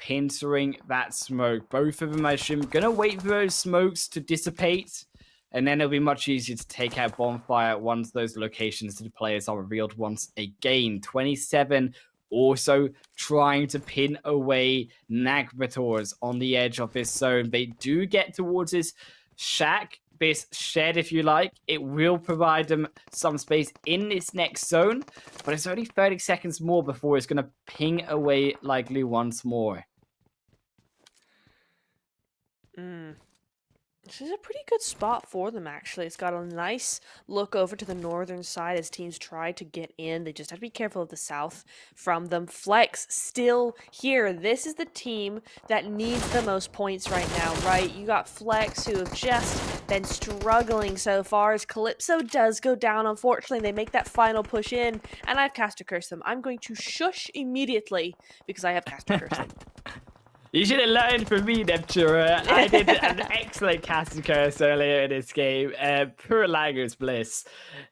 pintering that smoke. Both of them, I assume, going to wait for those smokes to dissipate. And then it'll be much easier to take out Bonfire once those locations to the players are revealed once again. 27 also trying to pin away Nagmators on the edge of this zone. They do get towards this shack, this shed if you like. It will provide them some space in this next zone, but it's only 30 seconds more before it's going to ping away likely once more. This is a pretty good spot for them, actually. It's got a nice look over to the northern side as teams try to get in. They just have to be careful of the south from them. Flex still here. This is the team that needs the most points right now, right? You got Flex, who have just been struggling so far as Calypso does go down. Unfortunately, they make that final push in, and I've caster cursed them. I'm going to shush immediately because I have caster cursed them. You should have learned from me, Neptura. I did an excellent casting curse earlier in this game. Poor Lager's Bliss,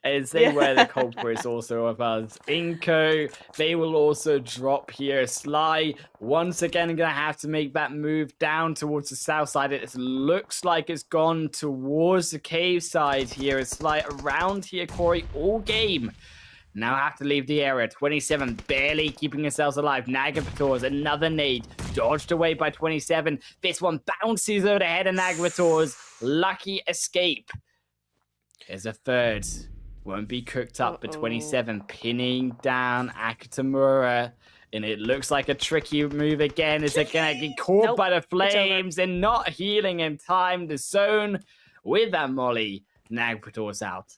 as they were the culprits also of us. Inko, they will also drop here. Sly, once again, going to have to make that move down towards the south side. It looks like it's gone towards the cave side here. It's Sly around here, Corey, all game. Now have to leave the area. 27 barely keeping themselves alive. Nagamators, another nade. Dodged away by 27. This one bounces over the head of Nagamators. Lucky escape. There's a third. Won't be cooked up, but 27 pinning down Akatamura. And it looks like a tricky move again. Is it going to get caught by the flames and not healing in time? The zone with that Molly. Nagamators out.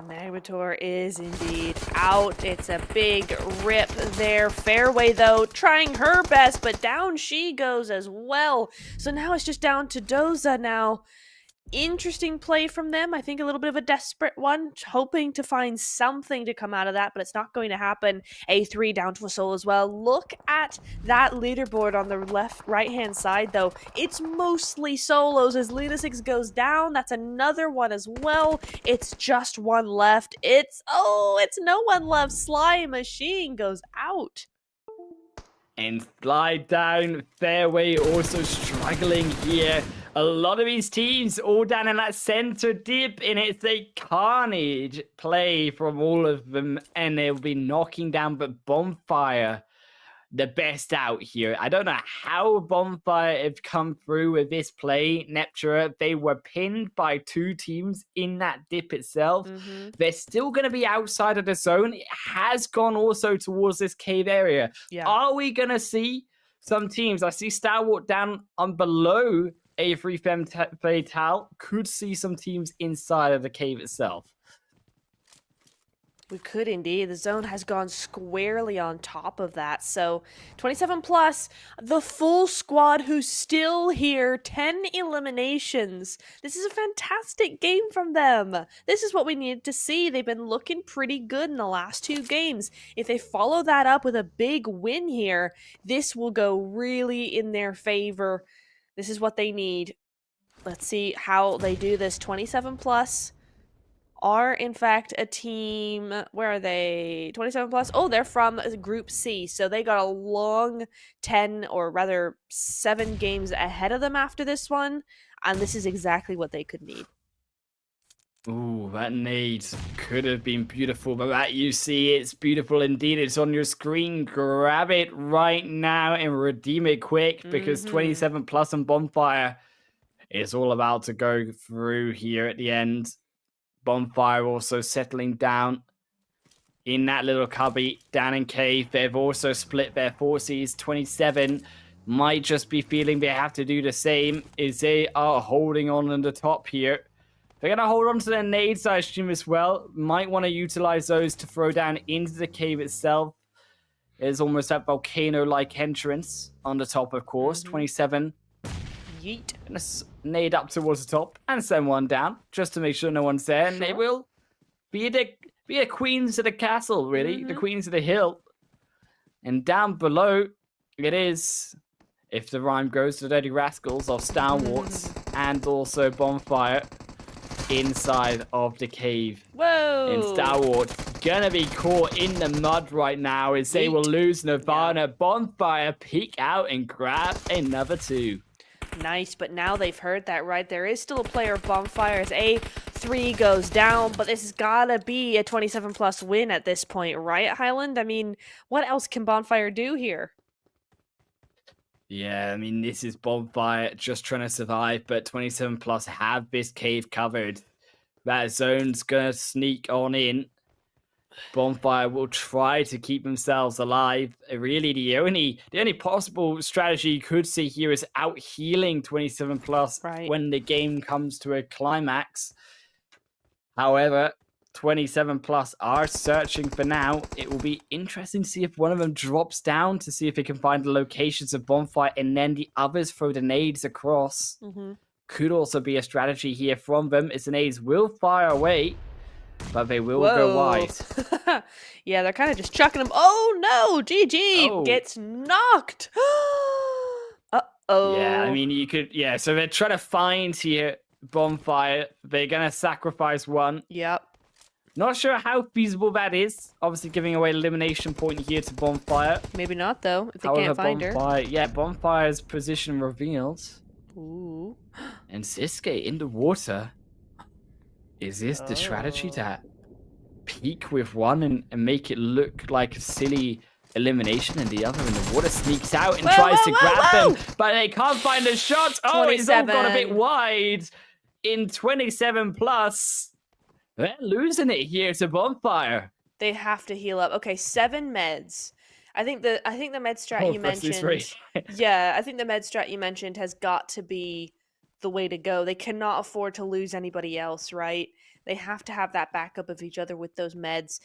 Nagmator is indeed out. It's a big rip there. Fairway, though, trying her best, but down she goes as well. So now it's just down to Doza now. Interesting play from them. I think a little bit of a desperate one, hoping to find something to come out of that, but it's not going to happen. A3 down to a soul as well. Look at that leaderboard on the right-hand side, though. It's mostly solos as Lunasix goes down. That's another one as well. It's just one left. It's no one left. Sly Machine goes out. And slide down. Fairway also struggling here. A lot of these teams all down in that center dip, and it's a carnage play from all of them, and they'll be knocking down, but Bonfire, the best out here. I don't know how Bonfire have come through with this play. Neptura, they were pinned by 2 teams in that dip itself. They're still going to be outside of the zone. It has gone also towards this cave area. Yeah. Are we going to see some teams? I see Stalwart down on below A3 Fem Fatal. Could see some teams inside of the cave itself. We could indeed. The zone has gone squarely on top of that. So 27 plus, the full squad who's still here, 10 eliminations. This is a fantastic game from them. This is what we needed to see. They've been looking pretty good in the last 2 games. If they follow that up with a big win here, this will go really in their favor. This is what they need. Let's see how they do this. 27 plus. Are in fact a team, where are they? 27 plus. Oh, they're from Group C. So they got a long 10 or rather 7 games ahead of them after this one. And this is exactly what they could need. Ooh, that nade could have been beautiful, but that you see, it's beautiful indeed. It's on your screen. Grab it right now and redeem it quick, because 27 plus and Bonfire is all about to go through here at the end. Bonfire also settling down in that little cubby down in cave. They've also split their forces. 27 might just be feeling they have to do the same, as they are holding on the top here. They're going to hold on to their nades, I assume, as well. Might want to utilize those to throw down into the cave itself. There's almost that volcano-like entrance on the top, of course. 27. Yeet. Gonna nade up towards the top and send one down, just to make sure no one's there. And they will be a queens of the castle, really. The queens of the hill. And down below, it is, if the rhyme goes, the Dirty Rascals of Stalwarts and also Bonfire inside of the cave. Whoa! And Stalwart gonna be caught in the mud right now, as they will lose Nirvana. Yeah. Bonfire peek out and grab another 2. Nice, but now they've heard that, right? There is still a player of Bonfire as A3 goes down, but this has gotta be a 27 plus win at this point, right, Highland? I mean, what else can Bonfire do here? Yeah, I mean, this is Bonfire just trying to survive, but 27 plus have this cave covered. That zone's gonna sneak on in. Bonfire will try to keep themselves alive. Really, the only possible strategy you could see here is out healing 27 plus when the game comes to a climax. However, 27 plus are searching for now. It will be interesting to see if one of them drops down to see if they can find the locations of Bonfire, and then the others throw the nades across. Could also be a strategy here from them, as the nades will fire away, but they will go wide. Yeah, they're kind of just chucking them. Oh no, GG gets knocked. Uh-oh. Yeah, I mean, you could, so they're trying to find here Bonfire. They're going to sacrifice one. Yep. Not sure how feasible that is. Obviously giving away elimination point here to Bonfire. Maybe not, though, if they However, can't find her. Yeah, Bonfire's position revealed. Ooh. And Siske in the water. Is this the strategy to peek with one and make it look like a silly elimination, and the other in the water sneaks out and tries to grab them, but they can't find the shots. Oh, it's all gone a bit wide in 27 plus. They're losing it here to Bonfire. They have to heal up. Okay, 7 meds. I think the med strat you mentioned. Yeah, I think the med strat you mentioned has got to be the way to go. They cannot afford to lose anybody else, right? They have to have that backup of each other with those meds.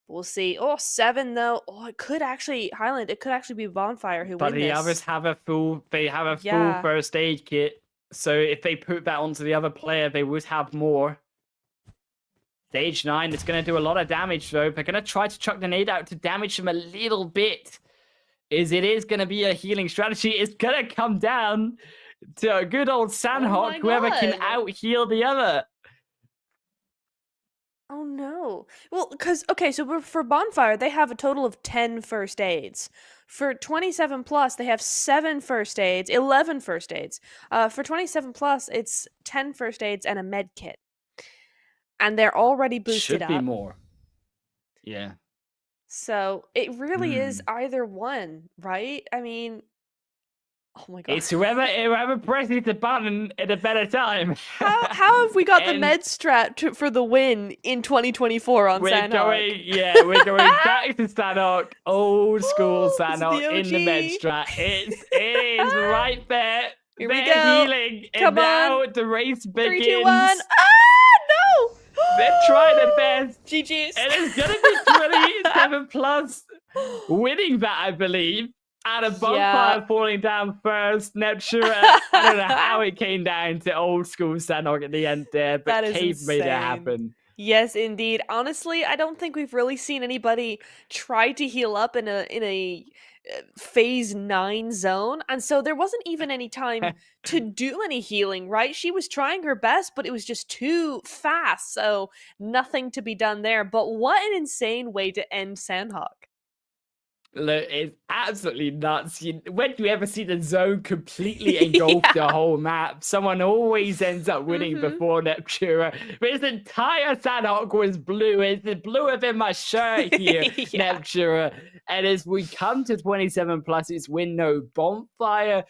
We'll see. Oh, 7 though. Oh, it could actually, Highland, it could actually be Bonfire who wins this. But the others have a full full first aid kit. So if they put that onto the other player, they would have more. Stage 9, it's going to do a lot of damage though. They're going to try to chuck the nade out to damage them a little bit. It is going to be a healing strategy. It's going to come down to a good old Sanhok, whoever can out-heal the other. Oh no. Well, because okay, so for Bonfire, they have a total of 10 first aids. For 27 plus, they have 7 first aids, 11 first aids. For 27 plus, it's 10 first aids and a med kit. And they're already boosted Should be up. more. Yeah. So it really is Hmm. either one, right? I mean, oh my god. It's whoever presses the button at a better time. How have we got the And med strat for the win in 2024 on we're Sanhok? we're going back to Sanhok, old school It's the Sanhok in the med OG. strat. It is right there. Here we They're go. healing, and Come now on. the race 3, 2, 1. begins. Ah, no. They're trying their best. GG's. And it's gonna be 27 plus winning that, I believe. And a Bonfire falling down first. Neptura, I don't know how it came down to old school Sanhok at the end there, but That is Cave made it insane. happen. Yes, indeed. Honestly, I don't think we've really seen anybody try to heal up in a phase 9 zone, and so there wasn't even any time to do any healing, right? She was trying her best, but it was just too fast, so nothing to be done there. But what an insane way to end Sanhok. Look, it's absolutely nuts. When do you ever see the zone completely engulf the whole map? Someone always ends up winning before Neptura. But his entire Sanhok was blue. It's the blue within my shirt here, Neptura. And as we come to 27 plus, it's win no Bonfire.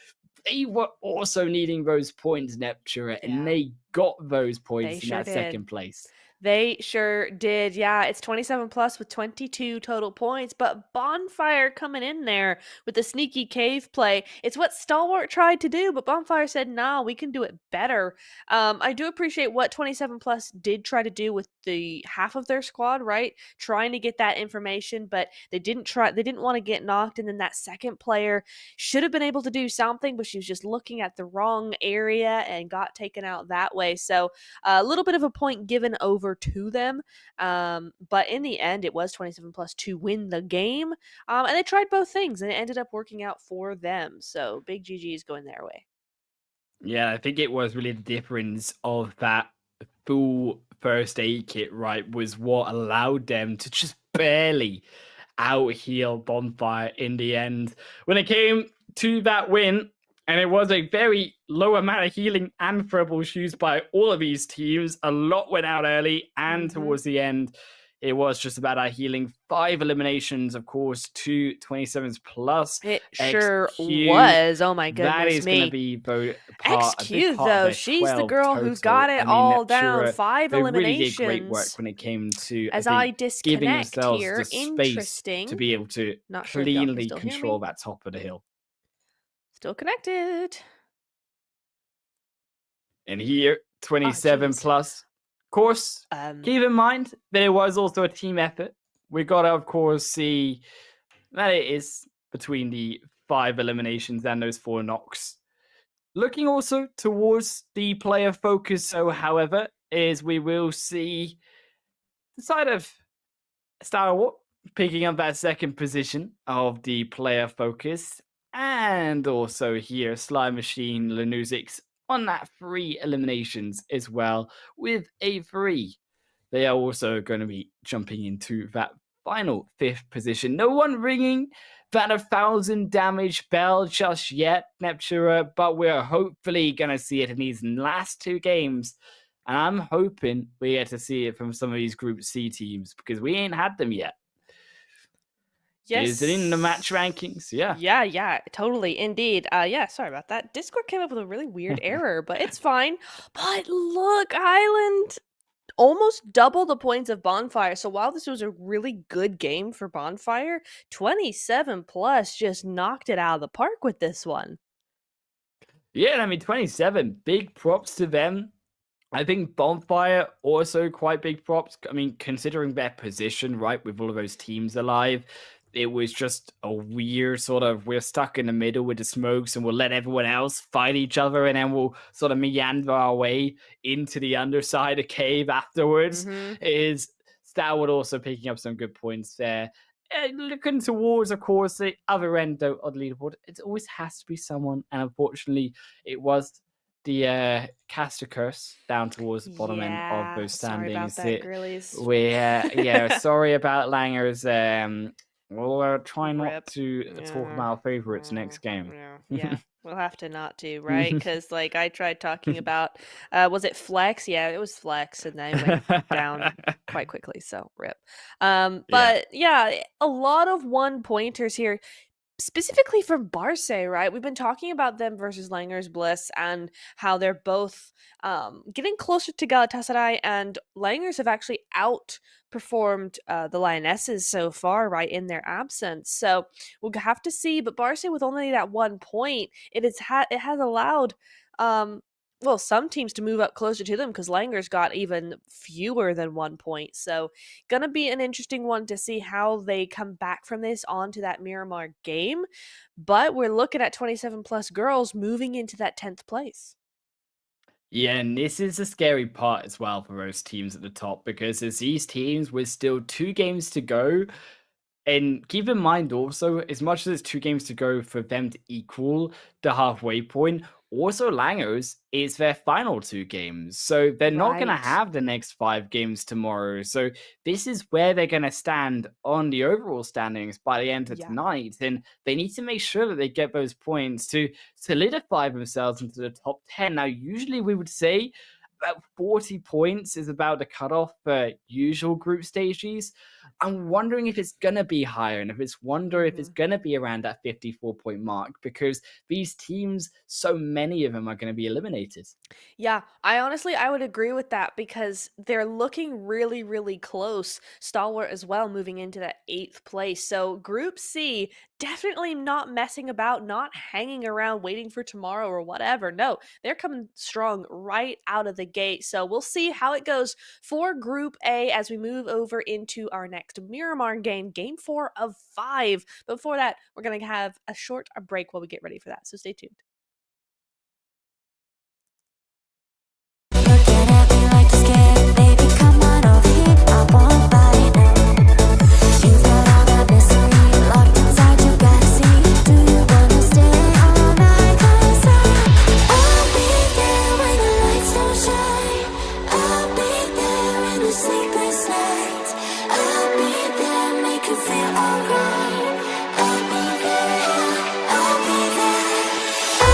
They were also needing those points, Neptura, and they got those points in that second place. They sure did. Yeah, it's 27 plus with 22 total points, but Bonfire coming in there with the sneaky cave play. It's what Stalwart tried to do, but Bonfire said, nah, we can do it better. I do appreciate what 27 plus did try to do with the half of their squad, right? Trying to get that information, but they didn't want to get knocked. And then that second player should have been able to do something, but she was just looking at the wrong area and got taken out that way. So a little bit of a point given over to them, but in the end it was 27 plus to win the game, and they tried both things and it ended up working out for them, so big GG's going their way. Yeah, I think it was really the difference of that full first aid kit, right, was what allowed them to just barely out heal Bonfire in the end. When it came to that win, and it was a very low amount of healing and throwables used by all of these teams. A lot went out early, and towards the end, it was just about our healing. 5 eliminations, of course, to 27s plus. It sure was. Oh my goodness, that is going to be XQ though. She's the girl who got it all down. 5 eliminations. They really did great work when it came to as I disconnect giving themselves here. the space to be able to cleanly control that top of the hill. Still connected. And here, 27 plus. Of course, keep in mind that it was also a team effort. We got to, of course, see that it is between the 5 eliminations and those 4 knocks. Looking also towards the player focus, so however, is we will see the side of Stalwart picking up that second position of the player focus. And also here, Slime Machine, Lanuzix on that 3 eliminations as well with a 3. They are also going to be jumping into that final 5th position. No one ringing that 1,000 damage bell just yet, Neptura, but we're hopefully going to see it in these last 2 games. And I'm hoping we get to see it from some of these Group C teams because we ain't had them yet. Yes. Is it in the match rankings? Yeah. Yeah, totally. Indeed. Yeah, sorry about that. Discord came up with a really weird error, but it's fine. But look, Island almost double the points of Bonfire. So while this was a really good game for Bonfire, 27 plus just knocked it out of the park with this one. Yeah, I mean, 27, big props to them. I think Bonfire also quite big props. I mean, considering their position, right, with all of those teams alive, it was just a weird sort of, we're stuck in the middle with the smokes and we'll let everyone else fight each other and then we'll sort of meander our way into the underside of cave afterwards. Is Stalwart also picking up some good points there. Looking towards, of course, the other end though, of the leaderboard, it always has to be someone, and unfortunately it was cast a curse down towards the bottom end of Yeah, those sorry about standings. that, girlies. Yeah, sorry about Langers. We'll try not Rip. to talk Yeah. about our favorites next game. Yeah. We'll have to not to, right? Because like I tried talking about, was it Flex? Yeah, it was Flex, and then went down quite quickly. So rip. Yeah. But yeah, a lot of one pointers here. Specifically for Barce, right? We've been talking about them versus Langers Bliss and how they're both getting closer to Galatasaray, and Langers have actually outperformed the Lionesses so far, right, in their absence. So we'll have to see. But Barce, with only that 1 point, it has allowed well, some teams to move up closer to them because Langers got even fewer than 1 point. So gonna be an interesting one to see how they come back from this onto that Miramar game. But we're looking at 27 plus girls moving into that 10th place. Yeah, and this is a scary part as well for those teams at the top because as these teams with still 2 games to go, and keep in mind also, as much as there's 2 games to go for them to equal the halfway point, also Langos is their final 2 games. So they're not going to Right. have the next 5 games tomorrow. So this is where they're going to stand on the overall standings by the end of Yeah. tonight. And they need to make sure that they get those points to solidify themselves into the top 10. Now, usually we would say about 40 points is about the cutoff for usual group stages. I'm wondering if it's gonna be higher, and if it's Mhm. gonna be around that 54-point mark because these teams, so many of them are gonna be eliminated. Yeah, I would agree with that because they're looking really, really close. Stalwart as well, moving into that 8th place. So Group C, definitely not messing about, not hanging around waiting for tomorrow or whatever. No, they're coming strong right out of the gate. So we'll see how it goes for Group A as we move over into our next Miramar game, game 4 of 5. But before that, we're gonna have a short break while we get ready for that. So stay tuned. Looking at me like you're scared, baby, come on over here. I won't bite now. You've got all that mystery locked inside, you gotta see. Do you wanna stay all night? 'Cause I'll be there when the lights don't shine. I'll be there in the sleepless nights. I'll be there, make you feel alright. I'll be there, I'll be there.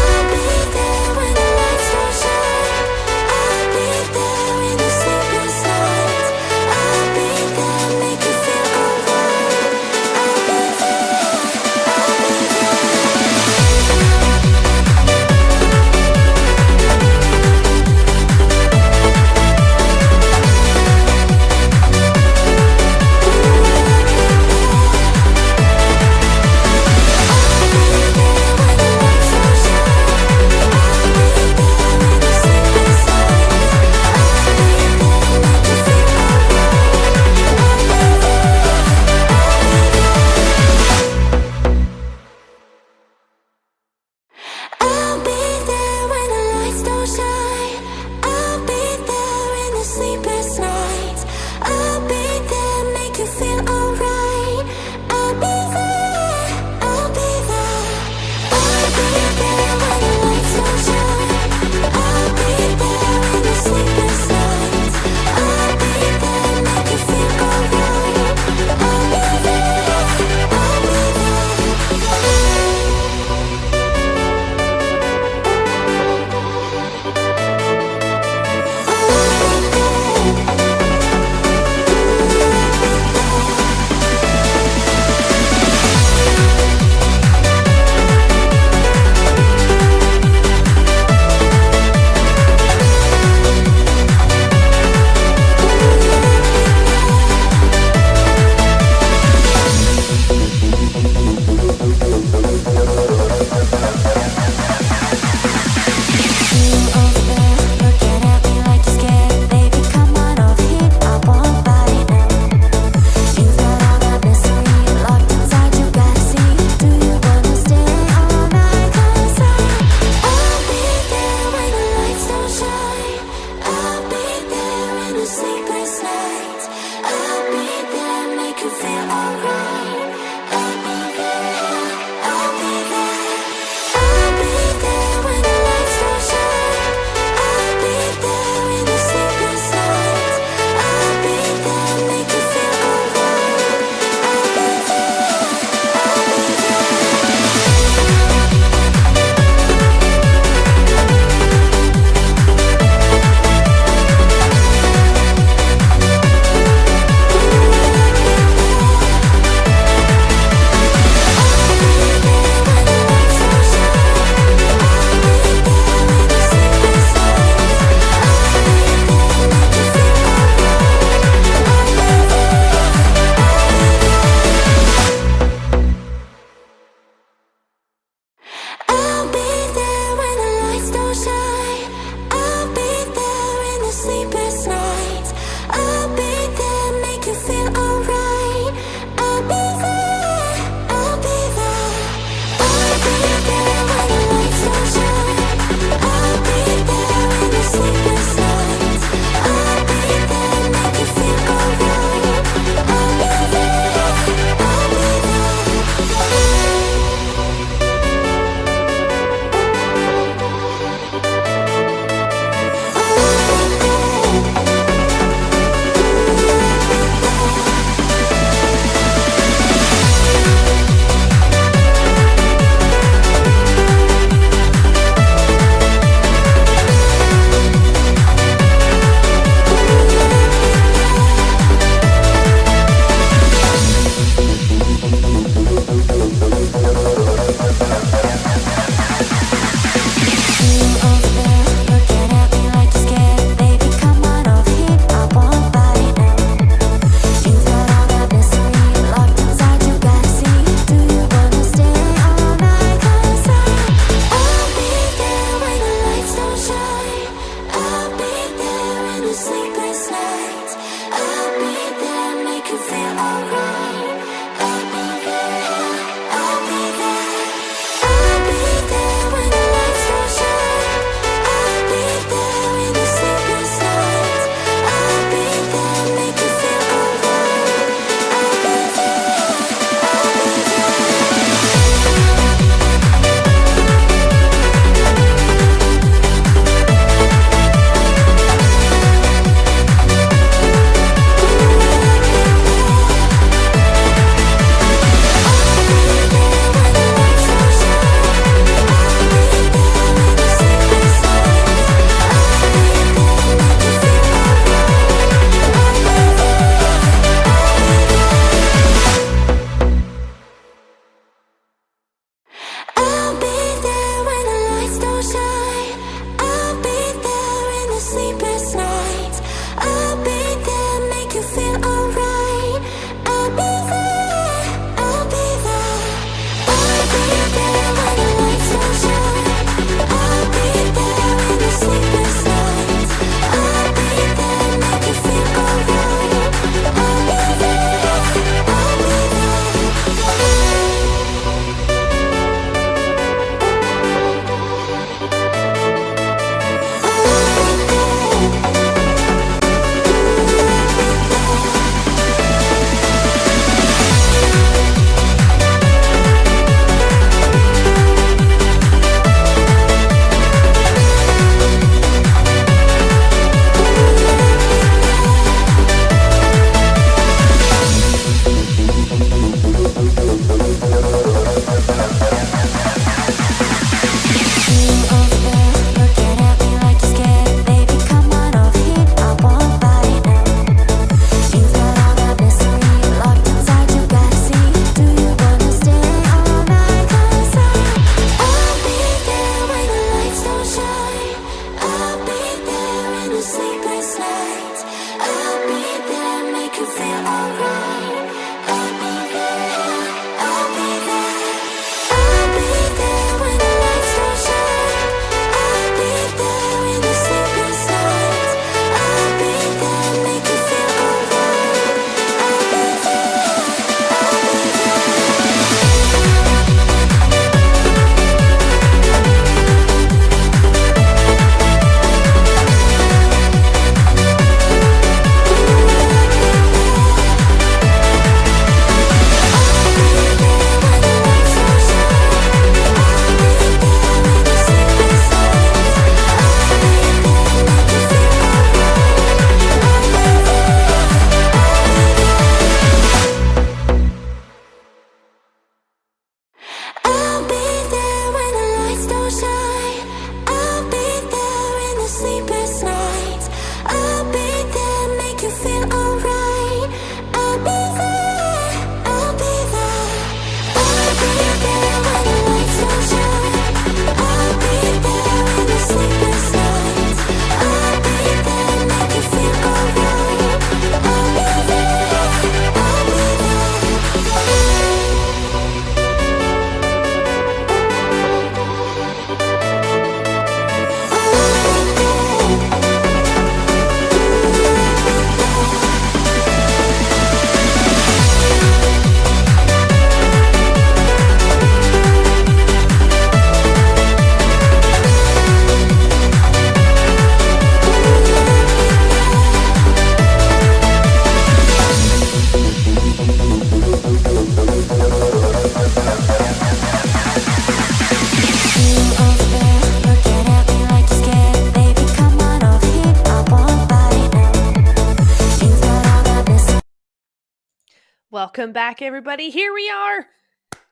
Welcome back, everybody. Here we are.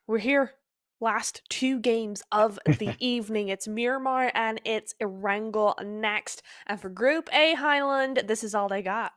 We're here. Last two games of the evening. It's Miramar and it's Erangel next. And for Group A Highland, this is all they got.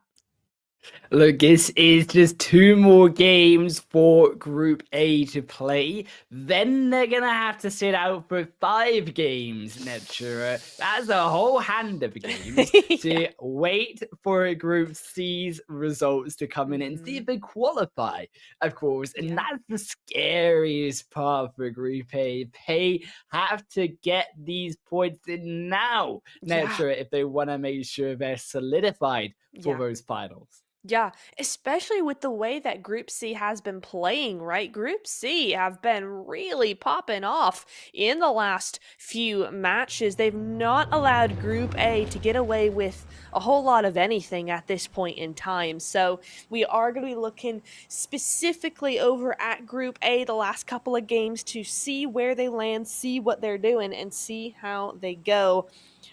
Look, this is just 2 more games for Group A to play. Then they're going to have to sit out for 5 games, Netura. That's a whole hand of games to wait for Group C's results to come in and see if they qualify, of course. And that's the scariest part for Group A. They have to get these points in now, Netura, if they want to make sure they're solidified for those finals. Yeah, especially with the way that Group C has been playing, right? Group C have been really popping off in the last few matches. They've not allowed Group A to get away with a whole lot of anything at this point in time. So we are going to be looking specifically over at Group A the last couple of games to see where they land, see what they're doing, and see how they go.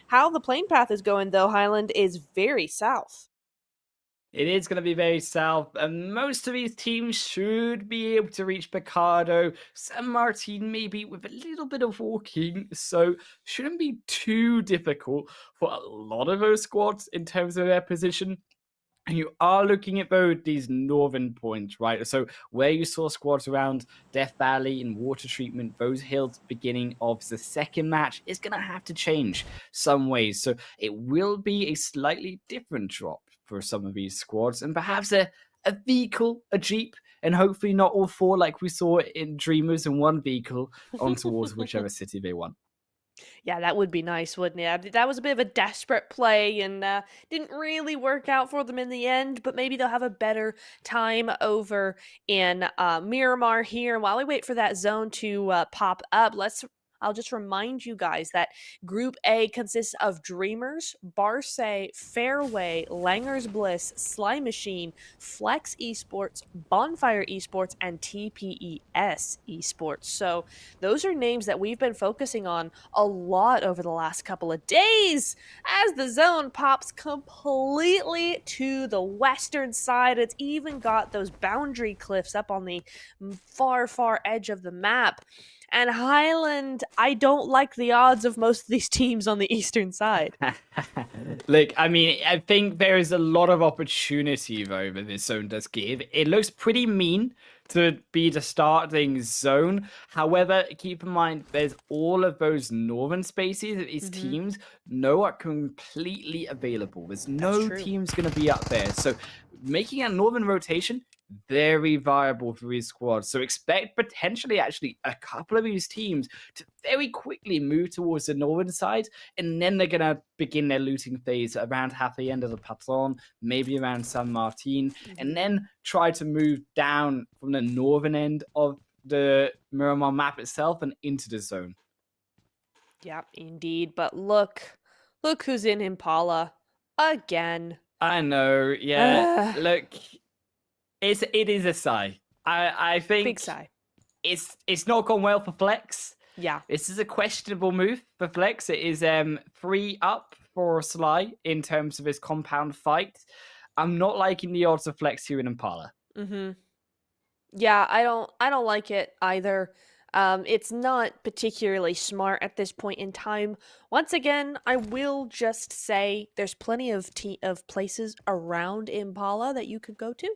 How the playing path is going, though, Highland, is very south. It is going to be very south, and most of these teams should be able to reach Picardo. San Martin maybe with a little bit of walking, so shouldn't be too difficult for a lot of those squads in terms of their position. And you are looking at both these northern points, right? So where you saw squads around Death Valley and water treatment, those hills beginning of the second match is going to have to change some ways. So it will be a slightly different drop for some of these squads, and perhaps a vehicle, a Jeep, and hopefully not all 4 like we saw in Dreamers in one vehicle on towards whichever city they want. Yeah, that would be nice, wouldn't it? That was a bit of a desperate play and didn't really work out for them in the end, but maybe they'll have a better time over in Miramar here. And while we wait for that zone to pop up, I'll just remind you guys that Group A consists of Dreamers, Barce, Fairway, Langer's Bliss, Sly Machine, Flex Esports, Bonfire Esports, and TPES Esports. So those are names that we've been focusing on a lot over the last couple of days as the zone pops completely to the western side. It's even got those boundary cliffs up on the far, far edge of the map. And Highland, I don't like the odds of most of these teams on the eastern side. Look, I mean, I think there is a lot of opportunity, though, that this zone does give. It looks pretty mean to be the starting zone. However, keep in mind, there's all of those northern spaces that these teams know are completely available. There's no teams going to be up there. So making a northern rotation, very viable for these squads. So expect potentially actually a couple of these teams to very quickly move towards the northern side, and then they're going to begin their looting phase around half the end of the Patron, maybe around San Martin, and then try to move down from the northern end of the Miramar map itself and into the zone. Yeah, indeed. But look who's in Impala again. I know, yeah. Look, it is a sigh. I think big sigh. It's not gone well for Flex. Yeah. This is a questionable move for Flex. It is 3 up for Sly in terms of his compound fight. I'm not liking the odds of Flex here in Impala. Yeah, I don't like it either. It's not particularly smart at this point in time. Once again, I will just say there's plenty of places around Impala that you could go to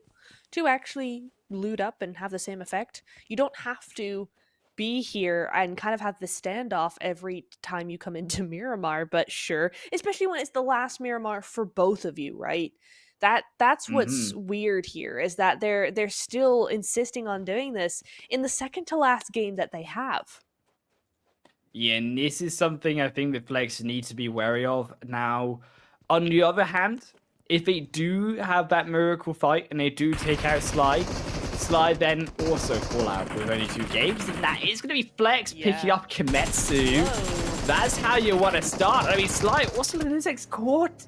actually loot up and have the same effect. You don't have to be here and kind of have the standoff every time you come into Miramar, but sure, especially when it's the last Miramar for both of you, right? That's what's weird here, is that they're still insisting on doing this in the second to last game that they have. Yeah, and this is something I think the Flex need to be wary of. Now, on the other hand, if they do have that miracle fight and they do take out Sly then also fall out with only 2 games, and that is going to be Flex picking up Kimetsu. Whoa. That's how you want to start. I mean, Sly also in his caught.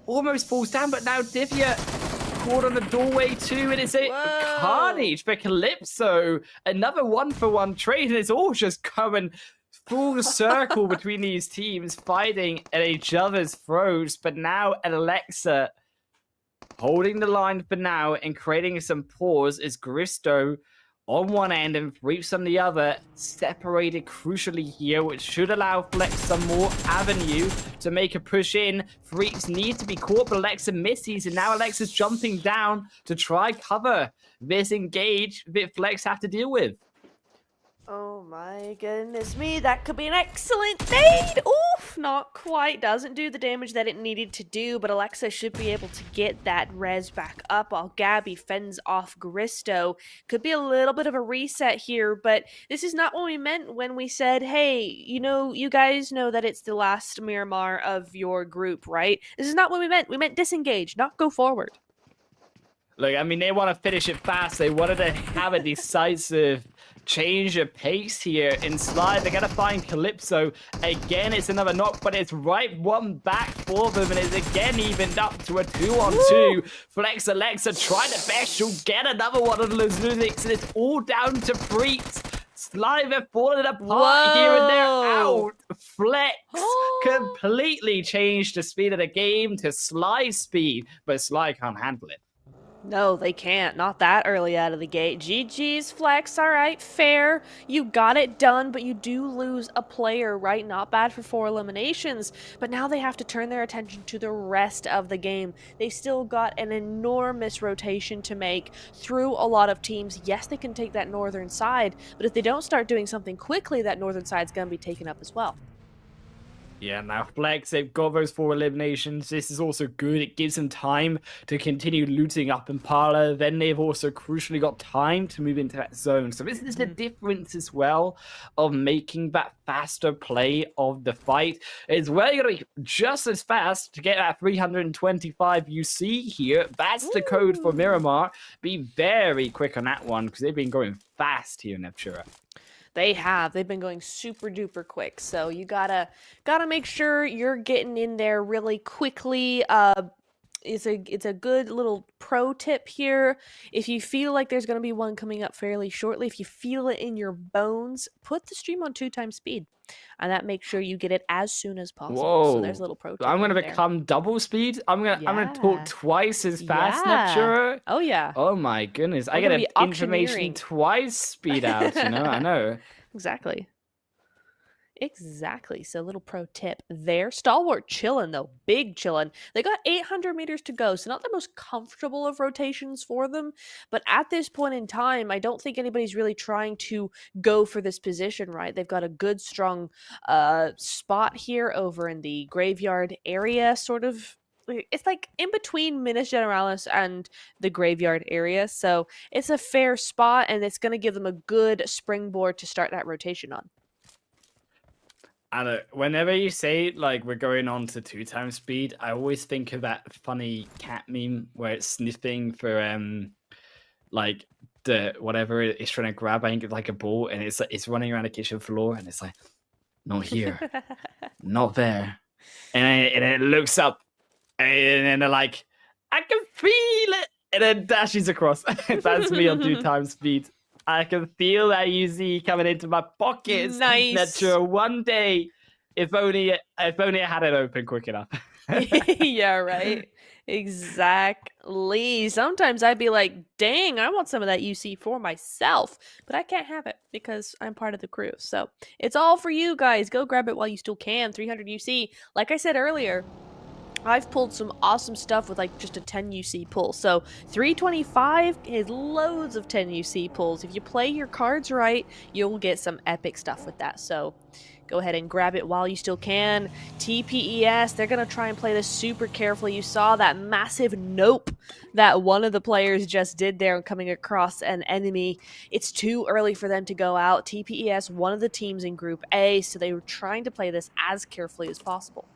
Almost falls down, but now Divya caught on the doorway too, and it's a carnage for Calypso. Another 1-for-1 trade, and it's all just coming full circle between these teams fighting at each other's throats. But now Alexa holding the line for now and creating some pause is Gristo on one end and Freaks on the other, separated crucially here, which should allow Flex some more avenue to make a push in. Freaks need to be caught, but Alexa misses, and now Alexa's jumping down to try cover this engage that Flex have to deal with. Oh my goodness me, that could be an excellent nade! Oof, not quite. Doesn't do the damage that it needed to do, but Alexa should be able to get that res back up while Gabby fends off Gristo. Could be a little bit of a reset here, but this is not what we meant when we said, hey, you guys know that it's the last Miramar of your group, right? This is not what we meant. We meant disengage, not go forward. Look, I mean, they want to finish it fast. They wanted to have a decisive change of pace here in Slide. They're going to find Calypso. Again, it's another knock, but it's right one back for them, and it's again evened up to a 2-on-2. Flex Alexa trying to best. She'll get another one of those Lunatics, and it's all down to Freaks. Slide have fallen apart here, and they're out. Flex completely changed the speed of the game to Slide speed, but Slide can't handle it. No, they can't. Not that early out of the gate. GG's, Flex. All right, fair. You got it done, but you do lose a player, right? Not bad for 4 eliminations. But now they have to turn their attention to the rest of the game. They still got an enormous rotation to make through a lot of teams. Yes, they can take that northern side, but if they don't start doing something quickly, that northern side's going to be taken up as well. Yeah, now Flex, they've got those 4 eliminations. This is also good. It gives them time to continue looting up Impala. Then they've also crucially got time to move into that zone. So this is the difference as well of making that faster play of the fight. It's where you're going to be just as fast to get that 325 UC here. That's the code for Miramar. Be very quick on that one because they've been going fast here in Neptura. They have. They've been going super duper quick. So you gotta make sure you're getting in there really quickly. It's a good little pro tip here. If you feel like there's gonna be one coming up fairly shortly, if you feel it in your bones, put the stream on 2x speed, and that makes sure you get it as soon as possible. Whoa. So there's a little pro tip. I'm gonna right become there. double speed. I'm gonna talk twice as fast, Yeah. Neptura. Oh yeah. Oh my goodness. I We're get gonna an be information auctioneering. twice speed out, I know. Exactly. Exactly. So little pro tip there. Stalwart chilling though. Big chilling. They got 800 meters to go. So not the most comfortable of rotations for them. But at this point in time, I don't think anybody's really trying to go for this position, right? They've got a good strong spot here over in the graveyard area, sort of. It's like in between Minas Generalis and the graveyard area. So it's a fair spot, and it's going to give them a good springboard to start that rotation on. And whenever you say like we're going on to 2x speed, I always think of that funny cat meme where it's sniffing for like the whatever it's trying to grab. I think it's like a ball, and it's running around the kitchen floor, and it's like not here, not there, and it looks up, and then they're like, I can feel it, and then dashes across. That's me on 2x speed. I can feel that UZ coming into my pockets. Nice. Neptura, one day, if only I had it open quick enough. Yeah, right. Exactly. Sometimes I'd be like, dang, I want some of that UC for myself, but I can't have it because I'm part of the crew. So it's all for you guys. Go grab it while you still can. 300 UC. Like I said earlier, I've pulled some awesome stuff with like just a 10 UC pull. So 325 is loads of 10 UC pulls. If you play your cards right, you'll get some epic stuff with that. So go ahead and grab it while you still can. TPES, they're going to try and play this super carefully. You saw that massive nope that one of the players just did there coming across an enemy. It's too early for them to go out. TPES, one of the teams in Group A, so they were trying to play this as carefully as possible.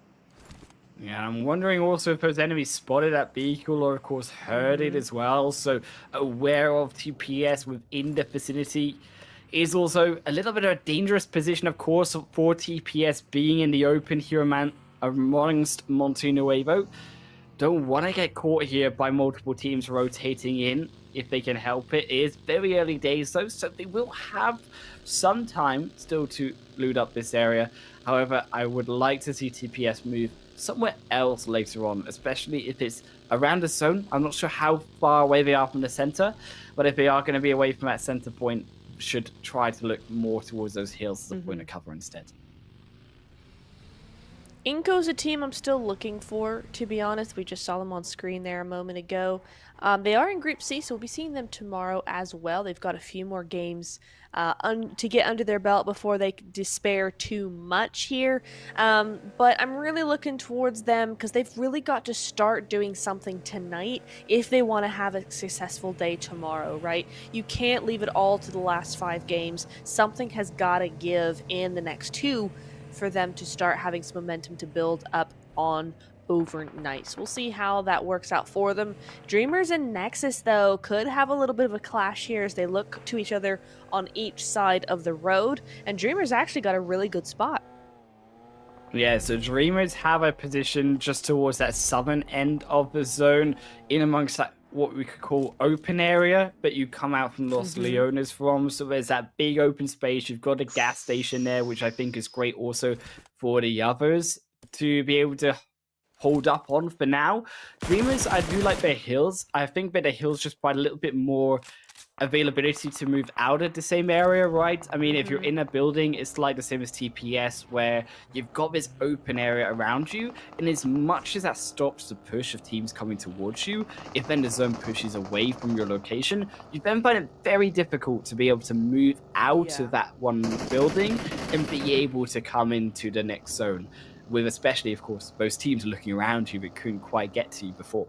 Yeah, I'm wondering also if those enemies spotted that vehicle or, of course, heard it as well. So aware of TPS within the vicinity is also a little bit of a dangerous position, of course, for TPS being in the open here amongst Monte Nuevo. don't want to get caught here by multiple teams rotating in if they can help it. It is very early days though, so they will have some time still to loot up this area. However, I would like to see TPS move somewhere else later on, especially if it's around the zone. I'm not sure how far away they are from the center, but if they are going to be away from that center point, should try to look more towards those hills as a point of cover instead. Inco's a team I'm still looking for, to be honest. We just saw them on screen there a moment ago. They are in Group C, so we'll be seeing them tomorrow as well. They've got a few more games to get under their belt before they despair too much here. But I'm really looking towards them because they've really got to start doing something tonight if they want to have a successful day tomorrow, right? You can't leave it all to the last 5 games. Something has got to give in the next 2 for them to start having some momentum to build up on overnight. So we'll see how that works out for them. Dreamers and Nexus, though, could have a little bit of a clash here as they look to each other on each side of the road. And Dreamers actually got a really good spot. Yeah, so Dreamers have a position just towards that southern end of the zone, in amongst that what we could call open area, but you come out from Los Leones from. So there's that big open space. You've got a gas station there, which I think is great also for the others to be able to hold up on for now. Dreamers, I do like their hills. I think that the hills just provide a little bit more availability to move out of the same area, right? I mean, if you're in a building, it's like the same as TPS, where you've got this open area around you, and as much as that stops the push of teams coming towards you, if then the zone pushes away from your location, you then find it very difficult to be able to move out of that one building and be able to come into the next zone, with especially, of course, those teams looking around you that couldn't quite get to you before.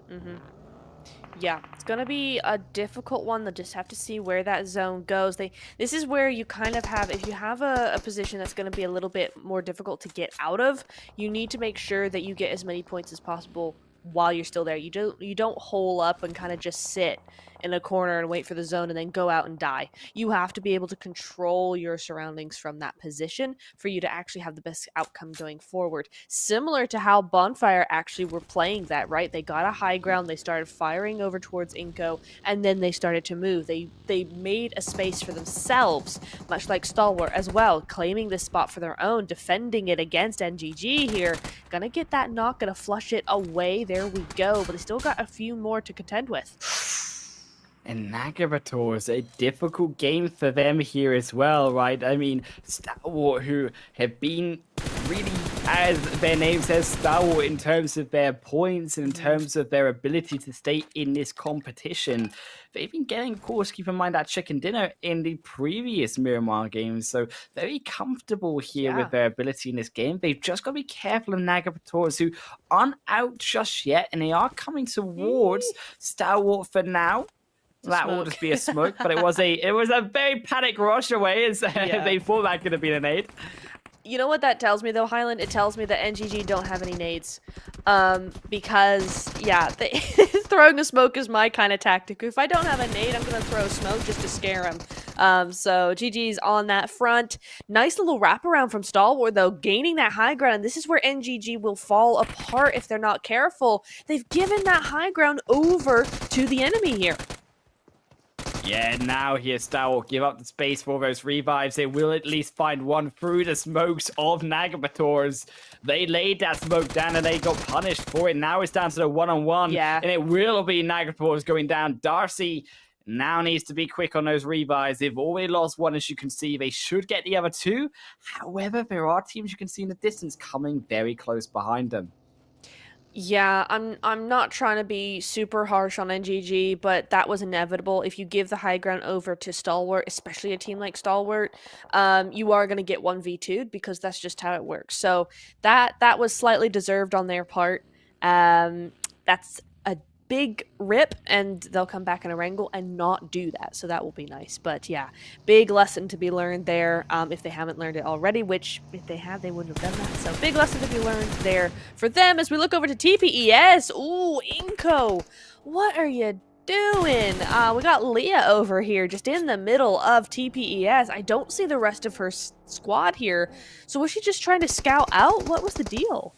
Yeah, it's going to be a difficult one. They'll just have to see where that zone goes. This is where you kind of have, if you have a position that's going to be a little bit more difficult to get out of, you need to make sure that you get as many points as possible while you're still there. You don't hole up and kind of just sit in a corner and wait for the zone and then go out and die. You have to be able to control your surroundings from that position for you to actually have the best outcome going forward. Similar to how Bonfire actually were playing that, right? They got a high ground, they started firing over towards Inco, and then they started to move. They made a space for themselves, much like Stalwart as well, claiming this spot for their own, defending it against NGG here. Gonna get that knock, gonna flush it away. There we go, but they still got a few more to contend with. And Nagabator's a difficult game for them here as well, right? I mean, Stalwart, who have been really, as their name says, Stalwart in terms of their points and in terms of their ability to stay in this competition. They've been getting, of course, keep in mind that chicken dinner in the previous Miramar games, so very comfortable here with their ability in this game. They've just got to be careful of Nagabator's, who aren't out just yet, and they are coming towards Stalwart for now. That will just be a smoke, but it was a very panic rush away as they thought that could have been a nade. You know what that tells me, though, Highland? It tells me that NGG don't have any nades. Because, yeah, throwing a smoke is my kind of tactic. If I don't have a nade, I'm going to throw a smoke just to scare him. So GG's on that front. Nice little wraparound from Stalwart, though, gaining that high ground. And this is where NGG will fall apart if they're not careful. They've given that high ground over to the enemy here. Yeah, now here Stalwart give up the space for those revives. They will at least find one through the smokes of Nagabator's. They laid that smoke down and they got punished for it. Now it's down to the one-on-one. Yeah. And it will be Nagabator's going down. Darcy now needs to be quick on those revives. They've already lost one, as you can see. They should get the other 2. However, there are teams you can see in the distance coming very close behind them. Yeah, I'm not trying to be super harsh on NGG, but that was inevitable. If you give the high ground over to Stalwart, especially a team like Stalwart, you are going to get 1v2'd because that's just how it works. So that was slightly deserved on their part. That's a big rip, and they'll come back in a wrangle and not do that. So that will be nice. But yeah, big lesson to be learned there if they haven't learned it already, which if they have, they wouldn't have done that. So big lesson to be learned there for them as we look over to TPES. Ooh, Inco, what are you doing? We got Leah over here just in the middle of TPES. I don't see the rest of her squad here. So was she just trying to scout out? What was the deal?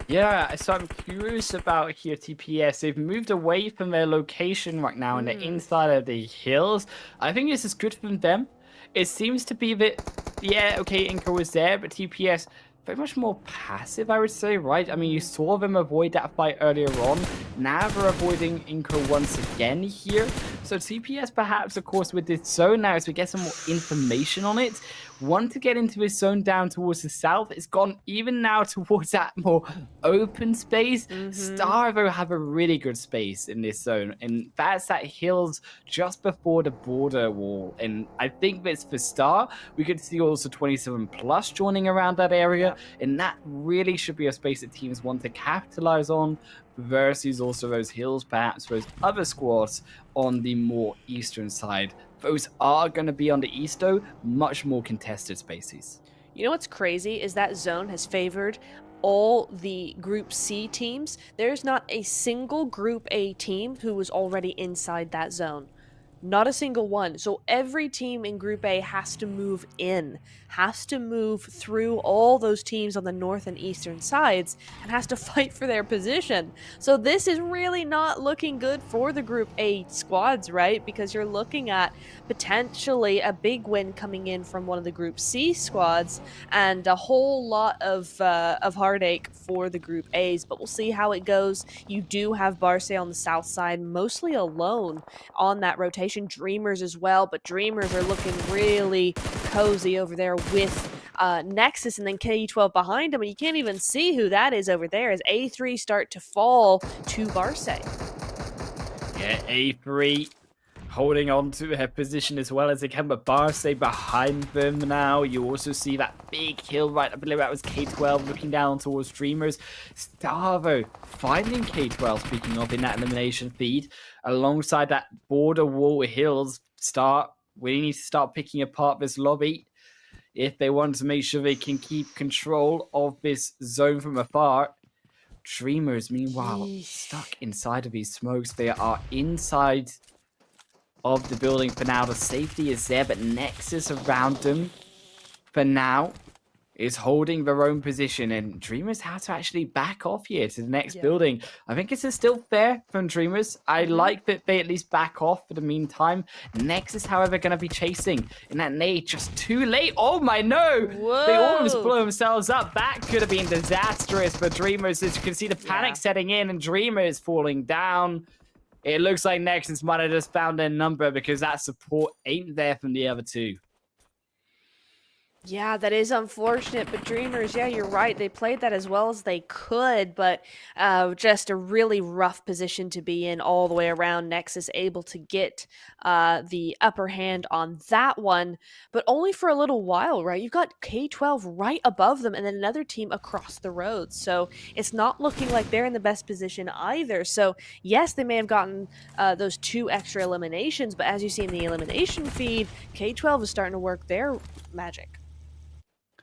Yeah, so I'm curious about here, TPS. They've moved away from their location right now and they're inside of the hills. I think this is good for them. It seems to be that, yeah, okay, Inca was there, but TPS very much more passive, I would say, right? I mean, you saw them avoid that fight earlier on. Now they're avoiding Inca once again here. So TPS perhaps, of course, with this zone now, as we get some more information on it, want to get into this zone down towards the south. It's gone even now towards that more open space. Star, though, have a really good space in this zone, and that's that hills just before the border wall. And I think that's for Star. We could see also 27 plus joining around that area, and that really should be a space that teams want to capitalize on versus also those hills, perhaps those other squads on the more eastern side. Those are going to be on the east, though, much more contested spaces. You know what's crazy is that zone has favored all the Group C teams. There's not a single Group A team who was already inside that zone. Not a single one. So every team in Group A has to move in, has to move through all those teams on the north and eastern sides, and has to fight for their position. So this is really not looking good for the Group A squads, right? Because you're looking at potentially a big win coming in from one of the Group C squads, and a whole lot of heartache for the Group A's. But we'll see how it goes. You do have Barce on the south side, mostly alone on that rotation. Dreamers as well, but Dreamers are looking really cozy over there with Nexus and then K12 behind him, and you can't even see who that is over there as A3 start to fall to Barce. Yeah, A3 holding on to her position as well as they can, but Barce behind them now. You also see that big hill right up below. That was K12 looking down towards Dreamers. Starvo finding K12, speaking of, in that elimination feed. Alongside that border wall hills, we need to start picking apart this lobby if they want to make sure they can keep control of this zone from afar. Dreamers, meanwhile, stuck inside of these smokes. They are inside of the building for now. The safety is there, but Nexus around them for now is holding their own position, and Dreamers have to actually back off here to the next building. I think this is still fair from Dreamers. I like that they at least back off for the meantime. Nexus, however, going to be chasing, and that nade just too late. Oh my, no! Whoa. They almost blow themselves up. That could have been disastrous for Dreamers, as you can see the panic setting in, and Dreamers falling down. It looks like Nexus might have just found their number because that support ain't there from the other two. Yeah, that is unfortunate, but Dreamers, yeah, you're right. They played that as well as they could, but just a really rough position to be in all the way around. Nexus able to get the upper hand on that one, but only for a little while, right? You've got K12 right above them and then another team across the road. So it's not looking like they're in the best position either. So yes, they may have gotten those 2 extra eliminations, but as you see in the elimination feed, K12 is starting to work their magic.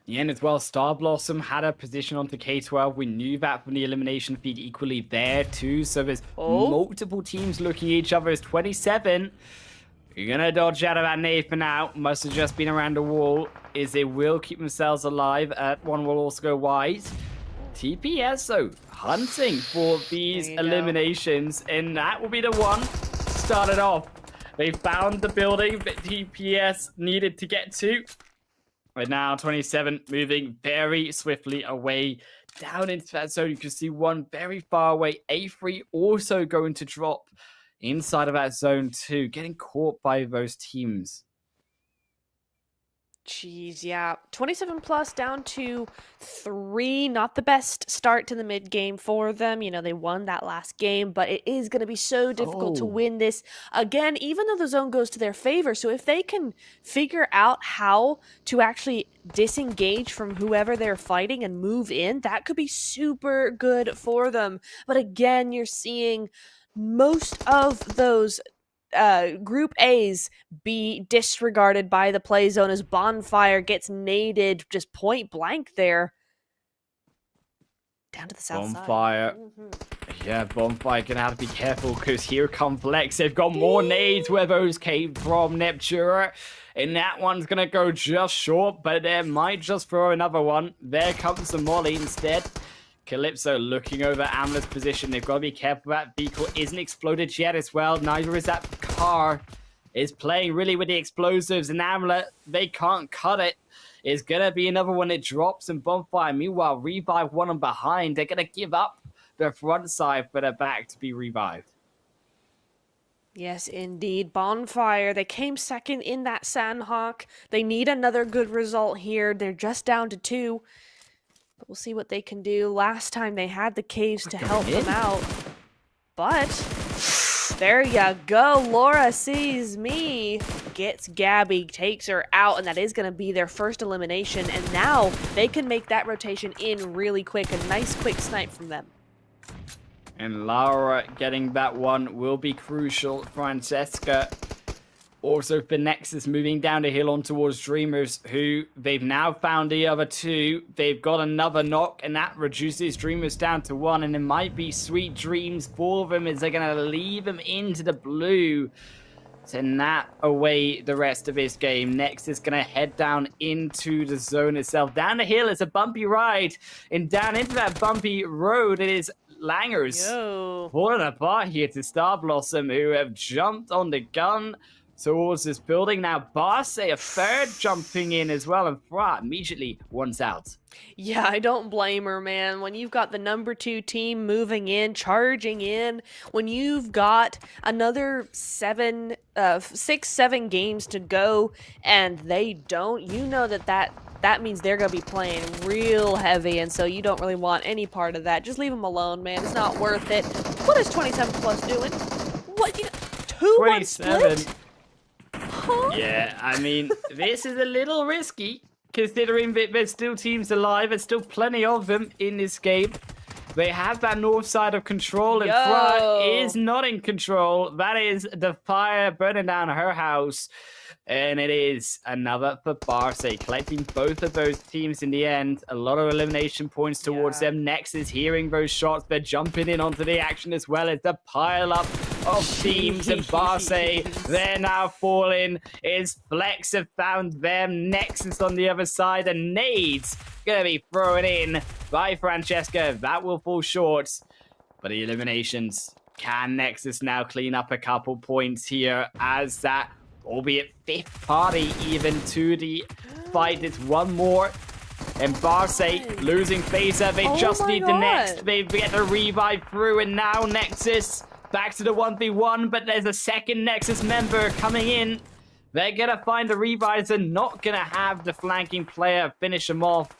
Yeah, and as well, Star Blossom had a position onto K12. We knew that from the elimination feed equally there too. So there's multiple teams looking at each other as 27. You're going to dodge out of that nade for now. Must have just been around the wall. Is they will keep themselves alive. One will also go wide. TPS, though, hunting for these eliminations. And that will be the one started off. They found the building that TPS needed to get to. Right now, 27 moving very swiftly away down into that zone. You can see one very far away. A3 also going to drop inside of that zone too, getting caught by those teams. Jeez, yeah. 27 plus down to 3. Not the best start to the mid game for them. You know, they won that last game, but it is going to be so difficult to win this again, even though the zone goes to their favor. So if they can figure out how to actually disengage from whoever they're fighting and move in, that could be super good for them. But again, you're seeing most of those Group A's be disregarded by the play zone as Bonfire gets naded just point blank there. Down to the south Bonfire. side. Yeah, Bonfire gonna have to be careful because here come Flex. They've got more nades where those came from, Neptura. And that one's gonna go just short, but they might just throw another one. There comes the Molly instead. Calypso looking over Amla's position. They've got to be careful that vehicle isn't exploded yet as well. Neither is that car. Is playing really with the explosives, and Amla, they can't cut it. It's going to be another one that drops in Bonfire. Meanwhile, Revive one on behind. They're going to give up the front side for their back to be revived. Yes, indeed. Bonfire. They came second in that Sanhok. They need another good result here. They're just down to 2. But we'll see what they can do. Last time they had the caves to help them out. But there you go. Laura sees me. Gets Gabby, takes her out, and that is going to be their first elimination. And now they can make that rotation in really quick. A nice quick snipe from them. And Laura getting that one will be crucial. Francesca also for Nexus moving down the hill on towards Dreamers, who they've now found the other 2. They've got another knock, and that reduces Dreamers down to 1. And it might be sweet dreams for them as they're going to leave them into the blue. Send that away the rest of this game. Nexus going to head down into the zone itself. Down the hill, it's a bumpy ride. And down into that bumpy road, it is Langers falling apart here to Star Blossom, who have jumped on the gun towards this building. Now Barce, a third jumping in as well, and Fra immediately one's out. Yeah, I don't blame her, man. When you've got the number 2 team moving in, charging in, when you've got another 6, 7 games to go and they don't, you know that means they're going to be playing real heavy, and so you don't really want any part of that. Just leave them alone, man. It's not worth it. What is 27 plus doing? What, 2-1 split? Huh? Yeah, I mean, this is a little risky, considering that there's still teams alive. There's still plenty of them in this game. They have that north side of control, and Fra is not in control. That is the fire burning down her house. And it is another for Barce, collecting both of those teams in the end. A lot of elimination points towards them. Nexus hearing those shots. They're jumping in onto the action as well as the pile up of teams. And Barce, they're now falling. Is Flex have found them. Nexus on the other side. And Nades gonna be thrown in by Francesca. That will fall short. But the eliminations. Can Nexus now clean up a couple points here as that, albeit 5th party even to the fight? It's one more. And Barce losing Phaser. They just need the next. They get the revive through, and now Nexus back to the 1v1, but there's a second Nexus member coming in. They're gonna find the revives and not gonna have the flanking player finish them off.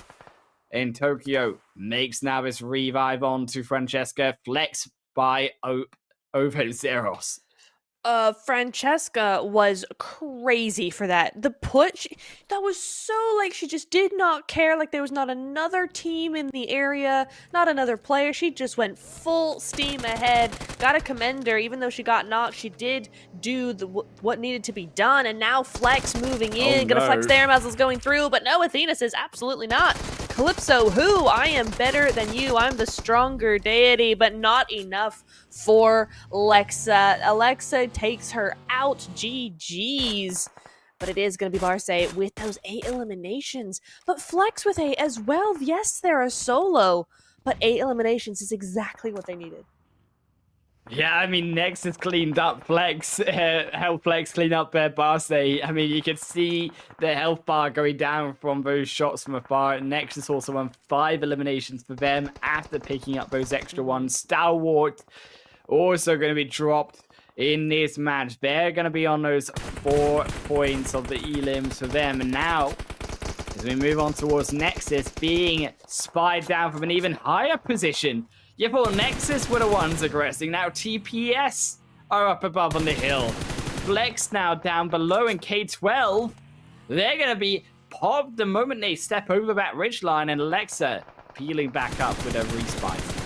And Tokyo makes now this revive on to Francesca. Flex by over Zeros. Francesca was crazy for that. The put, that was so, like, she just did not care. Like, there was not another team in the area, not another player. She just went full steam ahead. Gotta commend her. Even though she got knocked, she did do what needed to be done. And now Flex moving in. Gonna flex there, Muzzle's going through. But no, Athena says absolutely not. Calypso, who? I am better than you. I'm the stronger deity, but not enough for Alexa. Alexa takes her out. GG's. But it is going to be Barce with those 8 eliminations. But Flex with 8 as well. Yes, they're a solo. But 8 eliminations is exactly what they needed. Yeah, I mean, Nexus cleaned up Flex, helped Flex clean up Barce. I mean, you could see the health bar going down from those shots from afar. Nexus also won 5 eliminations for them after picking up those extra ones. Stalwart also going to be dropped in this match. They're going to be on those 4 points of the elims for them. And now, as we move on towards Nexus, being spied down from an even higher position. You thought Nexus were the ones aggressing. Now TPS are up above on the hill. Flex now down below in K12. They're going to be popped the moment they step over that ridgeline, and Alexa peeling back up with a respite.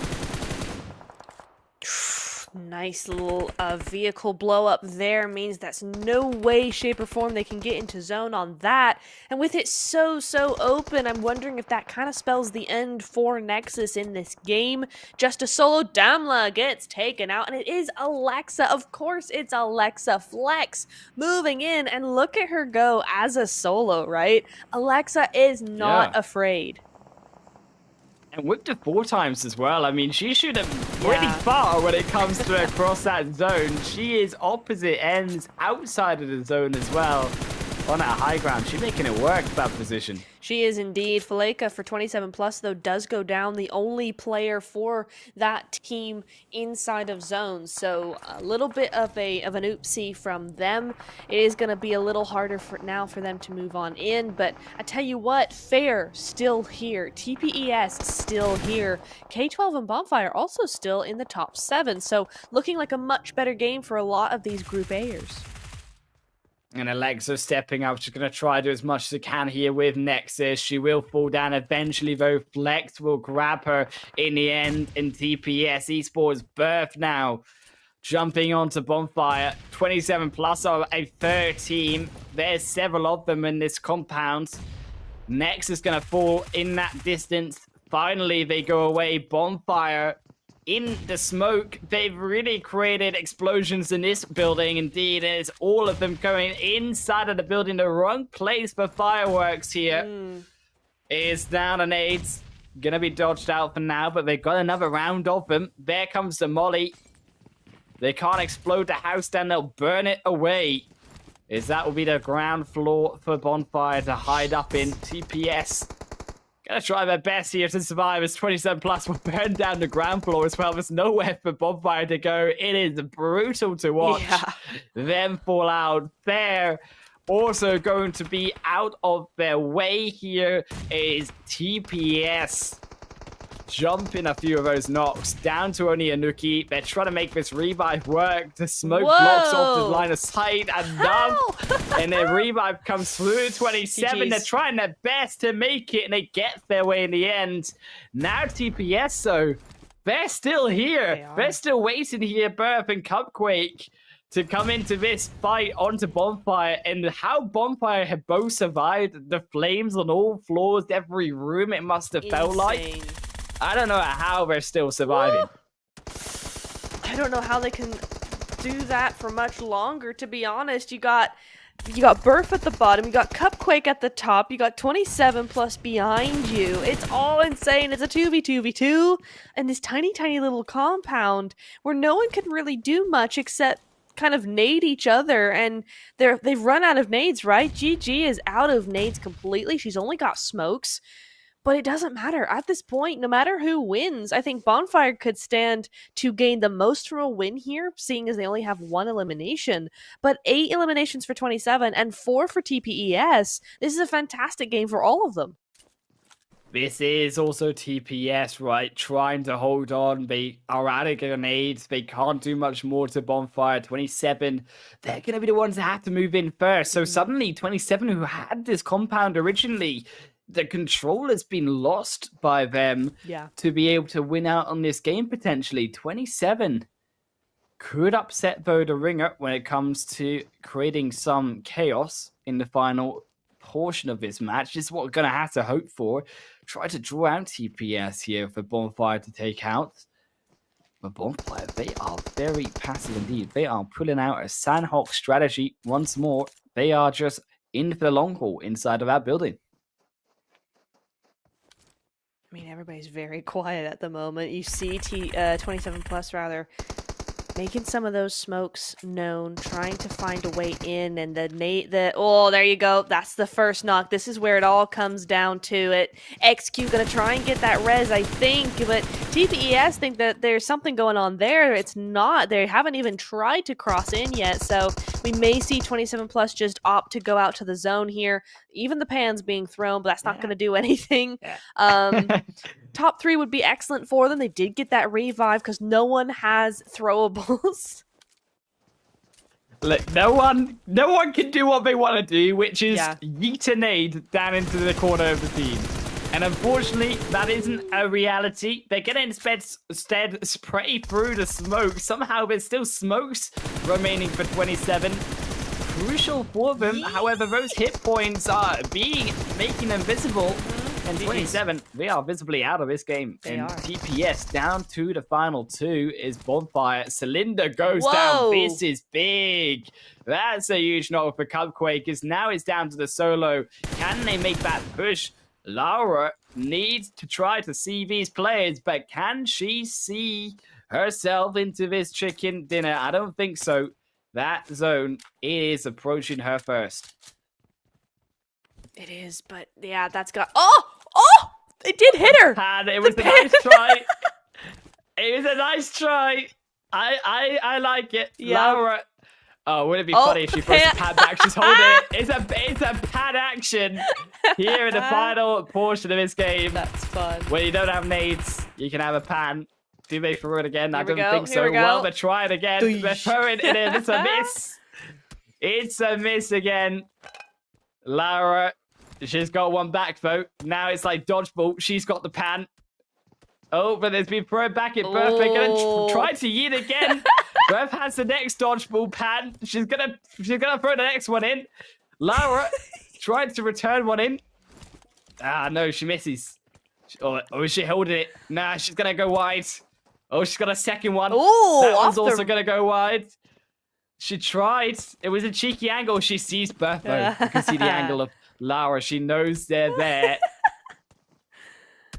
Nice little vehicle blow up there means that's no way, shape, or form they can get into zone on that. And with it so open, I'm wondering if that kind of spells the end for Nexus in this game. Just a solo. Damla gets taken out, and it is Alexa. Of course, it's Alexa. Flex moving in, and look at her go as a solo, right? Alexa is not afraid. And whipped her 4 times as well. I mean, she should have really far when it comes to across that zone. She is opposite ends outside of the zone as well. On that high ground, she's making it work, that position. She is indeed. Faleka for 27 plus, though, does go down, the only player for that team inside of zones. So a little bit of an oopsie from them. It is going to be a little harder for them to move on in. But I tell you what, Fair still here. TPES still here. K12 and Bonfire also still in the top 7. So looking like a much better game for a lot of these Group A'ers. And Alexa stepping up. She's going to try to do as much as she can here with Nexus. She will fall down eventually, though. Flex will grab her in the end. And TPS Esports birth now. Jumping onto Bonfire. 27 plus of a third team. There's several of them in this compound. Nexus going to fall in that distance. Finally, they go away. Bonfire in the smoke. They've really created explosions in this building. Indeed, it's all of them going inside of the building. The wrong place for fireworks here. Is down an nades. Gonna be dodged out for now, but they've got another round of them. There comes the molly. They can't explode the house down. They'll burn it away. That will be the ground floor for Bonfire to hide up in. TPS gonna try their best here to survive as 27 plus will burn down the ground floor as well. There's nowhere for Bonfire to go. It is brutal to watch them fall out. They're also going to be out of their way here is TPS. Jumping a few of those knocks down to only a Nuki. They're trying to make this revive work. The smoke blocks off the line of sight and none. And their revive comes through 27. GG's. They're trying their best to make it and they get their way in the end. Now TPS though, they're still here. They're still waiting here, Burp and Cupquake, to come into this fight onto Bonfire. And how Bonfire have both survived the flames on all floors, every room, it must have felt like. I don't know how they're still surviving. I don't know how they can do that for much longer, to be honest. You got Burf at the bottom, you got Cupquake at the top, you got 27 plus behind you. It's all insane. It's a 2v2v2 and this tiny little compound where no one can really do much except kind of nade each other, and they've run out of nades, right? GG is out of nades completely. She's only got smokes. But it doesn't matter. At this point, no matter who wins, I think Bonfire could stand to gain the most from a win here, seeing as they only have 1 elimination. But 8 eliminations for 27 and 4 for TPES. This is a fantastic game for all of them. This is also TPS, right? Trying to hold on. They are out of grenades. They can't do much more to Bonfire. 27, they're going to be the ones that have to move in first. So suddenly, 27, who had this compound originally, the control has been lost by them to be able to win out on this game potentially. 27 could upset though the ringer when it comes to creating some chaos in the final portion of this match. This is what we're going to have to hope for. Try to draw out TPS here for Bonfire to take out. But Bonfire, they are very passive indeed. They are pulling out a Sanhok strategy once more. They are just in for the long haul inside of that building. I mean, everybody's very quiet at the moment. You see 27 plus rather making some of those smokes known, trying to find a way in, and oh, there you go. That's the first knock. This is where it all comes down to it. XQ gonna try and get that res, I think, but TPES think that there's something going on there. It's not. They haven't even tried to cross in yet, so we may see 27 plus just opt to go out to the zone here. Even the pan's being thrown, but that's not going to do anything. Top 3 would be excellent for them. They did get that revive because no one has throwables. Look, no one can do what they want to do, which is yeet a nade down into the corner of the team. And unfortunately, that isn't a reality. They're going to instead spray through the smoke. Somehow there's still smokes remaining for 27. Crucial for them. However, those hit points are making them visible. And 27, they are visibly out of this game. And TPS down to the final 2 is Bonfire. Cylinder goes down. This is big. That's a huge knock for Cupquake. Now it's down to the solo. Can they make that push? Laura needs to try to see these players, but can she see herself into this chicken dinner? I don't think so. That zone is approaching her first. It is, but yeah, that's got. Oh! It did hit her. And it was a nice try. It was a nice try. I like it. Yeah. Laura. Oh, wouldn't it be funny if she throws the pad back? She's holding it. It's a pad action here in the final portion of this game. That's fun. When you don't have nades, you can have a pan. Do they throw it again? I don't think Here so. we go. Well, they're trying again. They're throwing it in. It's a miss. It's a miss again. Laura, she's got one back, though. Now it's like dodgeball. She's got the pan. Oh, but there's been thrown back at Berth. They're going to try to yeet again. Berth has the next dodgeball pan. She's gonna throw the next one in. Laura tried to return one in. Ah, no, she misses. Oh, is she holding it? Nah, she's gonna go wide. Oh, she's got a second one. Ooh, That one's also gonna go wide. She tried. It was a cheeky angle. She sees Berth, though. You can see the angle of Laura. She knows they're there.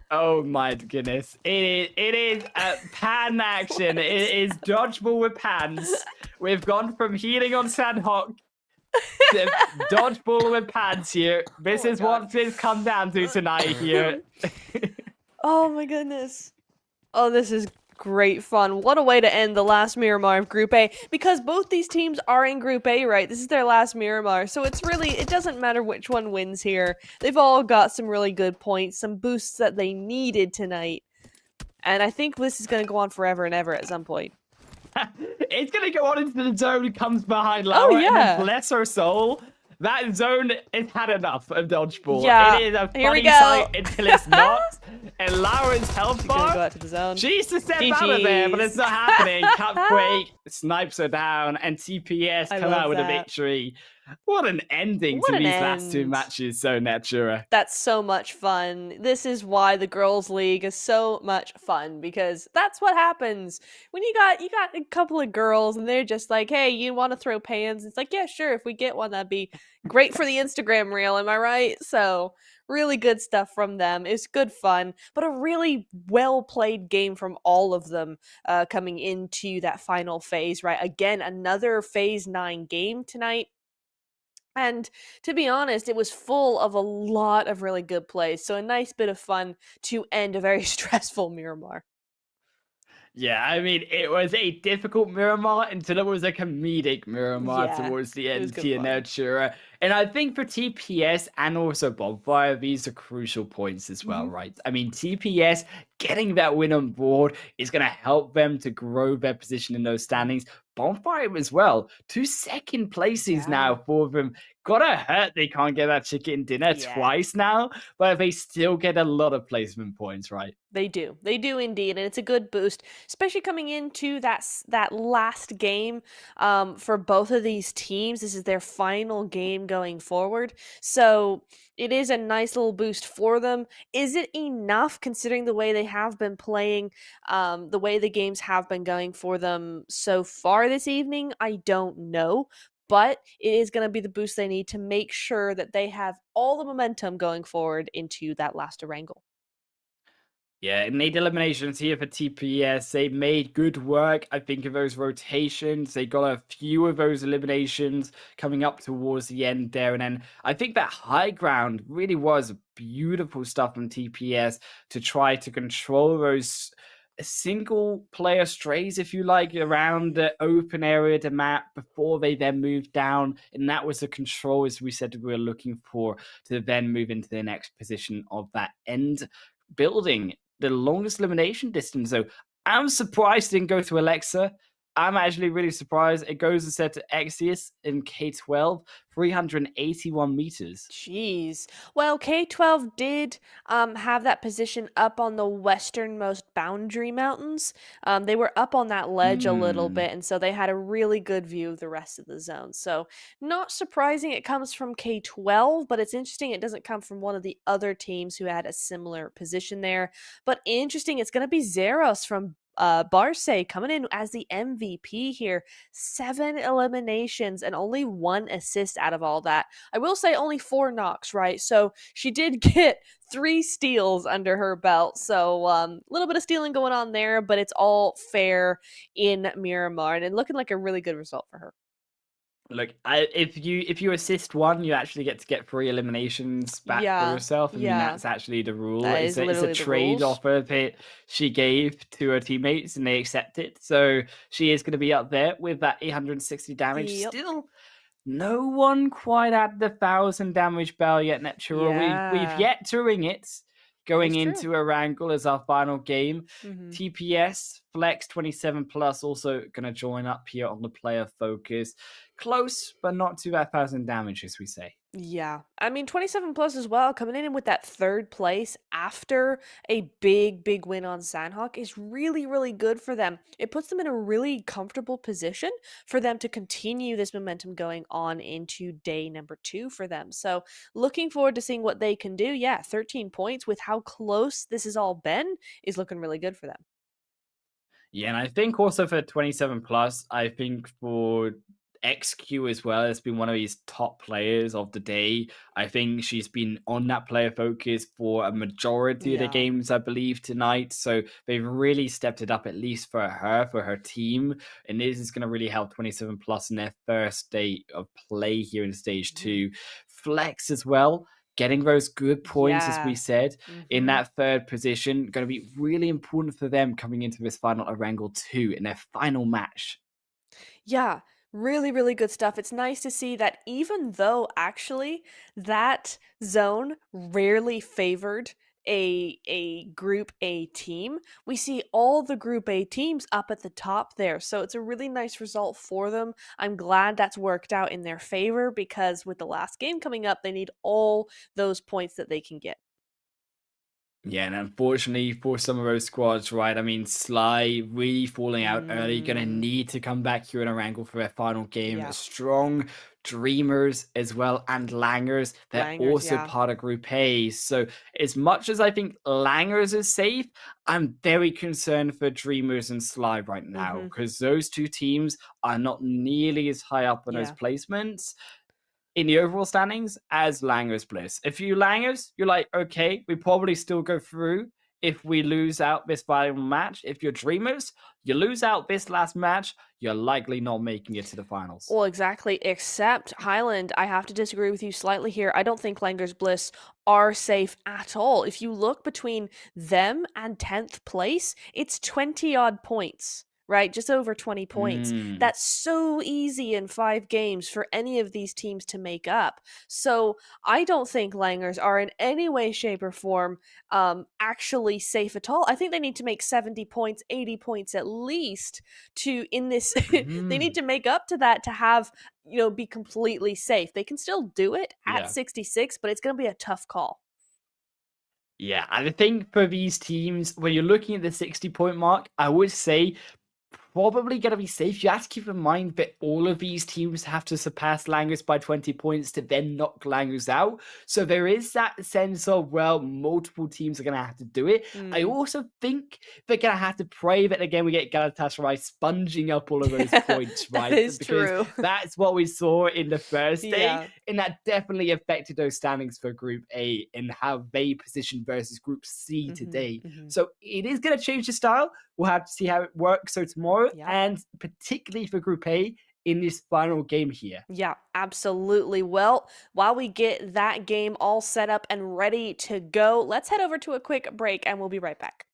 Oh my goodness. It is a pan action. It is dodgeball with pans. We've gone from healing on Sanhok to dodgeball with pans here. This is what it's come down to tonight here. Oh my goodness. Oh, this is great fun. What a way to end the last Miramar of Group A, because both these teams are in Group A, right? This is their last Miramar, so it doesn't matter which one wins here. They've all got some really good points, some boosts that they needed tonight. And I think this is going to go on forever and ever at some point. It's going to go on into the zone, comes behind Laura, and then bless her soul. That zone has had enough of dodgeball. Yeah. It is a funny sight until it's not. And Laura's health bar, go out to the zone. She needs to step out of there, but it's not happening. Cupquake snipes her down, and TPS come out with a victory. What an ending to these last two matches, so Natura. That's so much fun. This is why the Girls League is so much fun, because that's what happens when you got a couple of girls and they're just like, hey, you want to throw pans? It's like, yeah, sure, if we get one, that'd be great for the Instagram reel, am I right? So really good stuff from them. It's good fun, but a really well played game from all of them coming into that final phase, right? Again, another phase 9 game tonight. And to be honest, it was full of a lot of really good plays. So a nice bit of fun to end a very stressful Miramar. Yeah, I mean, it was a difficult Miramar until it was a comedic Miramar towards the end here, Natura. And I think for TPS and also Bonfire, these are crucial points as well, right? I mean, TPS getting that win on board is going to help them to grow their position in those standings. Bonfire as well. 2 second places now for them. Gotta hurt they can't get that chicken dinner twice now, but they still get a lot of placement points, right? They do. They do indeed, and it's a good boost, especially coming into that last game for both of these teams. This is their final game going forward, so it is a nice little boost for them. Is it enough considering the way they have been playing, the way the games have been going for them so far this evening? I don't know. But it is going to be the boost they need to make sure that they have all the momentum going forward into that last Erangel. Yeah, 8 eliminations here for TPS. They made good work, I think, of those rotations. They got a few of those eliminations coming up towards the end there. And then I think that high ground really was beautiful stuff from TPS to try to control those single player strays, if you like, around the open area of the map before they then moved down. And that was the control, as we said, we were looking for to then move into the next position of that end building. The longest elimination distance, though. I'm surprised it didn't go to Alexa. I'm actually really surprised. It goes instead to Exius in K12, 381 meters. Jeez. Well, K12 did have that position up on the westernmost boundary mountains. They were up on that ledge a little bit, and so they had a really good view of the rest of the zone. So not surprising it comes from K12, but it's interesting it doesn't come from one of the other teams who had a similar position there. But interesting, it's going to be Zeros from Barce coming in as the MVP here. 7 eliminations and only 1 assist out of all that. I will say only 4 knocks, right? So she did get 3 steals under her belt. So a little bit of stealing going on there, but it's all fair in Miramar and looking like a really good result for her. Look, if you assist one, you actually get 3 eliminations back for Yeah, yourself. I mean, yeah. that's actually the rule. That It's is a literally the trade rules. offer that she gave to her teammates, and they accepted. So she is going to be up there with that 860 damage. Yep. Still, no one quite at the 1,000 damage bell yet, Natura. We've Yeah. yet to ring it. That is Going true. into a wrangle as our final game. Mhm. TPS Flex 27 plus also gonna join up here on the player focus. Close, but not to that 1,000 damage, as we say. Yeah. I mean, 27 plus as well, coming in with that 3rd place after a big win on Sanhok is really, really good for them. It puts them in a really comfortable position for them to continue this momentum going on into day number 2 for them. So looking forward to seeing what they can do. Yeah, 13 points with how close this has all been is looking really good for them. Yeah, and I think also for 27 plus, I think for XQ as well has been one of these top players of the day. I think she's been on that player focus for a majority of the Yeah. games, I believe, tonight. So they've really stepped it up, at least for her team. And this is going to really help 27 plus in their first day of play here in stage 2. Flex as well. Getting those good points, as we Yeah. said, in Mhm. that 3rd position, going to be really important for them coming into this final Erangel 2 in their final match. Yeah, really, really good stuff. It's nice to see that even though actually that zone rarely favored a group A team, we see all the group A teams up at the top there. So it's a really nice result for them. I'm glad that's worked out in their favor because with the last game coming up, they need all those points that they can get. Yeah, and unfortunately for some of those squads, right? I mean, Sly really falling out early, gonna Mm, need to come back here in Erangel for their final game. yeah, Strong Dreamers as well and Langers, they're Langers, also yeah. part of Group A. So as much as I think Langers is safe, I'm very concerned for Dreamers and Sly right now Mhm. because those 2 teams are not nearly as high up on those Yeah. placements in the overall standings as Langers Bliss. If you Langers, you're like, okay, we probably still go through if we lose out this final match. If you're Dreamers, you lose out this last match, you're likely not making it to the finals. Well, exactly. Except Highland, I have to disagree with you slightly here. I don't think Langer's Bliss are safe at all. If you look between them and 10th place, it's 20 odd points, right? Just over 20 points. Mm. That's so easy in 5 games for any of these teams to make up. So I don't think Langers are in any way, shape, or form actually safe at all. I think they need to make 70 points, 80 points at least to in this they need Mm. to make up to that to have be completely safe. They can still do it at Yeah. 66, but it's going to be a tough call. Yeah, and I think for these teams, when you're looking at the 60-point mark, I would say probably going to be safe. You have to keep in mind that all of these teams have to surpass Langers by 20 points to then knock Langers out. So there is that sense of, well, multiple teams are going to have to do it. I also think they're going to have to pray that, again, we get Galatasaray sponging up all of those points, That right? is Because true. that's what we saw in the first day. Yeah. And that definitely affected those standings for Group A and how they position versus Group C today. So it is going to change the style. We'll have to see how it works. So tomorrow, Yeah. and particularly for Group A in this final game here. Yeah, absolutely. Well, while we get that game all set up and ready to go, let's head over to a quick break and we'll be right back.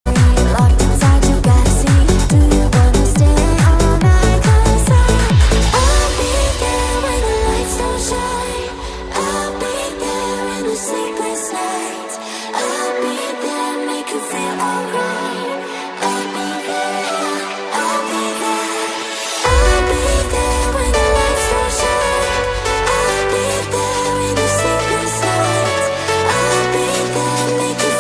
Locked inside your backseat. Do you wanna stay all night? 'Cause I'll be there when the lights don't shine. I'll be there in the sleepless nights. I'll be there, make you feel alright. I'll be there. I'll be there. I'll be there when the lights don't shine. I'll be there in the sleepless nights. I'll be there, make you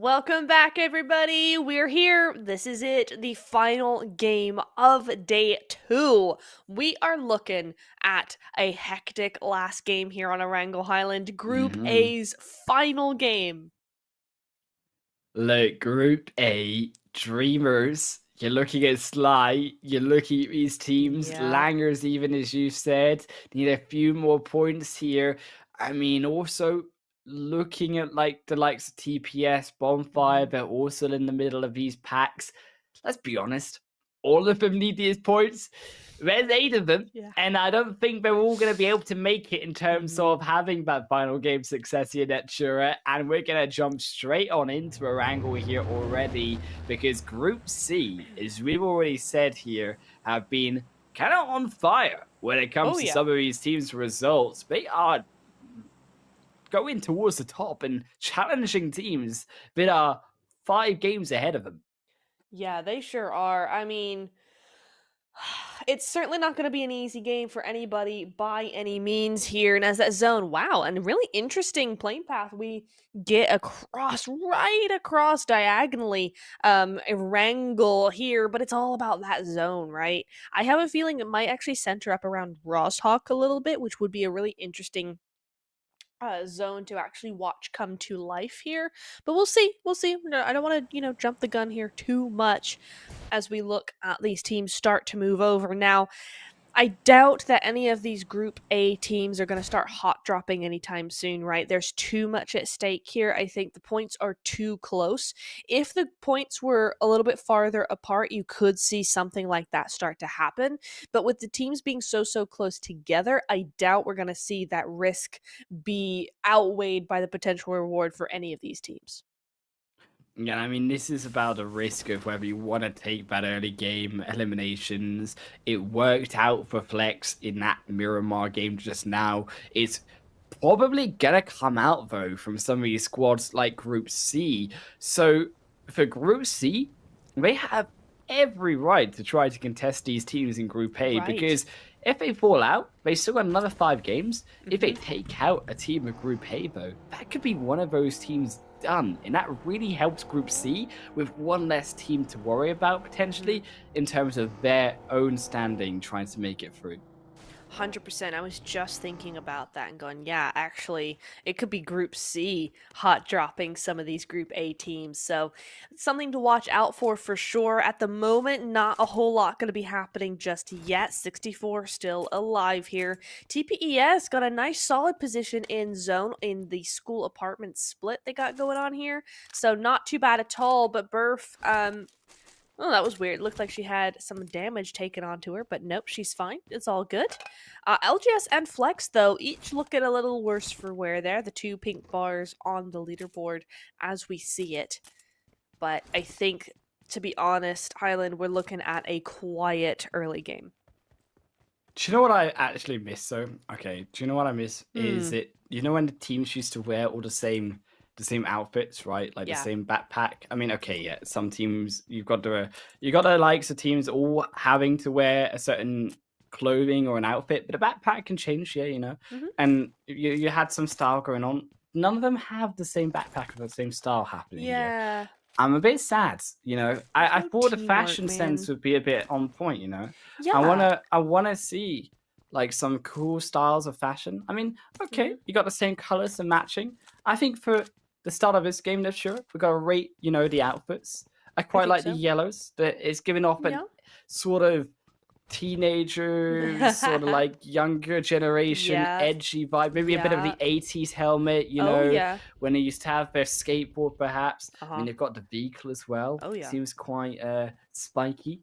Welcome back, everybody. We're here. This is it, the final game of day 2. We are looking at a hectic last game here on Erangel Highland, Group A's final game. Look, Group A, Dreamers. You're looking at Sly. You're looking at these teams. Yeah. Langers, even as you said, need a few more points here. I mean, also looking at like the likes of TPS, Bonfire, they're also in the middle of these packs. Let's be honest, all of them need these points. There's 8 of them, Yeah. and I don't think they're all going to be able to make it in terms of having that final game success here, Netura. And we're going to jump straight on into Erangel here already, because Group C, as we've already said here, have been kind of on fire when it comes to some of these teams' results. They are going towards the top and challenging teams that are 5 games ahead of them. Yeah, they sure are. I mean, it's certainly not going to be an easy game for anybody by any means here. And as that zone, wow, and really interesting playing path we get right across diagonally, Erangel here, but it's all about that zone, right? I have a feeling it might actually center up around Rosshawk a little bit, which would be a really interesting zone to actually watch come to life here. But we'll see. No, I don't want to, jump the gun here too much as we look at these teams start to move over. Now, I doubt that any of these Group A teams are going to start hot dropping anytime soon, right? There's too much at stake here. I think the points are too close. If the points were a little bit farther apart, you could see something like that start to happen. But with the teams being so close together, I doubt we're going to see that risk be outweighed by the potential reward for any of these teams. Yeah, I mean, this is about the risk of whether you want to take that early game eliminations. It worked out for Flex in that Miramar game just now. It's probably gonna come out, though, from some of these squads like Group C. So, for Group C, they have every right to try to contest these teams in Group A, Right. because if they fall out, they still got another 5 games. If they take out a team of Group A, though, that could be one of those teams done, and that really helps Group C with one less team to worry about potentially in terms of their own standing trying to make it through. 100%. I was just thinking about that and going, yeah, actually, it could be Group C hot dropping some of these Group A teams. So, something to watch out for sure. At the moment, not a whole lot going to be happening just yet. 64 still alive here. TPES got a nice solid position in zone in the school apartment split they got going on here. So, not too bad at all. But Burf, oh, that was weird. It looked like she had some damage taken onto her, but nope, she's fine. It's all good. LGS and Flex, though, each looking a little worse for wear there. The 2 pink bars on the leaderboard as we see it. But I think, to be honest, Highland, we're looking at a quiet early game. Do you know what I actually miss, though? Okay, do you know what I miss? Is it, when the teams used to wear all the same outfits, right? Like the same backpack. I mean, okay, yeah, some teams you got the likes of teams all having to wear a certain clothing or an outfit, but a backpack can change, and you had some style going on. None of them have the same backpack or the same style happening. Yeah. I'm a bit sad, I thought the teamwork, fashion sense would be a bit on point, Yeah. I wanna see like some cool styles of fashion. I mean, okay, you got the same colors and matching. I think for the start of this game, that's sure we got to rate, the outfits. I quite think like so. the yellows. That it's giving off Yeah. a sort of teenager, sort of like younger generation, Yeah. edgy vibe. Maybe a bit of the 80s helmet, Oh, yeah. when they used to have their skateboard, perhaps. I Uh-huh. mean, they've got the vehicle as well. Oh, yeah. Seems quite spiky,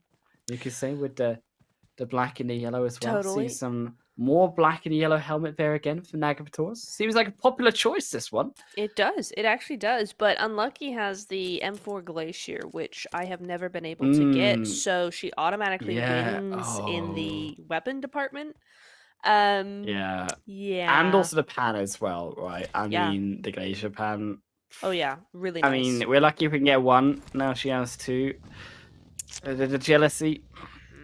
you could say, with the black and the yellow as well. Totally. See some more black and yellow helmet there again for Nagavators. Seems like a popular choice, this one. It does. It actually does. But Unlucky has the M4 Glacier, which I have never been able to get. So she automatically wins in the weapon department. Yeah. Yeah. And also the pan as well, right? I Yeah. mean, the Glacier pan. Oh, yeah. Really I nice. mean, we're lucky if we can get 1. Now she has 2. The jealousy.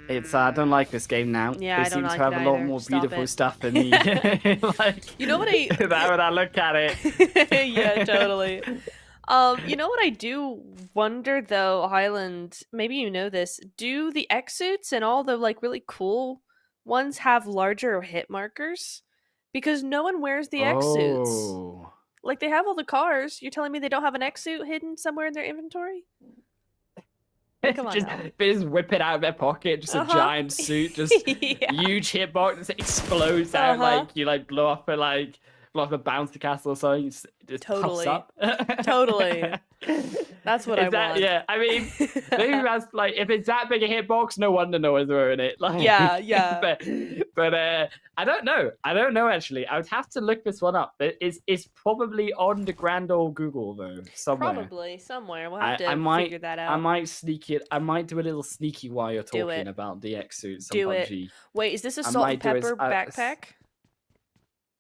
It's I don't like this game now. Yeah, They I don't seem like to have it a lot either. more Stop beautiful it. stuff than me. Like, You know what I... when I look at it. Yeah, totally. You know what I do wonder though, Highland, maybe you know this. Do the X suits and all the like really cool ones have larger hit markers? Because no one wears the X suits. Oh. Like they have all the cars. You're telling me they don't have an X suit hidden somewhere in their inventory? Come on just, now. they just whip it out of their pocket, just a giant suit, just Yeah. huge hitbox, explodes out like you like blow up a bouncy castle or something. Just Totally. puffs up. Totally. That's what I want. Yeah, I mean, maybe that's like if it's that big a hitbox, no wonder no one's wearing it. Like, Yeah. but I don't know. I don't know actually. I would have to look this one up. It's probably on the grand old Google though somewhere. Probably somewhere. We'll have to figure that out. I might sneak it. I might do a little sneaky while you're talking about the X suits on PUBG. Wait, is this a salt and pepper backpack?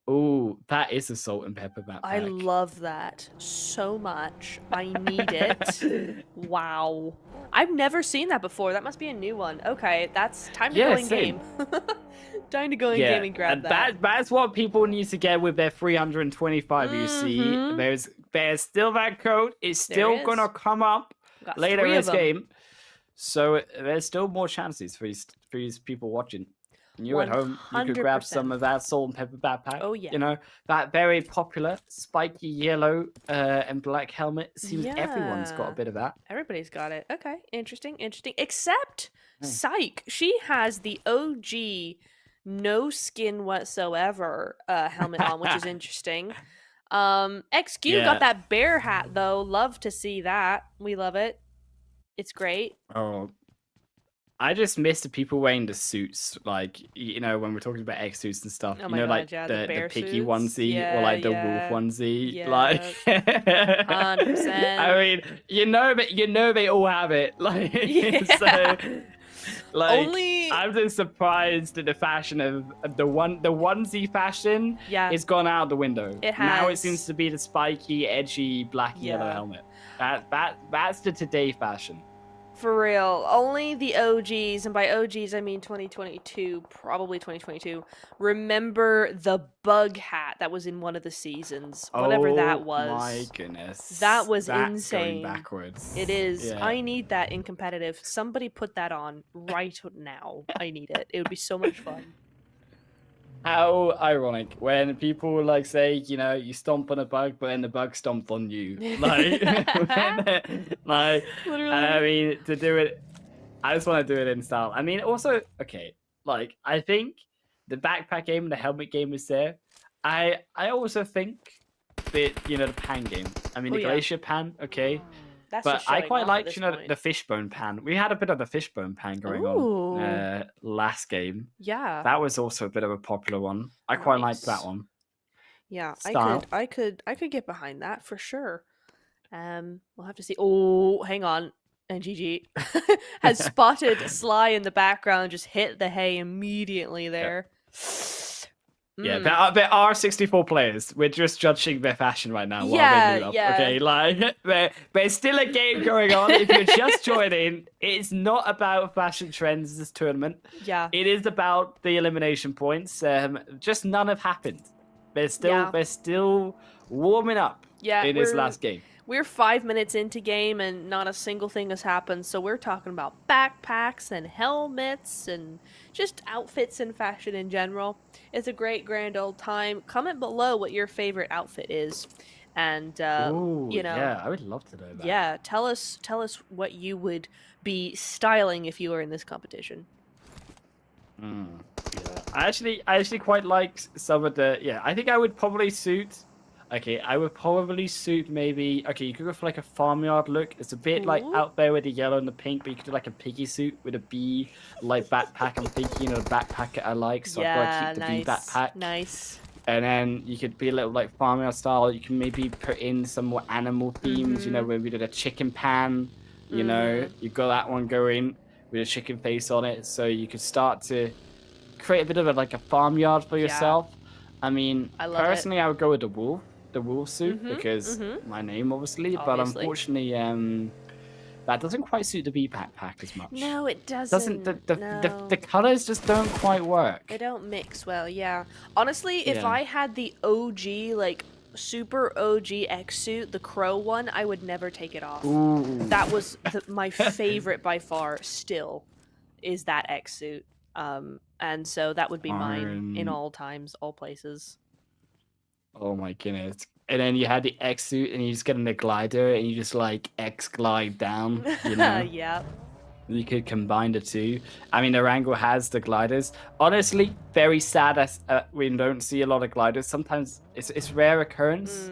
Oh, that is a salt and pepper backpack. I love that so much. I need it. Wow. I've never seen that before. That must be a new one. Okay, that's time to go in game. Time to go in game and grab that. That's what people need to get with their 325 you see. There's still that code. It's still gonna come up later in this game. So there's still more chances for these people watching. And you at home, you could grab some of that salt and pepper backpack. Oh yeah. You know, that very popular spiky yellow and black helmet. Seems everyone's got a bit of that. Everybody's got it. Okay, interesting. Except Psyche. She has the OG no skin whatsoever helmet on, which is interesting. XQ got that bear hat though. Love to see that. We love it. It's great. Oh, I just miss the people wearing the suits, like, you know, when we're talking about X suits and stuff. Oh you know, God, like the piggy onesie or like the wolf onesie. Like 100%. I mean, you know they all have it. Like so like I'm just surprised that the fashion of the onesie fashion is gone out the window. Now it seems to be the spiky, edgy, black yellow helmet. That's the today fashion. For real. Only the OGs, and by OGs I mean 2022, probably 2022, remember the bug hat that was in one of the seasons. Whatever that was. Oh my goodness. That was That's insane. Going backwards. It is. Yeah. I need that in competitive. Somebody put that on right now. I need it. It would be so much fun. How ironic when people like say, you know, you stomp on a bug, but then the bug stomped on you. Like, literally. I mean, to do it, I just want to do it in style. I mean, also, okay, like I think the backpack game and the helmet game is there. I also think that the pan game. I mean, the glacier pan, okay. But I quite liked, the fishbone pan. We had a bit of the fishbone pan going on last game. Yeah. That was also a bit of a popular one. I quite liked that one. Yeah, I could get behind that for sure. We'll have to see. Oh, hang on. And GG has spotted Sly in the background, just hit the hay immediately there. Yeah, there are 64 players. We're just judging their fashion right now while they move up. Okay, like there's still a game going on. If you're just joining, it's not about fashion trends this tournament. Yeah, it is about the elimination points. Just none have happened. They're still warming up. In this last game. We're 5 minutes into game and not a single thing has happened. So we're talking about backpacks and helmets and just outfits and fashion in general. It's a great grand old time. Comment below what your favorite outfit is. And, yeah, I would love to know that. Yeah, tell us what you would be styling if you were in this competition. Yeah. I actually quite like some of the, I think I would probably suit... Okay, I would probably suit maybe... Okay, you could go for like a farmyard look. It's a bit like out there with the yellow and the pink, but you could do like a piggy suit with a bee, like backpack. I'm thinking, the backpack I like, so I've got to keep the bee backpack. Nice. And then you could be a little like farmyard style. You can maybe put in some more animal themes, where we did a chicken pan, you got that one going with a chicken face on it. So you could start to create a bit of a farmyard for yourself. I mean, personally, I would go with the wolf suit because my name obviously, but unfortunately that doesn't quite suit the bee backpack as much. No, it doesn't. The colors just don't quite work. They don't mix well. Honestly, if I had the OG Super OG X suit, the crow one, I would never take it off. Ooh. That was my favorite by far. Still, is that X suit. And so that would be mine in all times, all places. Oh my goodness. And then you had the X suit and you just get in the glider and you just like X glide down, you know? Yeah. You could combine the two. I mean, Erangel has the gliders. Honestly, very sad as we don't see a lot of gliders. Sometimes it's rare occurrence.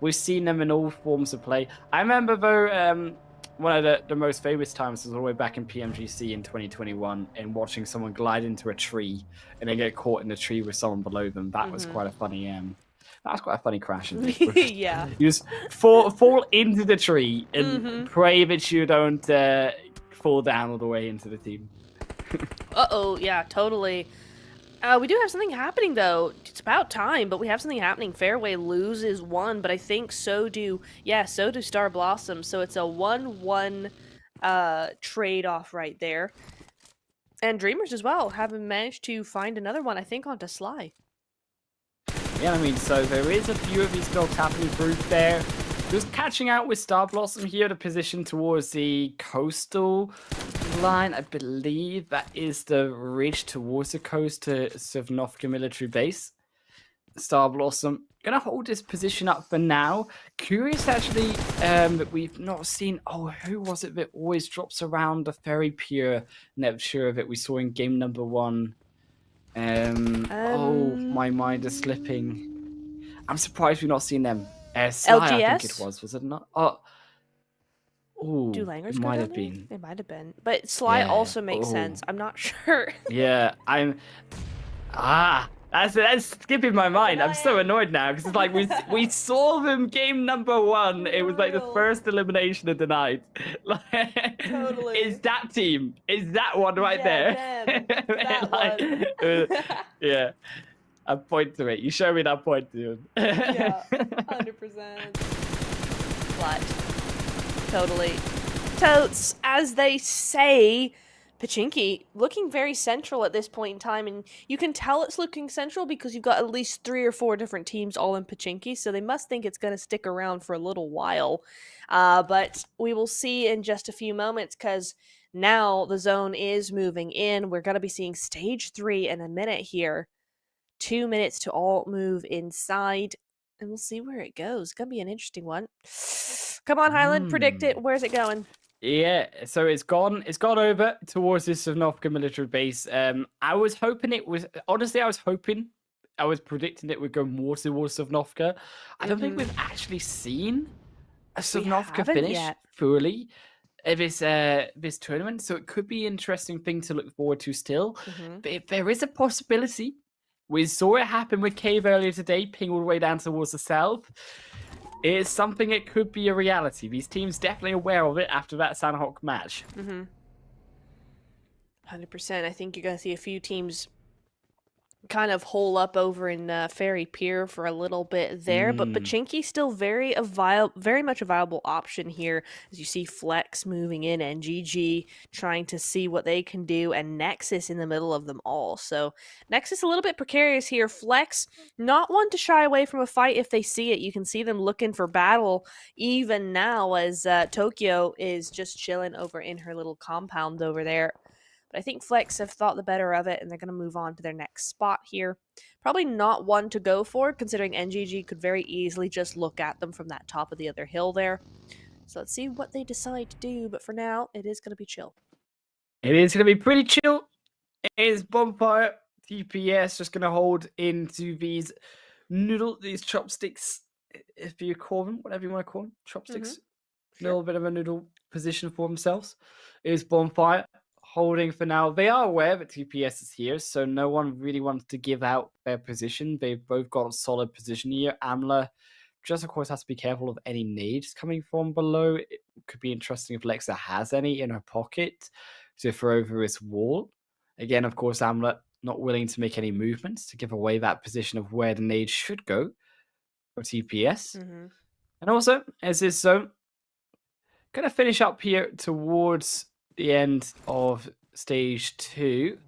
We've seen them in all forms of play. I remember though, one of the most famous times was all the way back in PMGC in 2021 and watching someone glide into a tree and then get caught in the tree with someone below them. That was quite a funny that was quite a funny crash. Yeah. You just fall into the tree and pray that you don't fall down all the way into the team. Uh-oh, yeah, totally. We do have something happening, though. It's about time, but we have something happening. Fairway loses one, but I think so do Star Blossom. So it's a 1-1 trade-off right there. And Dreamers as well, having managed to find another one, I think, onto Sly. Yeah, I mean, so there is a few of these builds happening group there. Just catching out with Star Blossom here, the position towards the coastal line. I believe that is the ridge towards the coast to Sanhok military base. Star Blossom gonna hold this position up for now. Curious actually that we've not seen. Oh, who was it that always drops around the ferry pier? Never sure of it. We saw in game number 1. Oh, my mind is slipping. I'm surprised we've not seen them. Sly, I think it was it not? Oh, do Langers it might have down there? been. It might have been. But Sly also makes sense. I'm not sure. Yeah, that's skipping my mind. I'm so annoyed now because it's like we saw them game number 1. It was like the first elimination of the night. Like, Totally. Is that team? Is that one right there? Them. That one. Yeah. I point to it. You show me that point to it. Yeah, 100%. Flat. Totally. Totes, as they say. Pachinki looking very central at this point in time, and you can tell it's looking central because you've got at least 3 or 4 different teams all in Pachinki, so they must think it's going to stick around for a little while. But we will see in just a few moments because now the zone is moving in. We're going to be seeing stage 3 in a minute here. 2 minutes to all move inside, and we'll see where it goes. It's going to be an interesting one. Come on, Highland, predict it. Where's it going? Yeah, so it's gone over towards this Sanhok military base. I was hoping it was honestly I was predicting it would go more towards Sanhok. I don't think we've actually seen a Sanhok finish fully this tournament, so it could be an interesting thing to look forward to still. But if there is a possibility, we saw it happen with Cave earlier today, ping all the way down towards the south. It's something it could be a reality. These teams definitely aware of it after that Sanhok match. 100%. I think you're going to see a few teams kind of hole up over in Ferry Pier for a little bit there, but Pachinki's still very much a viable option here, as you see Flex moving in and GG trying to see what they can do, and Nexus in the middle of them all. So Nexus a little bit precarious here. Flex not one to shy away from a fight if they see it. You can see them looking for battle even now as Tokyo is just chilling over in her little compound over there. But I think Flex have thought the better of it, and they're going to move on to their next spot here. Probably not one to go for, considering NGG could very easily just look at them from that top of the other hill there. So let's see what they decide to do, but for now, it is going to be chill. It is going to be pretty chill. It is Bonfire. TPS just going to hold into these these chopsticks, if you call them, whatever you want to call them, chopsticks. A little bit of a noodle position for themselves. It is Bonfire. Holding for now. They are aware that TPS is here, so no one really wants to give out their position. They've both got a solid position here. Amla just, of course, has to be careful of any nades coming from below. It could be interesting if Lexa has any in her pocket to throw over this wall. Again, of course, Amla not willing to make any movements to give away that position of where the nade should go for TPS. And also, as this zone, going to finish up here towards the end of stage 2.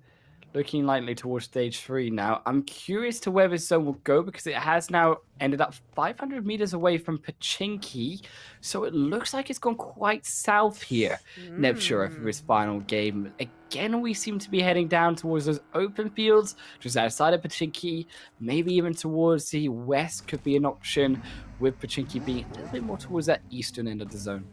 looking likely towards stage 3 now. I'm curious to where this zone will go because it has now ended up 500 meters away from Pachinki. So it looks like it's gone quite south here. Neptura for this final game. Again, we seem to be heading down towards those open fields, just outside of Pachinki. Maybe even towards the west could be an option, with Pachinki being a little bit more towards that eastern end of the zone.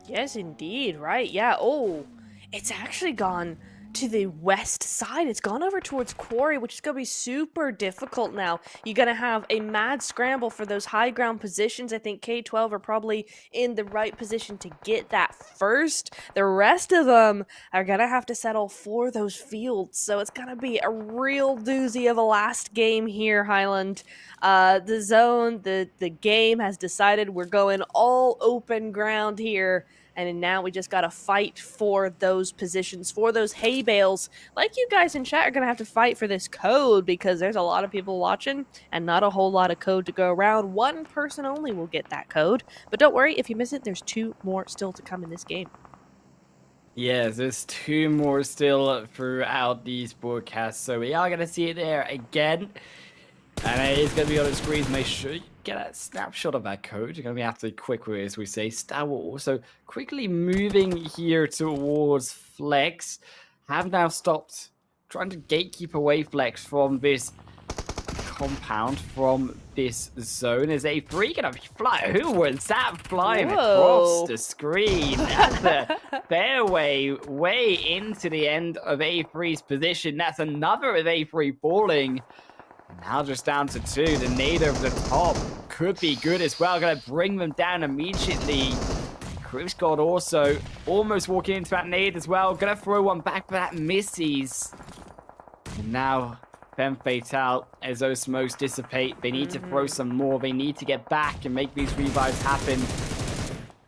Yes, indeed. Right. Yeah. Oh, it's actually gone to the west side. It's gone over towards Quarry, which is going to be super difficult now. You're going to have a mad scramble for those high ground positions. I think K12 are probably in the right position to get that first. The rest of them are going to have to settle for those fields. So it's going to be a real doozy of a last game here, Highland. The zone, the game has decided we're going all open ground here. And now we just got to fight for those positions, for those hay bales. Like you guys in chat are going to have to fight for this code because there's a lot of people watching and not a whole lot of code to go around. One person only will get that code. But don't worry, if you miss it, there's 2 more still to come in this game. Yeah, there's 2 more still throughout these broadcasts. So we are going to see it there again. And it is going to be on the screen. Make sure you get a snapshot of that code. You're going to be absolutely quick with it, as we say. Star will also quickly moving here towards Flex. Have now stopped trying to gatekeep away Flex from this compound, from this zone. Is A3 going to be flying? Who was that flying across the screen? That's a fairway way into the end of A3's position. That's another of A3 falling. Now just down to 2. The nade over the top could be good as well. Going to bring them down immediately. Chris God also almost walking into that nade as well. Going to throw one back, but that misses. And now Femme Fatale, as those smokes dissipate, they need to throw some more. They need to get back and make these revives happen.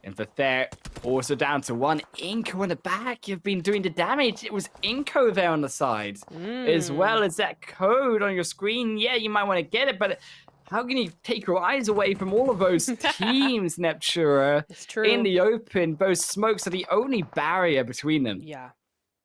And for there, also down to 1. Inko in the back, you've been doing the damage. It was Inko there on the side. As well as that code on your screen. Yeah, you might want to get it, but how can you take your eyes away from all of those teams, Neptura? It's true. In the open, those smokes are the only barrier between them. Yeah.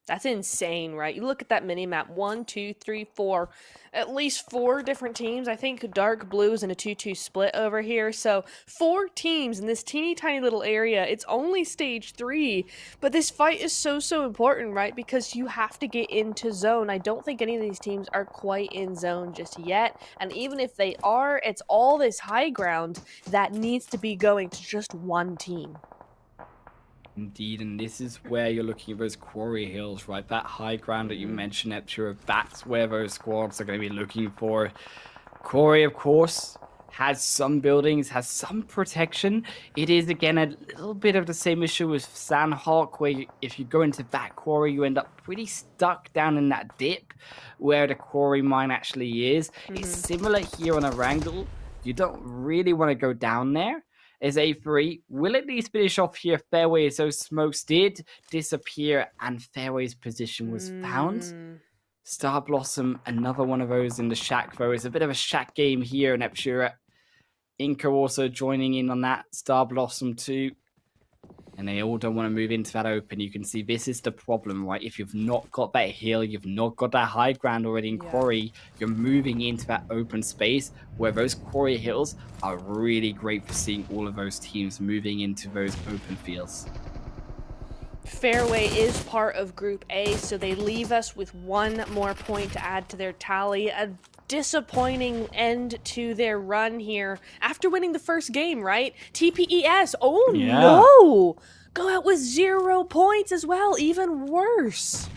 That's insane, right? You look at that mini-map, 1, 2, 3, 4, at least 4 different teams. I think dark blue is in a 2-2 split over here. So 4 teams in this teeny tiny little area. It's only stage 3, but this fight is so important, right? Because you have to get into zone. I don't think any of these teams are quite in zone just yet. And even if they are, it's all this high ground that needs to be going to just one team. Indeed, and this is where you're looking at those quarry hills, right? That high ground that you mentioned, Neptura, that's where those squads are going to be looking for. Quarry, of course, has some buildings, has some protection. It is, again, a little bit of the same issue with Sanhok, where if you go into that quarry, you end up pretty stuck down in that dip where the quarry mine actually is. It's similar here on Erangel. You don't really want to go down there. As A3 will at least finish off here Fairway, as those smokes did disappear and Fairway's position was found. Star Blossom, another one of those in the shack, though. It's a bit of a shack game here, Neptura. Inco also joining in on that. Star Blossom too. And they all don't want to move into that open. You can see this is the problem, right? If you've not got that hill, you've not got that high ground already in Quarry, you're moving into that open space where those Quarry hills are really great for seeing all of those teams moving into those open fields. Fairway is part of Group A, so they leave us with 1 more point to add to their tally. A disappointing end to their run here after winning the first game, right? TPES, no! Go out with 0 points as well, even worse.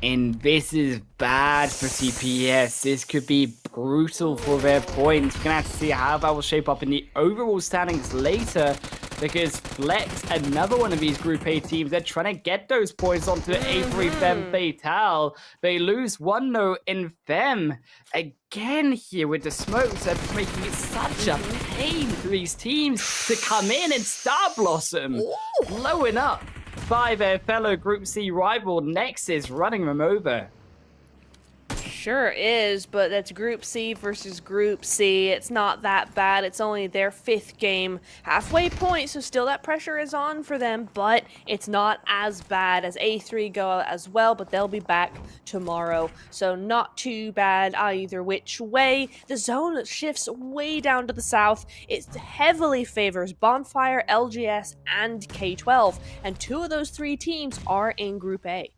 And this is bad for TPS. This could be brutal for their points. We're going to have to see how that will shape up in the overall standings later, because Flex, another one of these Group A teams, they're trying to get those points onto A3 Femme Fatale. They lose 1 though in Femme. Again here with the smokes, they're making it such a pain for these teams to come in and Star Blossom blowing up by their fellow Group C rival Nexus, running them over. sure is, but that's Group C versus Group C. It's not that bad. It's only their 5th game, halfway point, so still that pressure is on for them, but it's not as bad as A3 go as well, but they'll be back tomorrow, so not too bad either which way. The zone shifts way down to the south. It heavily favors Bonfire, LGS, and K12, and 2 of those 3 teams are in Group A.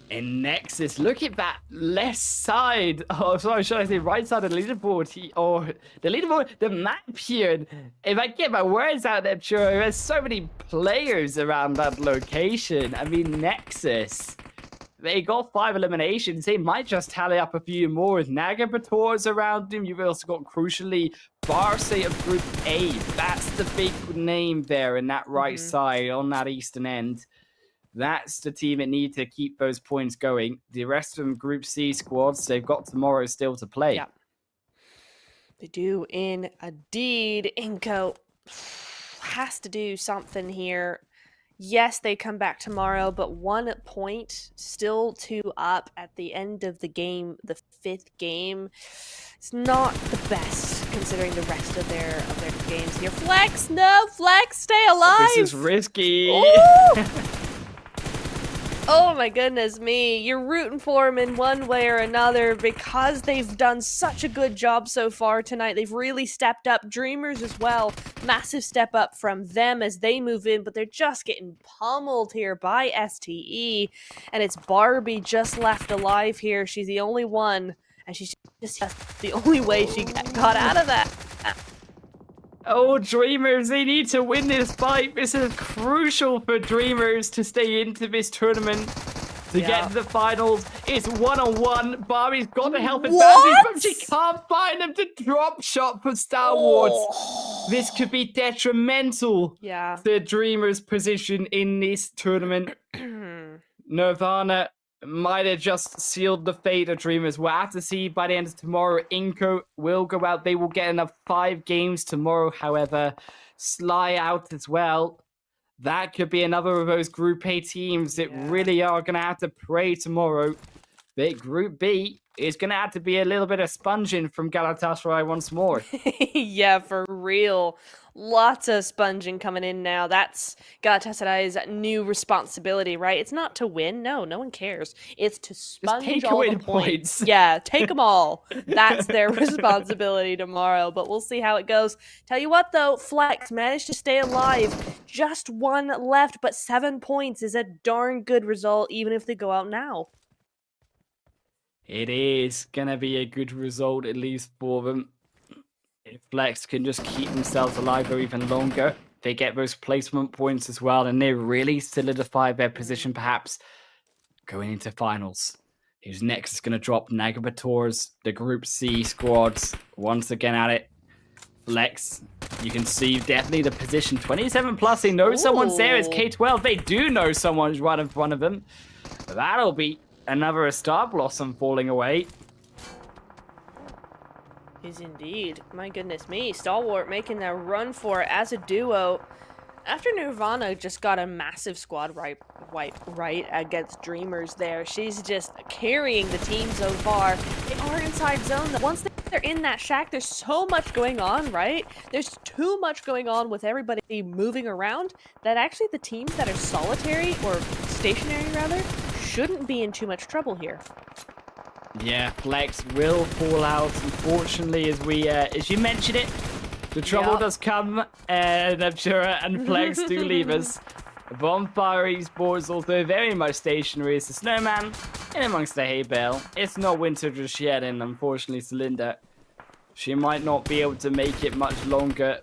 And Nexus, look at that left side. Oh, sorry, should I say right side of the leaderboard? The map here. If I get my words out, I'm sure there's so many players around that location. I mean, Nexus. They got 5 eliminations. They might just tally up a few more with Nagabator's around him. You've also got, crucially, Barca of Group A. That's the big name there in that right side on that eastern end. That's the team that need to keep those points going. The rest of them, Group C squads, they've got tomorrow still to play. Yeah. They do indeed. Inco has to do something here. Yes, they come back tomorrow, but 1 point, still 2 up at the end of the game, the 5th game. It's not the best considering the rest of their games here. Flex, no, Flex, stay alive. This is risky. Oh my goodness me, you're rooting for them in one way or another because they've done such a good job so far tonight. They've really stepped up. Dreamers as well, massive step up from them as they move in, but they're just getting pummeled here by STE. And it's Barbie just left alive here. She's the only one, and she's just the only way she got out of that. Oh, Dreamers, they need to win this fight. This is crucial for Dreamers to stay into this tournament, to get to the finals. It's 1-on-1. Barbie's got the health advantage, but she can't find them to drop shot for Star Wars. This could be detrimental to Dreamers' position in this tournament. Nirvana might have just sealed the fate of Dreamers. We'll have to see by the end of tomorrow. Inco will go out. They will get enough 5 games tomorrow, however. Sly out as well. That could be another of those Group A teams that really are going to have to pray tomorrow. But Group B is going to have to be a little bit of sponging from Galatasaray once more. Yeah, for real. Lots of sponging coming in now. That's Galatasaray's new responsibility, right? It's not to win. No one cares. It's to sponge all the points. Yeah, take them all. That's their responsibility tomorrow, but we'll see how it goes. Tell you what, though, Flex managed to stay alive. Just 1 left, but 7 points is a darn good result, even if they go out now. It is going to be a good result, at least for them. If Flex can just keep themselves alive for even longer, they get those placement points as well, and they really solidify their position, perhaps going into finals. Who's next is going to drop Nagabator's, the Group C squads, once again at it. Flex, you can see definitely the position. 27 plus, they know someone's there. It's K12. They do know someone's right in front of them. That'll be another Star Blossom falling away. Is indeed. My goodness me. Stalwart making that run for it as a duo. After Nirvana just got a massive squad wipe against Dreamers there. She's just carrying the team so far. They are inside zone. Once they're in that shack, there's so much going on, right? There's too much going on with everybody moving around that actually the teams that are solitary, or stationary rather, shouldn't be in too much trouble here. Yeah, Flex will fall out, unfortunately, as you mentioned it. The trouble does come, and Abshura and Flex do leave us. Bonfire Esports also very much stationary as the snowman in amongst the hay bale. It's not winter just yet, and unfortunately, Celinda, she might not be able to make it much longer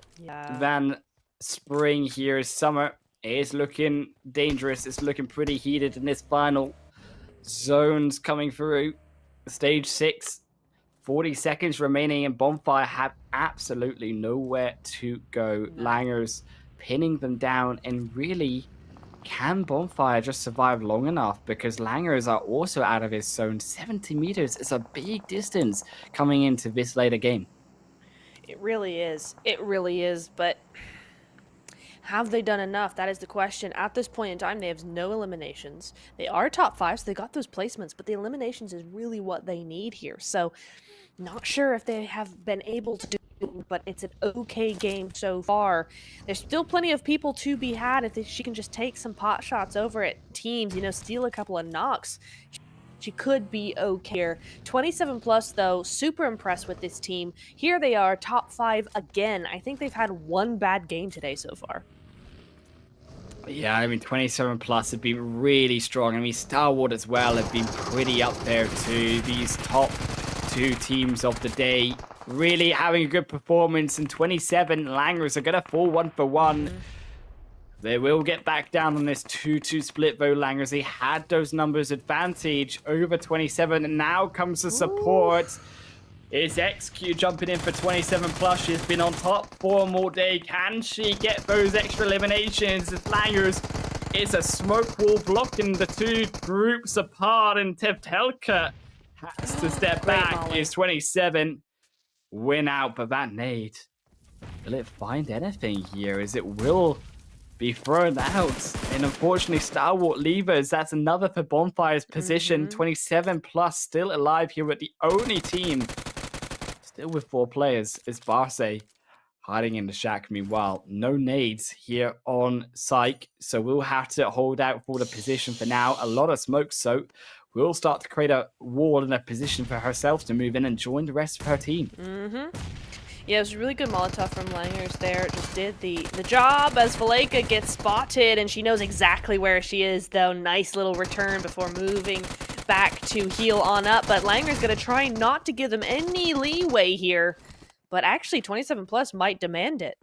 than spring here. Summer is looking dangerous. It's looking pretty heated in this final. Zones coming through. Stage 6, 40 seconds remaining, and Bonfire have absolutely nowhere to go. Langers pinning them down, and really, can Bonfire just survive long enough? Because Langers are also out of his zone. 70 meters is a big distance coming into this later game. It really is. It really is, but Have they done enough? That is the question. At this point in time, they have no eliminations. They are top 5, so they got those placements, but the eliminations is really what they need here. So, not sure if they have been able to do it, but it's an okay game so far. There's still plenty of people to be had if she can just take some pot shots over at teams, steal a couple of knocks. She could be okay here. 27 plus, though, super impressed with this team. Here they are, top 5 again. I think they've had one bad game today so far. Yeah, I mean, 27 plus have been really strong. I mean, Star Wars as well have been pretty up there too. These top 2 teams of the day really having a good performance. And 27 Langers are going to fall 1-for-1. They will get back down on this 2-2 split, though. Langers, they had those numbers advantage over 27. And now comes the support. It's XQ jumping in for 27 plus. She's been on top for them all day. Can she get those extra eliminations? It's Langers. It's a smoke wall blocking the 2 groups apart, and Tevtelka has to step back. It's 27. Win out, but that nade, will it find anything here? As it will be thrown out. And unfortunately, Stalwart levers. That's another for Bonfire's position. 27 plus still alive here with the only team still with 4 players is Barce hiding in the shack. Meanwhile, no nades here on Psych, so we'll have to hold out for the position for now. A lot of smoke, so we'll start to create a wall and a position for herself to move in and join the rest of her team. Yeah, it was a really good Molotov from Langers there. It just did the job as Valeka gets spotted, and she knows exactly where she is, though. Nice little return before moving back to heal on up, but Langer's going to try not to give them any leeway here, but actually 27 plus might demand it.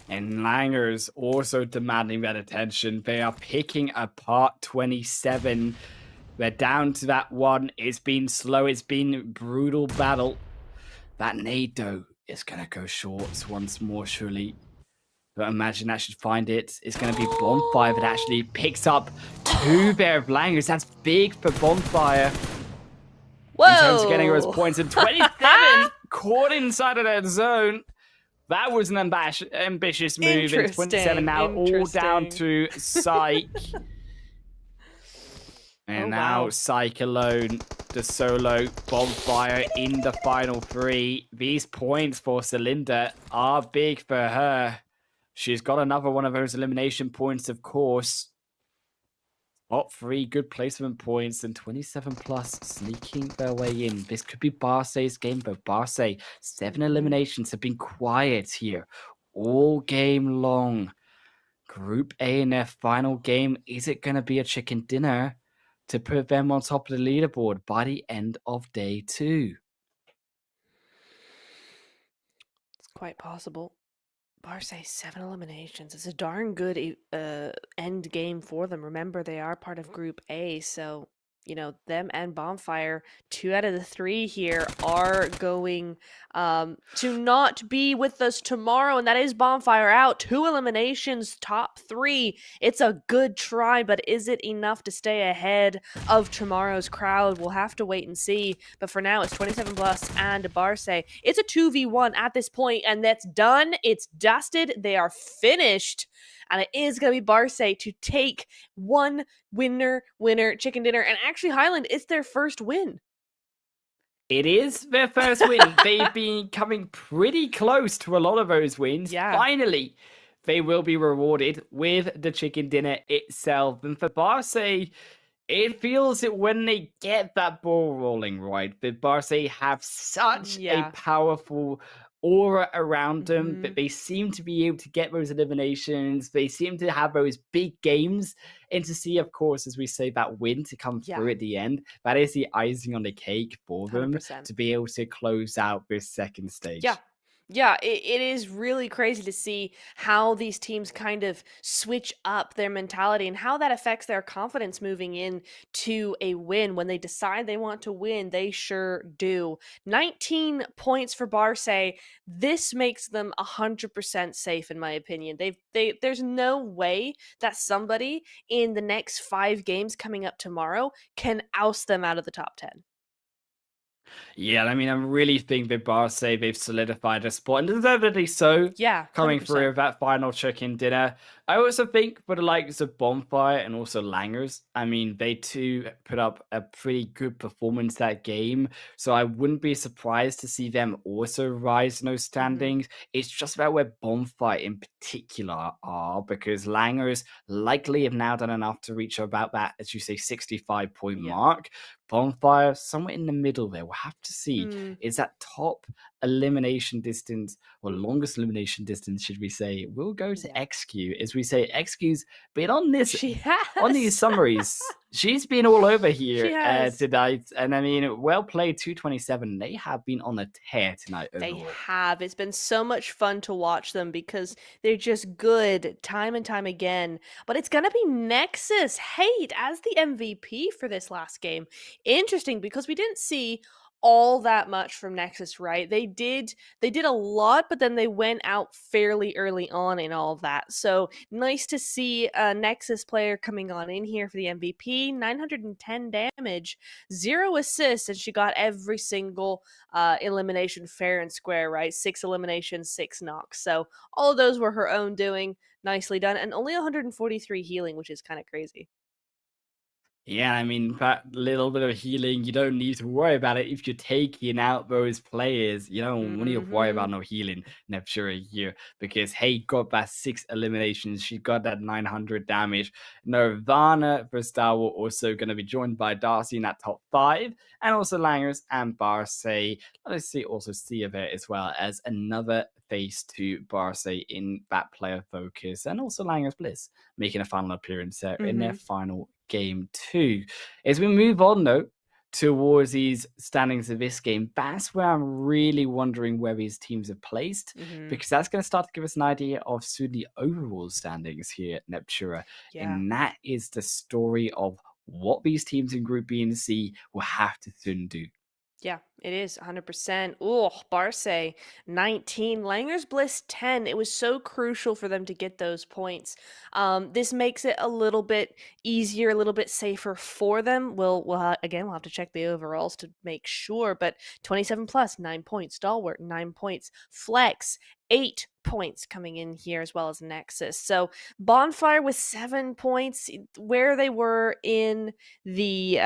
And Langers also demanding that attention. They are picking apart 27. They're down to that 1. It's been slow. It's been brutal battle. That nade, though, is going to go short once more, surely. But imagine that should find it. It's going to be Bonfire that actually picks up 2 there of Langers. That's big for Bonfire. Whoa! In terms of getting those points. And 27 caught inside of that zone. That was an ambitious move. And 27 now all down to Psych. And now Psych alone, the solo Bonfire in the final 3. These points for Celinda are big for her. She's got another one of those elimination points, of course. Top 3 good placement points and 27 plus sneaking their way in. This could be Barce's game, but Barce, 7 eliminations have been quiet here all game long. Group A in their final game. Is it going to be a chicken dinner to put them on top of the leaderboard by the end of day 2? It's quite possible. Barce 7 eliminations. It's a darn good end game for them. Remember, they are part of Group A, so them and Bonfire, 2 out of the 3 here are going to not be with us tomorrow, and that is Bonfire out. 2 eliminations, top 3. It's a good try, but is it enough to stay ahead of tomorrow's crowd? We'll have to wait and see. But for now, it's 27 plus and Barce. It's a 2v1 at this point, and that's done. It's dusted. They are finished. And it is going to be Barce to take 1 winner chicken dinner. And actually, Highland, it's their first win. It is their first win. They've been coming pretty close to a lot of those wins. Yeah. Finally, they will be rewarded with the chicken dinner itself. And for Barce, it feels that when they get that ball rolling right, the Barce have such a powerful aura around them that they seem to be able to get those eliminations. They seem to have those big games, and to see, of course, as we say, that win to come through at the end, that is the icing on the cake for them 100%. to be able to close out this second stage. Yeah, it is really crazy to see how these teams kind of switch up their mentality and how that affects their confidence moving in to a win. When they decide they want to win, they sure do. 19 points for Barce. This makes them 100% safe, in my opinion. There's no way that somebody in the next 5 games coming up tomorrow can oust them out of the top 10. Yeah, I mean, I really think that Barca, they've solidified a spot, and deservedly so, Yeah, coming through 100%. with that final chicken dinner. I also think for the likes of Bonfire and also Langers, I mean, they too put up a pretty good performance that game, so I wouldn't be surprised to see them also rise in those Mhm. standings. It's just about where Bonfire in particular are, because Langers likely have now done enough to reach about that, as you say, 65-point Yeah. mark. Bonfire, somewhere in the middle there. We'll have to see. Mm, Is that top elimination distance, or longest elimination distance, should we say, will go to yeah. XQ. As we say, XQ's been on this She on these has. summaries. She's been all over She here has. tonight. And I mean, well played 227. They have been on a tear tonight They overall. have. It's been so much fun to watch them because they're just good time and time again. But it's going to be Nexus Hate as the MVP for this last game. Interesting because we didn't see all that much from Nexus, right? They did a lot, but then they went out fairly early on in all of that. So nice to see a Nexus player coming on in here for the MVP. 910 damage, 0 assists, and she got every single elimination fair and square, right? 6 eliminations, 6 knocks. So all of those were her own doing. Nicely done. And only 143 healing, which is kind of crazy. Yeah, I mean, that little bit of healing, you don't need to worry about it if you're taking out those players. You don't need to worry about Mm-hmm. no healing, Neptura here, because hey, got that 6 eliminations. She got that 900 damage. Nirvana for Star Wars also going to be joined by Darcy in that top 5, and also Langers and Barce. Let's see, also Sia there as well as another face to Barce in that player focus, and also Langers Bliss making a final appearance there in their Mm-hmm. final game 2. As we move on, though, towards these standings of this game, that's where I'm really wondering where these teams are placed, Mm-hmm. because that's going to start to give us an idea of soon the overall standings here at Neptura. Yeah. And that is the story of what these teams in Group B and C will have to soon do. Yeah, it is 100%. Oh, Barce 19, Langer's Bliss 10. It was so crucial for them to get those points. This makes it a little bit easier, a little bit safer for them. We'll have to check the overalls to make sure. But 27 plus 9 points, Stalwart 9 points, Flex 8 points coming in here as well as Nexus. So Bonfire with 7 points, where they were in the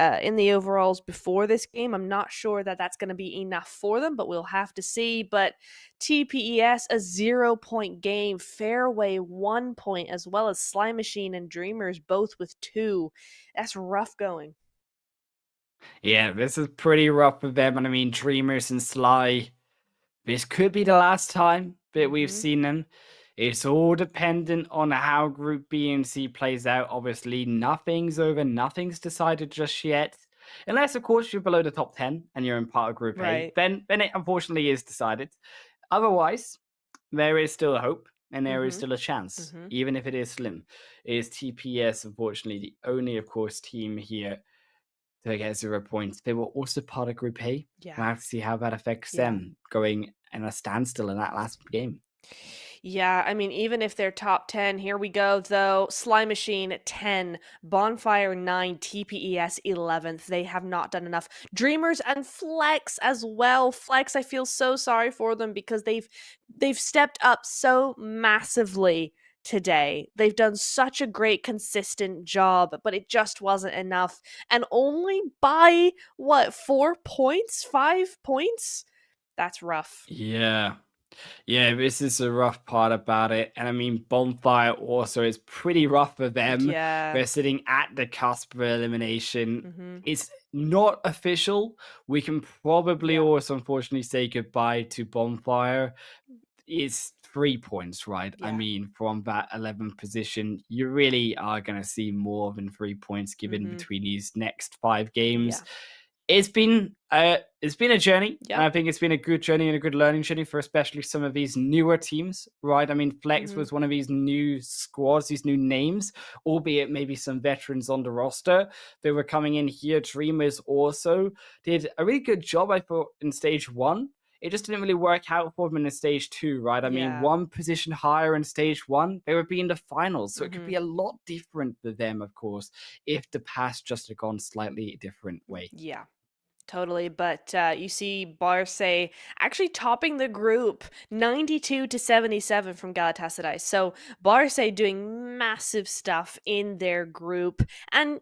overalls before this game. I'm not sure that that's going to be enough for them, but we'll have to see. But TPES, a 0 point game, Fairway 1 point, as well as Slime Machine and Dreamers both with 2. That's rough going. Yeah, this is pretty rough for them. And I mean, Dreamers and Sly, this could be the last time that we've Mm-hmm. seen them. It's all dependent on how Group B and C plays out. Obviously, nothing's over, nothing's decided just yet. Unless, of course, you're below the top 10 and you're in part of Group A, Right. then it unfortunately is decided. Otherwise, there is still a hope and there is Mm-hmm. still a chance, Mm-hmm. even if it is slim. Is TPS, unfortunately, the only, of course, team here to get 0 points. They were also part of Group A. Yeah. We'll have to see how that affects Yeah. them going in a standstill in that last game. Yeah, I mean, even if they're top 10, here we go, though. Slime Machine 10, Bonfire 9, TPES 11th. They have not done enough. Dreamers and Flex as well. Flex, I feel so sorry for them because they've stepped up so massively today. They've done such a great consistent job, but it just wasn't enough. And only by what, 4 points? 5 points? That's rough. Yeah. Yeah, this is the rough part about it. And I mean, Bonfire also is pretty rough for them. Yeah. They're sitting at the cusp of elimination. Mm-hmm. It's not official. We can probably Yeah. also, unfortunately, say goodbye to Bonfire. It's 3 points, right? I Yeah. mean, from that 11th position, you really are going to see more than 3 points given Mm-hmm. between these next 5 games. Yeah. It's been a journey, and I Yep. think it's been a good journey and a good learning journey for especially some of these newer teams, right? I mean, Flex Mhm. was one of these new squads, these new names, albeit maybe some veterans on the roster. They were coming in here. Dreamers also did a really good job, I thought, in stage 1. It just didn't really work out for them in stage 2, right? I mean, Yeah. one position higher in stage 1, they would be in the finals. So it could Mhm. be a lot different for them, of course, if the pass just had gone slightly different way. Yeah. Totally, but you see Barca actually topping the group 92-77 from Galatasaray. So Barca doing massive stuff in their group. And,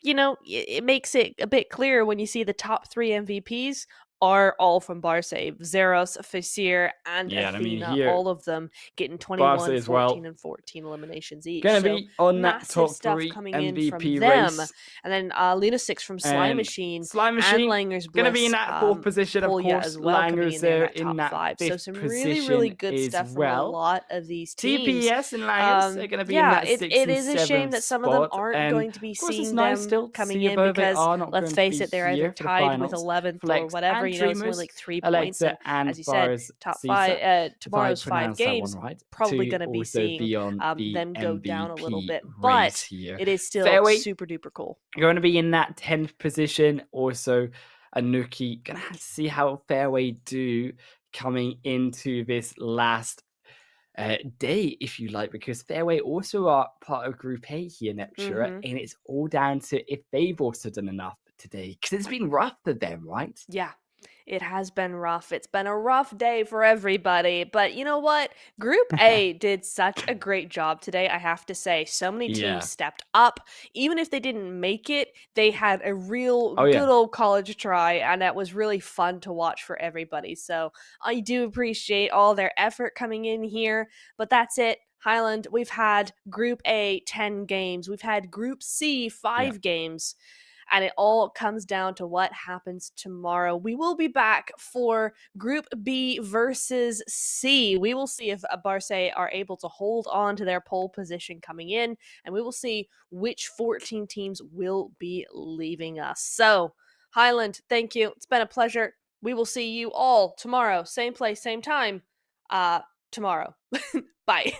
it makes it a bit clearer when you see the top three MVPs are all from Barca. Zeros, Fasir, and Yeah, and I mean Athena, here, all of them getting Barca 21, as 14, well, and 14 eliminations each. gonna So be on that massive top stuff 3 coming in from MVP them. race. And then Luna 6 from Slime And Machine Slime and Machine Langer's gonna be in Bliss, that fourth position, of Polya course. as well coming Langer's in there in there that in top that 5. So fifth some really, really position good as stuff from a well. lot of these teams. TPS and Langers are going to be in Yeah, that it, 6th it and is a shame 7th that some of them spot. aren't And going to be of course, it's seeing nice them still to coming see in whether they because, are not let's going to face be it, they're either here for the tied with finals. 11th or Flex whatever. and It's only Dreamers, like 3 points. Alexa And and as you said, Bars top Caesar, 5, if I tomorrow's 5 pronounce that one games, right, probably to going to be also seeing be on the them go down a little MVP bit. race But here. it is still Fairway super duper cool. going to be in that 10th position. Also, Anuki going to have to see how Fairway do coming into this last day, if you like, because Fairway also are part of Group A here, Neptura, and it's all down to if they've also done enough today, because it's been rough for them, right? Yeah, it has been rough. It's been a rough day for everybody. But you know what? Group A did such a great job today, I have to say. So many teams Yeah. stepped up. Even if they didn't make it, they had a real Oh, yeah. good old college try, and that was really fun to watch for everybody. So I do appreciate all their effort coming in here. But that's it. Highland, we've had Group A 10 games. We've had Group C 5 games. And it all comes down to what happens tomorrow. We will be back for Group B versus C. We will see if Barca are able to hold on to their pole position coming in, and we will see which 14 teams will be leaving us. So, Highland, thank you. It's been a pleasure. We will see you all tomorrow, same place, same time. Tomorrow. Bye.